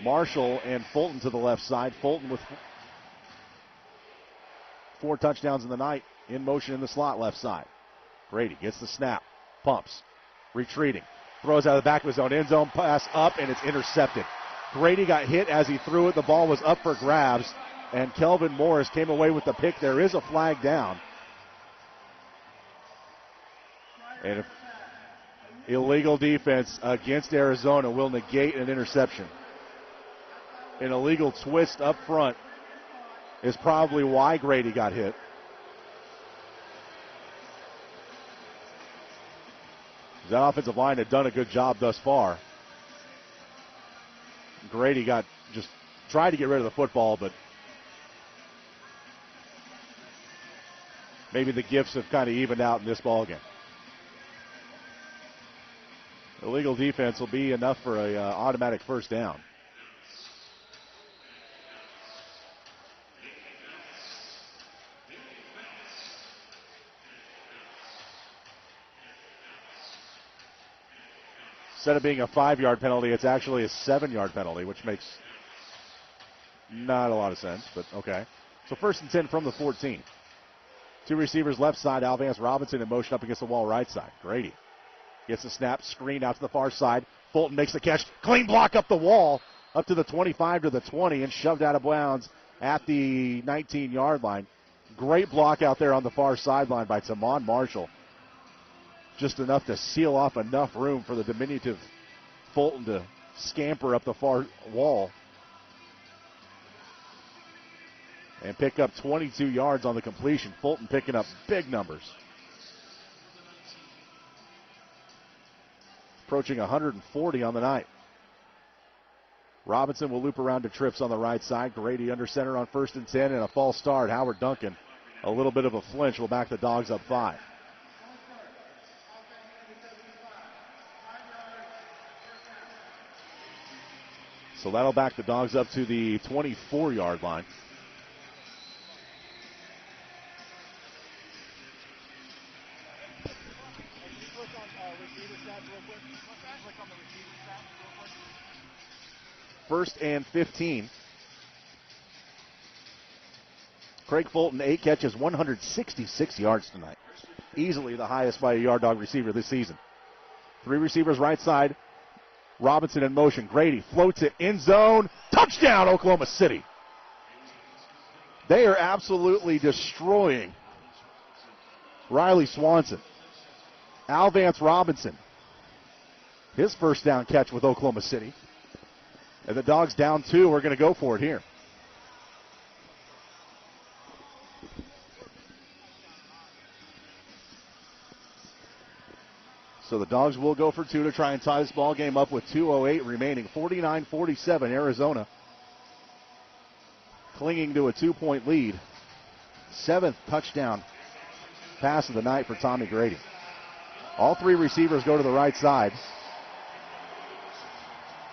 E: Marshall and Fulton to the left side. Fulton with 4 touchdowns in the night. In motion in the slot left side. Grady gets the snap. Pumps. Retreating. Throws out of the back of his own end zone. Pass up, and it's intercepted. Grady got hit as he threw it. The ball was up for grabs, and Kelvin Morris came away with the pick. There is a flag down. And illegal defense against Arizona will negate an interception. An illegal twist up front is probably why Grady got hit. That offensive line had done a good job thus far. Grady just tried to get rid of the football, but maybe the gifts have kind of evened out in this ball game. Illegal defense will be enough for an automatic first down. Instead of being a 5-yard penalty, it's actually a 7-yard penalty, which makes not a lot of sense, but okay. So 1st and 10 from the 14. 2 receivers left side. Alvance Robinson in motion up against the wall right side. Grady gets the snap, screen out to the far side. Fulton makes the catch. Clean block up the wall, up to the 25 to the 20, and shoved out of bounds at the 19-yard line. Great block out there on the far sideline by Tamon Marshall. Just enough to seal off enough room for the diminutive Fulton to scamper up the far wall and pick up 22 yards on the completion. Fulton picking up big numbers. Approaching 140 on the night. Robinson will loop around to trips on the right side. Grady under center on 1st and 10 and a false start. Howard Duncan, a little bit of a flinch, will back the Dawgz up 5. So that'll back the Dawgz up to the 24-yard line. First and 15. Craig Fulton, 8 catches, 166 yards tonight. Easily the highest by a Yard Dog receiver this season. 3 receivers right side. Robinson in motion. Grady floats it end zone. Touchdown, Oklahoma City. They are absolutely destroying Riley Swanson. Alvance Robinson, his first down catch with Oklahoma City. And the Dawgz down 2. We're going to go for it here. So the Dawgz will go for 2 to try and tie this ball game up with 2:08 remaining. 49-47, Arizona clinging to a 2-point lead. 7th touchdown pass of the night for Tommy Grady. All 3 receivers go to the right side.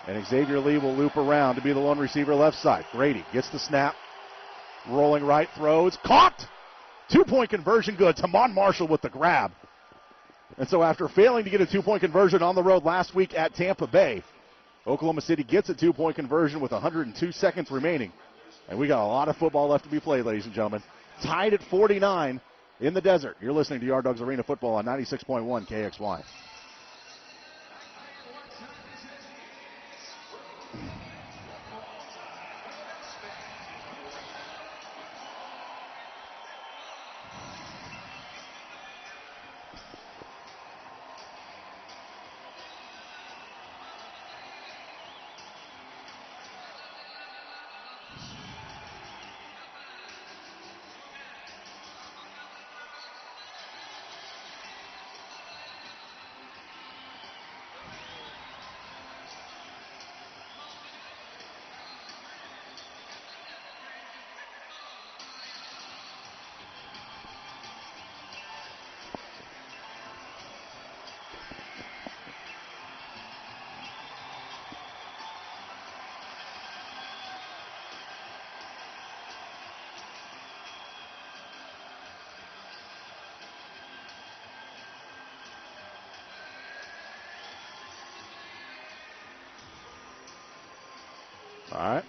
E: And Xavier Lee will loop around to be the lone receiver left side. Grady gets the snap. Rolling right, throws. Caught! 2-point conversion good. Tamon Marshall with the grab. And so after failing to get a 2-point conversion on the road last week at Tampa Bay, Oklahoma City gets a 2-point conversion with 102 seconds remaining. And we got a lot of football left to be played, ladies and gentlemen. Tied at 49 in the desert. You're listening to Yard Dawgz Arena Football on 96.1 KXY. All right.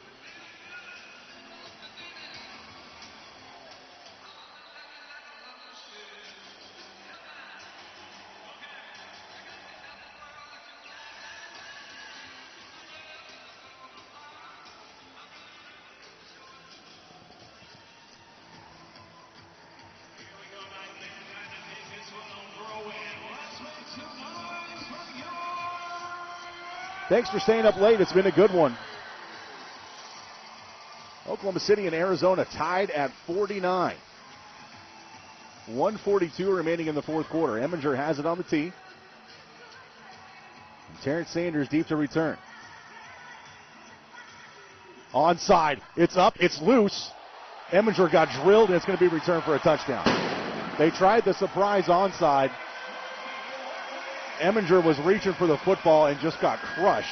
E: Thanks for staying up late. It's been a good one. Oklahoma City and Arizona tied at 49. 1:42 remaining in the fourth quarter. Eminger has it on the tee. And Terrence Sanders deep to return. Onside. It's up. It's loose. Eminger got drilled, and it's going to be returned for a touchdown. They tried the surprise onside. Eminger was reaching for the football and just got crushed.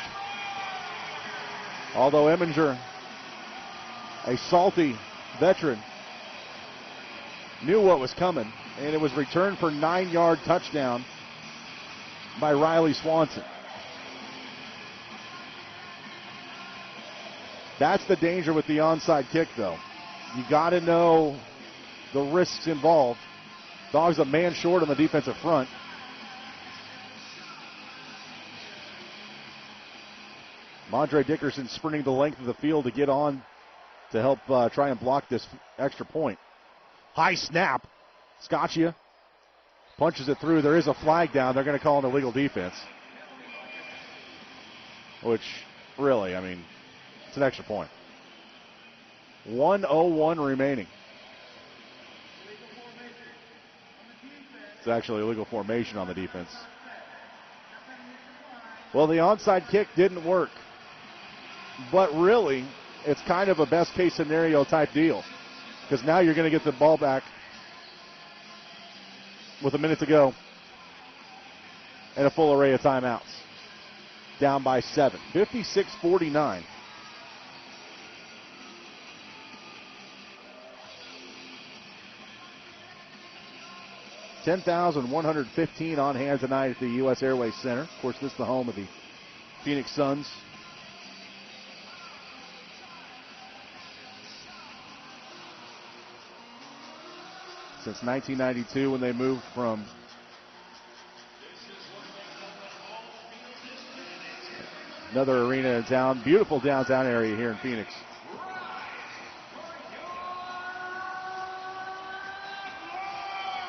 E: Although Eminger, a salty veteran, knew what was coming, and it was returned for 9-yard touchdown by Riley Swanson. That's the danger with the onside kick, though. You got to know the risks involved. Dawgz a man short on the defensive front. Mondre Dickerson sprinting the length of the field to get on to help try and block this extra point. High snap. Scaccia punches it through. There is a flag down. They're going to call an illegal defense. Which, really, I mean, it's an extra point. 1:01 remaining. It's actually illegal formation on the defense. Well, the onside kick didn't work. But really, it's kind of a best-case scenario type deal. Because now you're going to get the ball back with a minute to go and a full array of timeouts. Down by 7. 56-49. $10,115 on hand tonight at the U.S. Airways Center. Of course, this is the home of the Phoenix Suns. Since 1992, when they moved from another arena in town. Beautiful downtown area here in Phoenix.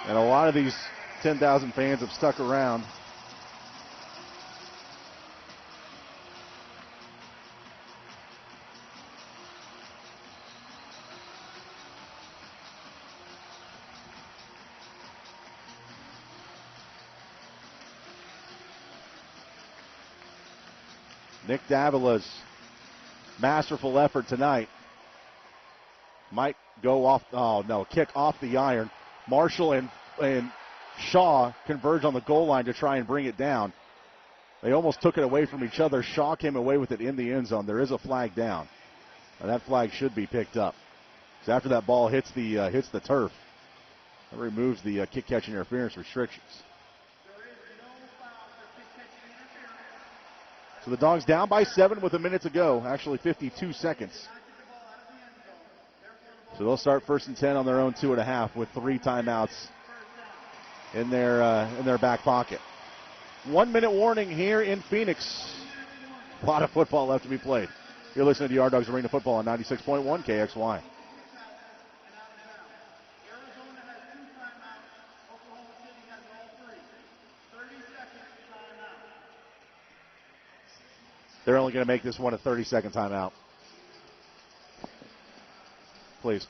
E: And a lot of these 10,000 fans have stuck around. Nick Davila's masterful effort tonight might go off, kick off the iron. Marshall and Shaw converge on the goal line to try and bring it down. They almost took it away from each other. Shaw came away with it in the end zone. There is a flag down. And that flag should be picked up. So after that ball hits the turf, it removes the kick-catching interference restrictions. So the Dawgs down by 7 with a minute to go, actually 52 seconds. So they'll start 1st and 10 on their own 2.5 with 3 timeouts in their back pocket. 1 minute warning here in Phoenix. A lot of football left to be played. You're listening to Yard Dogs Arena Football on 96.1 KXY. They're only going to make this one a 30-second timeout. Please.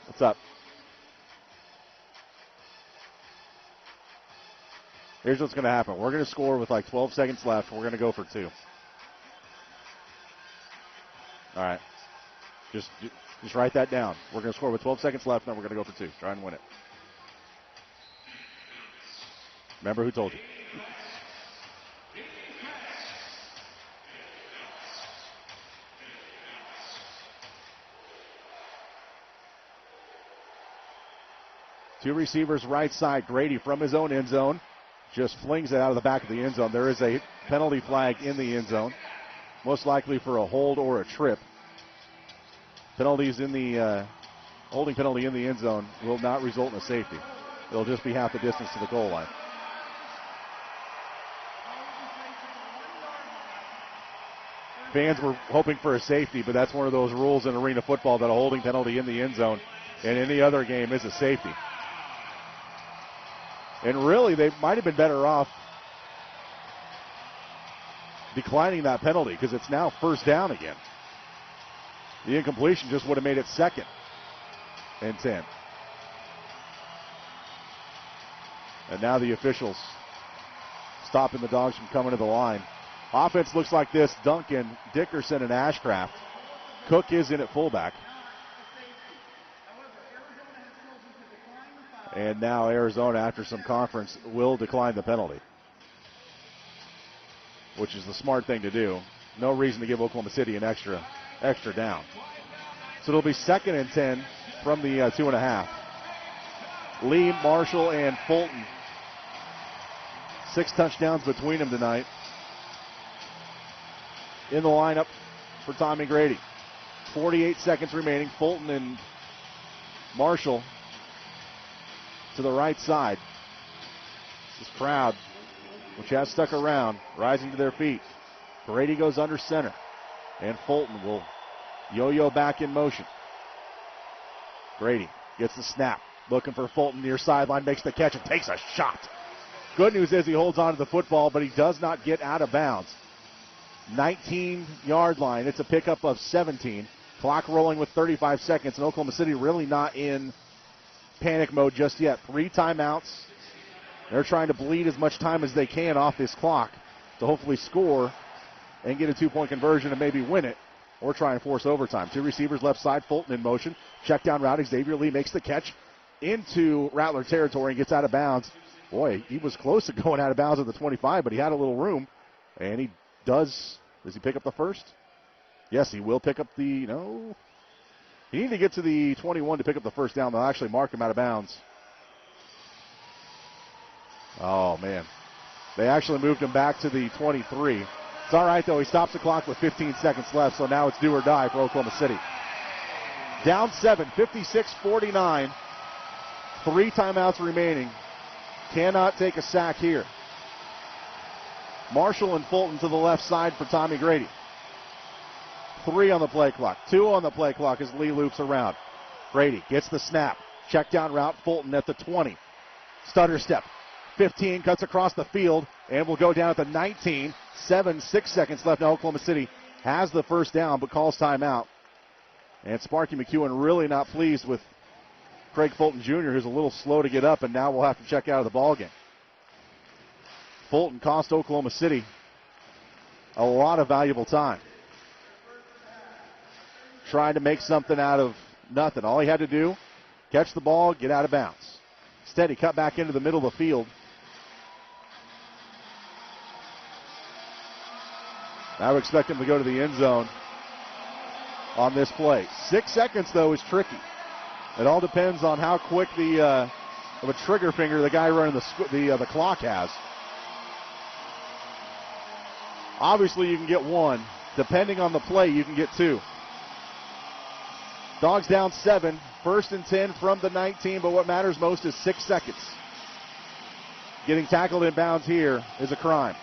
E: What's up? Here's what's going to happen. We're going to score with like 12 seconds left. We're going to go for 2. All right. Just write that down. We're going to score with 12 seconds left, and then we're going to go for 2. Try and win it. Remember who told you. Two receivers right side. Grady from his own end zone. just flings it out of the back of the end zone. There is a penalty flag in the end zone, most likely for a hold or a trip. Penalties in the holding penalty in the end zone will not result in a safety. It'll just be half the distance to the goal line. Fans were hoping for a safety, but that's one of those rules in arena football that a holding penalty in the end zone and any other game is a safety. And really, they might have been better off declining that penalty because it's now first down again. The incompletion just would have made it 2nd and 10. And now the officials stopping the Dawgs from coming to the line. Offense looks like this: Duncan, Dickerson, and Ashcraft. Cook is in at fullback. And now Arizona, after some conference, will decline the penalty, which is the smart thing to do. No reason to give Oklahoma City an extra down. So it'll be 2nd and 10 from the 2.5. Lee, Marshall, and Fulton. 6 touchdowns between them tonight. In the lineup for Tommy Grady. 48 seconds remaining. Fulton and Marshall to the right side. This crowd, which has stuck around, rising to their feet. Grady goes under center, and Fulton will yo-yo back in motion. Grady gets the snap, looking for Fulton near sideline, makes the catch and takes a shot. Good news is he holds on to the football, but he does not get out of bounds. 19-yard line. It's a pickup of 17. Clock rolling with 35 seconds, and Oklahoma City really not in panic mode just yet. 3 timeouts. They're trying to bleed as much time as they can off this clock to hopefully score and get a 2-point conversion and maybe win it, or try and force overtime. 2 receivers left side, Fulton in motion. Check down route. Xavier Lee makes the catch into Rattler territory and gets out of bounds. Boy, he was close to going out of bounds at the 25, but he had a little room, and he does he pick up the first? Yes, he will pick up the, no. He needed to get to the 21 to pick up the first down. They'll actually mark him out of bounds. Oh, man. They actually moved him back to the 23. It's all right, though. He stops the clock with 15 seconds left, so now it's do or die for Oklahoma City. Down 7, 56-49. 3 timeouts remaining. Cannot take a sack here. Marshall and Fulton to the left side for Tommy Grady. 3 on the play clock. 2 on the play clock as Lee loops around. Grady gets the snap. Check down route. Fulton at the 20. Stutter step. 15 cuts across the field and will go down at the 19. 6 seconds left. Now Oklahoma City has the first down but calls timeout. And Sparky McEwen really not pleased with Craig Fulton Jr., who's a little slow to get up, and now we'll have to check out of the ballgame. Fulton cost Oklahoma City a lot of valuable time. Trying to make something out of nothing. All he had to do, catch the ball, get out of bounds. Instead, he cut back into the middle of the field. I would expect him to go to the end zone on this play. 6 seconds, though, is tricky. It all depends on how quick of a trigger finger the guy running the clock has. Obviously, you can get 1. Depending on the play, you can get 2. Dawgs down 7. 1st and 10 from the 19, but what matters most is 6 seconds. Getting tackled in bounds here is a crime.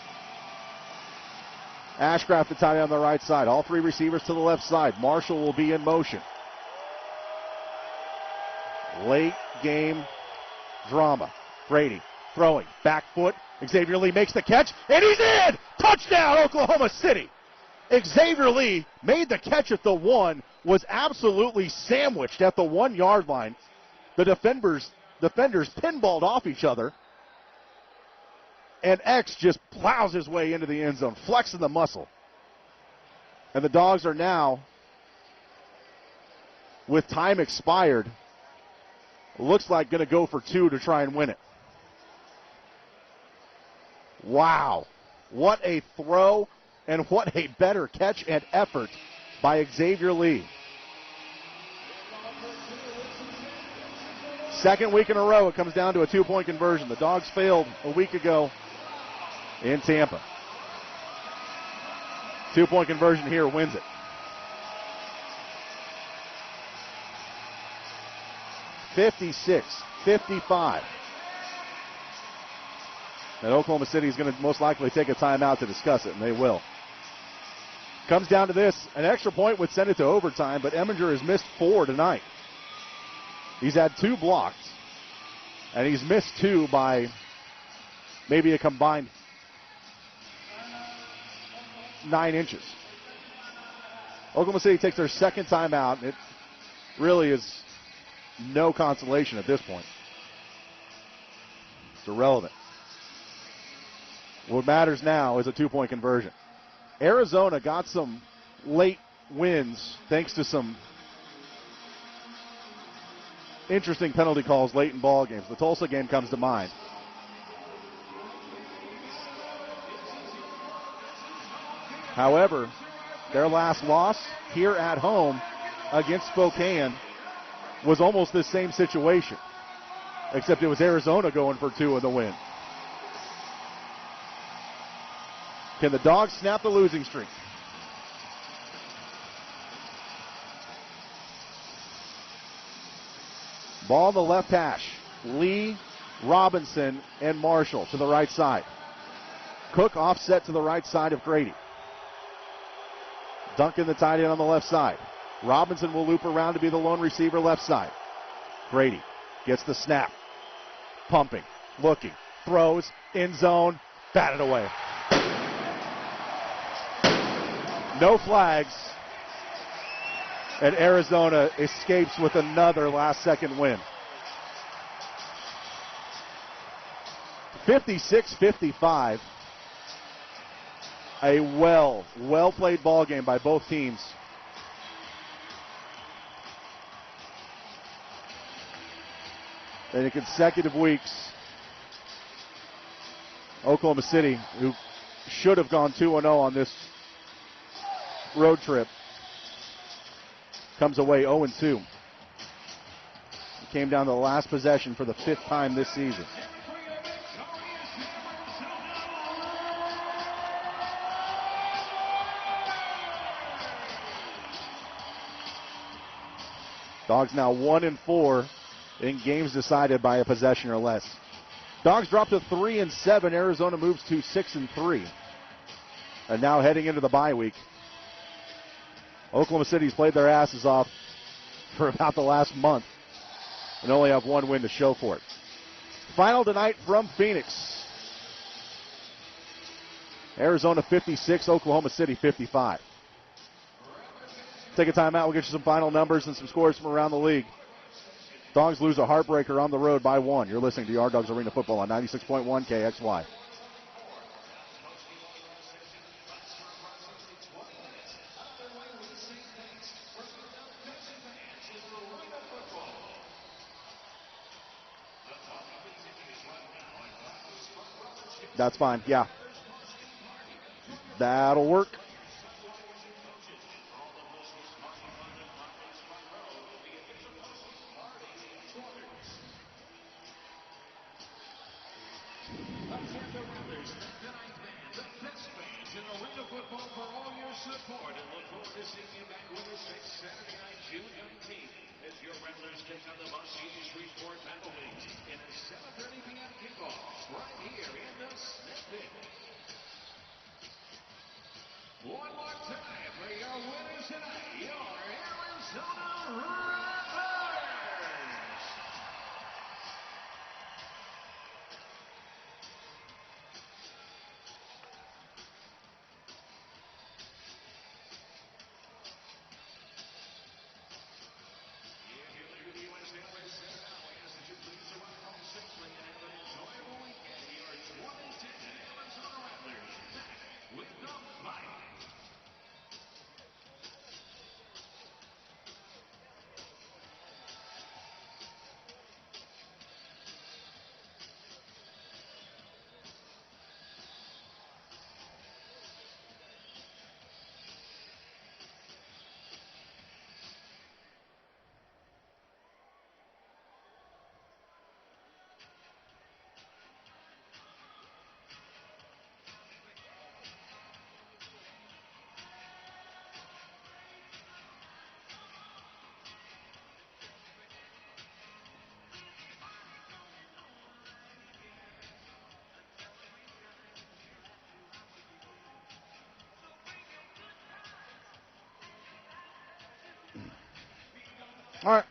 E: Ashcraft the tight end on the right side. All 3 receivers to the left side. Marshall will be in motion. Late game drama. Grady throwing. Back foot. Xavier Lee makes the catch, and he's in! Touchdown, Oklahoma City! Xavier Lee made the catch at the 1, was absolutely sandwiched at the 1-yard line. The defenders pinballed off each other, and X just plows his way into the end zone, flexing the muscle. And the Dawgs are now, with time expired, looks like going to go for 2 to try and win it. Wow. What a throw and what a better catch and effort by Xavier Lee. Second week in a row, it comes down to a 2-point conversion. The Dawgs failed a week ago in Tampa. 2-point conversion here wins it. (56-55). And Oklahoma City is going to most likely take a timeout to discuss it, and they will. Comes down to this. An extra point would send it to overtime, but Eminger has missed 4 tonight. He's had 2 blocks, and he's missed 2 by maybe a combined 9 inches. Oklahoma City takes their second timeout. It really is no consolation at this point. It's irrelevant. What matters now is a 2-point conversion. Arizona got some late wins thanks to some interesting penalty calls late in ball games. The Tulsa game comes to mind. However, their last loss here at home against Spokane was almost the same situation, except it was Arizona going for 2 in the win. Can the Dawgs snap the losing streak? Ball on the left hash. Lee, Robinson, and Marshall to the right side. Cook offset to the right side of Grady. Duncan, the tight end, on the left side. Robinson will loop around to be the lone receiver left side. Grady gets the snap. Pumping, looking, throws, end zone, batted away. No flags. And Arizona escapes with another last-second win. 56-55. A well-played ball game by both teams. And in consecutive weeks, Oklahoma City, who should have gone 2-0 on this road trip, comes away 0-2. It came down to the last possession for the 5th time this season. Dawgs now 1-4 in games decided by a possession or less. Dawgs dropped to 3-7. Arizona moves to 6-3. And now heading into the bye week, Oklahoma City's played their asses off for about the last month and only have 1 win to show for it. Final tonight from Phoenix. Arizona 56, Oklahoma City 55. Take a timeout. We'll get you some final numbers and some scores from around the league. Dawgs lose a heartbreaker on the road by 1. You're listening to Yard Dogs Arena Football on 96.1 KXY. That's fine, yeah. That'll work.
A: Support and look forward to seeing you back with us next Saturday night, June 19th, as your Rattlers take on the Muskie Shreveport Battle League in a 7:30 p.m. kickoff right here in the Smith. One more time for your winners tonight, your Arizona Rattlers.
E: All right.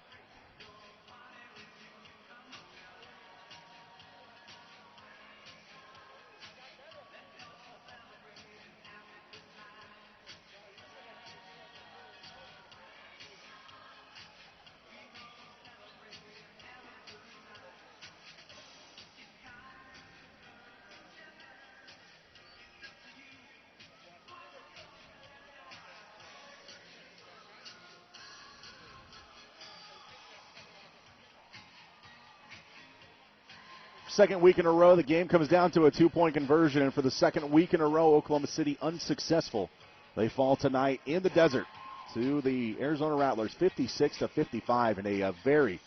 E: Second week in a row, the game comes down to a 2-point conversion, and for the second week in a row, Oklahoma City unsuccessful. They fall tonight in the desert to the Arizona Rattlers, 56-55, in a very,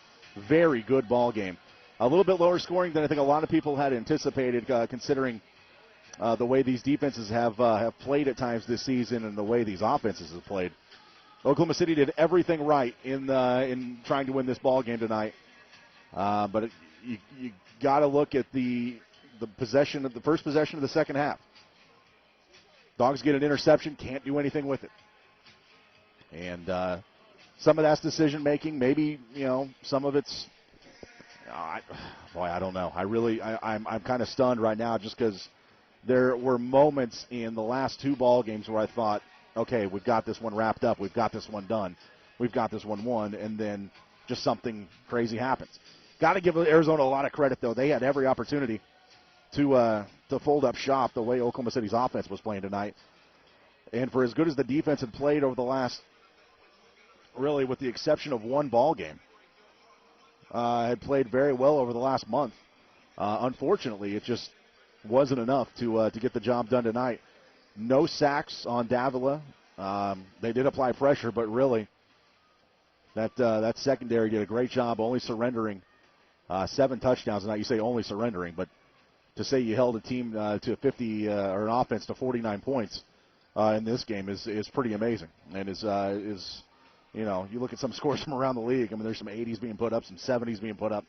E: very good ball game. A little bit lower scoring than I think a lot of people had anticipated, considering the way these defenses have played at times this season and the way these offenses have played. Oklahoma City did everything right in trying to win this ball game tonight, but you got to look at the possession of the first possession of the second half. Dawgz get an interception, can't do anything with it, and some of that's decision making. Maybe some of it's I don't know. I'm kind of stunned right now just because there were moments in the last two ball games where I thought, okay, we've got this one wrapped up, we've got this one done, we've got this one won, and then just something crazy happens. Got to give Arizona a lot of credit, though. They had every opportunity to fold up shop the way Oklahoma City's offense was playing tonight. And for as good as the defense had played over the last, really with the exception of one ball game, had played very well over the last month. Unfortunately, it just wasn't enough to get the job done tonight. No sacks on Davila. They did apply pressure, but really that secondary did a great job only surrendering 7 touchdowns tonight. You say only surrendering, but to say you held a team to 50 or an offense to 49 points in this game is pretty amazing. And is you look at some scores from around the league. I mean, there's some 80s being put up, some 70s being put up.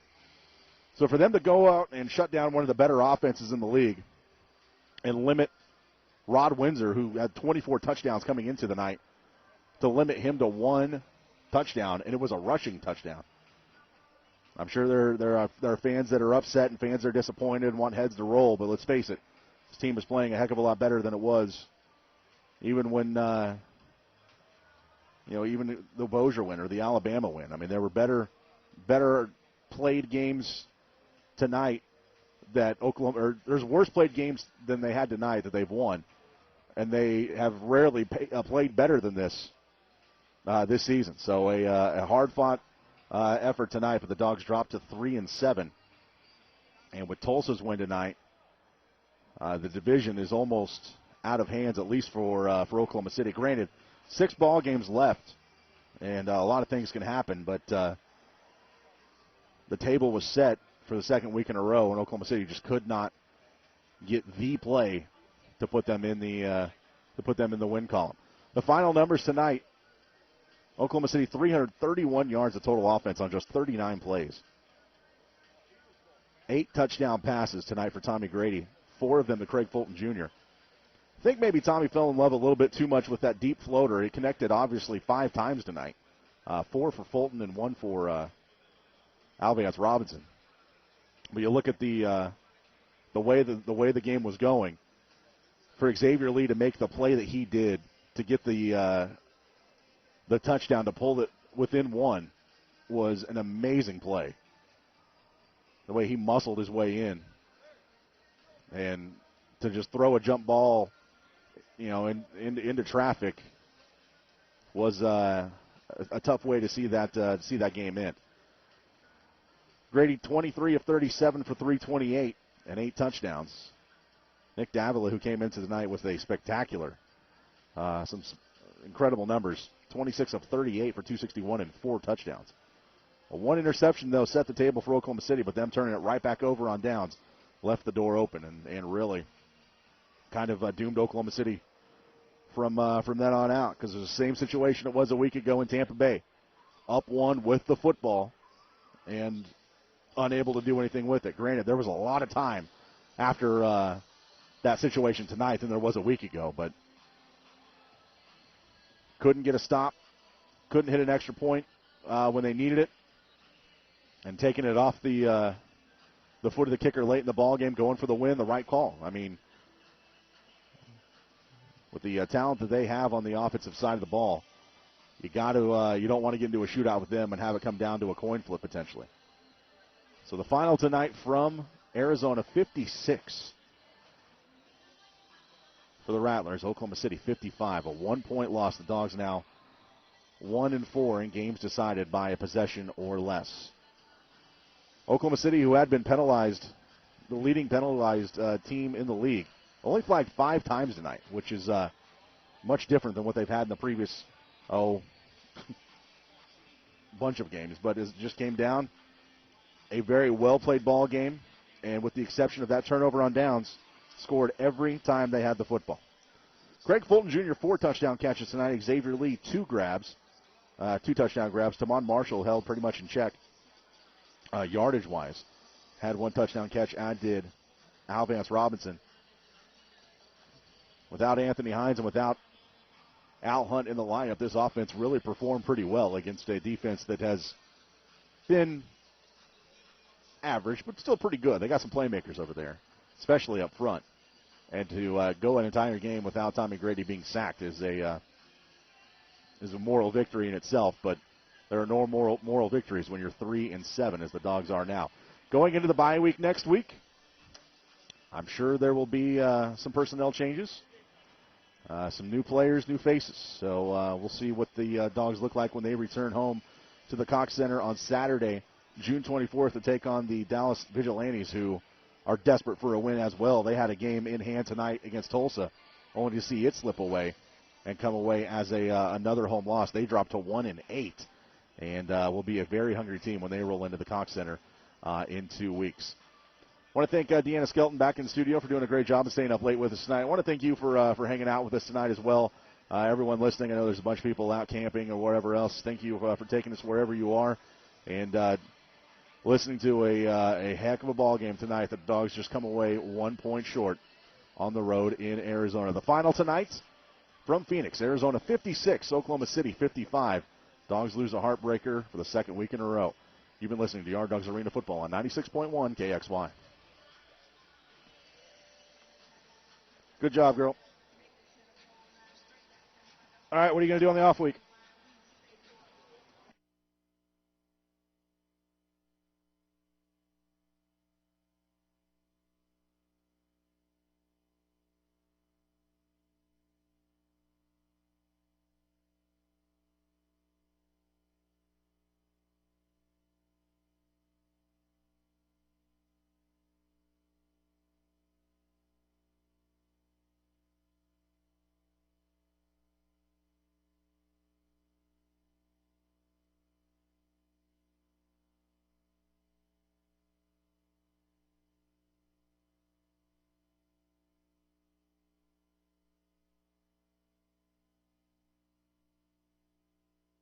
E: So for them to go out and shut down one of the better offenses in the league and limit Rod Windsor, who had 24 touchdowns coming into the night, to limit him to 1 touchdown, and it was a rushing touchdown. I'm sure there are fans that are upset and fans that are disappointed and want heads to roll, but let's face it, this team is playing a heck of a lot better than it was even when, even the Bossier win or the Alabama win. I mean, there were better played games tonight that Oklahoma, or there's worse played games than they had tonight that they've won, and they have rarely played better than this season. So a hard-fought effort tonight, but the Dawgz dropped to 3-7. And with Tulsa's win tonight, the division is almost out of hands, at least for Oklahoma City. Granted, 6 ball games left, and a lot of things can happen, but the table was set for the second week in a row, and Oklahoma City just could not get the play to put them in the win column. The final numbers tonight: Oklahoma City 331 yards of total offense on just 39 plays. 8 touchdown passes tonight for Tommy Grady, 4 of them to Craig Fulton Jr. I think maybe Tommy fell in love a little bit too much with that deep floater. He connected obviously 5 times tonight, 4 for Fulton and 1 for Alviance Robinson. But you look at the way the game was going, for Xavier Lee to make the play that he did to get the touchdown to pull it within 1 was an amazing play. The way he muscled his way in, and to just throw a jump ball, into traffic was a tough way to see that game end. Grady 23 of 37 for 328 and 8 touchdowns. Nick Davila, who came into the night with a spectacular, some incredible numbers, 26 of 38 for 261 and 4 touchdowns. One interception, though, set the table for Oklahoma City, but them turning it right back over on downs left the door open and really kind of doomed Oklahoma City from then on out, because it was the same situation it was a week ago in Tampa Bay. Up 1 with the football and unable to do anything with it. Granted, there was a lot of time after that situation tonight than there was a week ago, but couldn't get a stop, couldn't hit an extra point. when they needed it, and taking it off the foot of the kicker late in the ball game, going for the win, the right call. I mean, with the talent that they have on the offensive side of the ball, you don't want to get into a shootout with them and have it come down to a coin flip potentially. So the final tonight from Arizona, 56 for the Rattlers. Oklahoma City 55, a 1-point loss. The Dawgs now 1-4 in games decided by a possession or less. Oklahoma City, who had been penalized, the leading penalized team in the league, only flagged 5 times tonight, which is much different than what they've had in the previous, bunch of games. But it just came down a very well-played ball game, and with the exception of that turnover on downs, scored every time they had the football. Craig Fulton Jr., 4 touchdown catches tonight. Xavier Lee, 2 touchdown grabs. Tamon Marshall held pretty much in check yardage-wise. Had 1 touchdown catch, as did Al Vance Robinson. Without Anthony Hines and without Al Hunt in the lineup, this offense really performed pretty well against a defense that has been average, but still pretty good. They got some playmakers over there, especially up front. And to go an entire game without Tommy Grady being sacked is a moral victory in itself, but there are no moral victories when you're 3-7, as the Dawgs are now. Going into the bye week next week, I'm sure there will be some personnel changes, some new players, new faces. So we'll see what the Dawgs look like when they return home to the Cox Center on Saturday, June 24th, to take on the Dallas Vigilantes, who are desperate for a win as well. They had a game in hand tonight against Tulsa, only to see it slip away and come away as another home loss. They dropped to 1-8, and will be a very hungry team when they roll into the Cox Center in 2 weeks. I want to thank Deanna Skelton back in the studio for doing a great job of staying up late with us tonight. I want to thank you for hanging out with us tonight as well. Everyone listening, I know there's a bunch of people out camping or whatever else. Thank you for taking us wherever you are and listening to a heck of a ball game tonight. The Dawgs just come away 1 point short on the road in Arizona. The final tonight from Phoenix, Arizona 56, Oklahoma City 55. Dawgs lose a heartbreaker for the second week in a row. You've been listening to Yard Dogs Arena Football on 96.1 KXY. Good job, girl. All right, what are you going to do on the off week?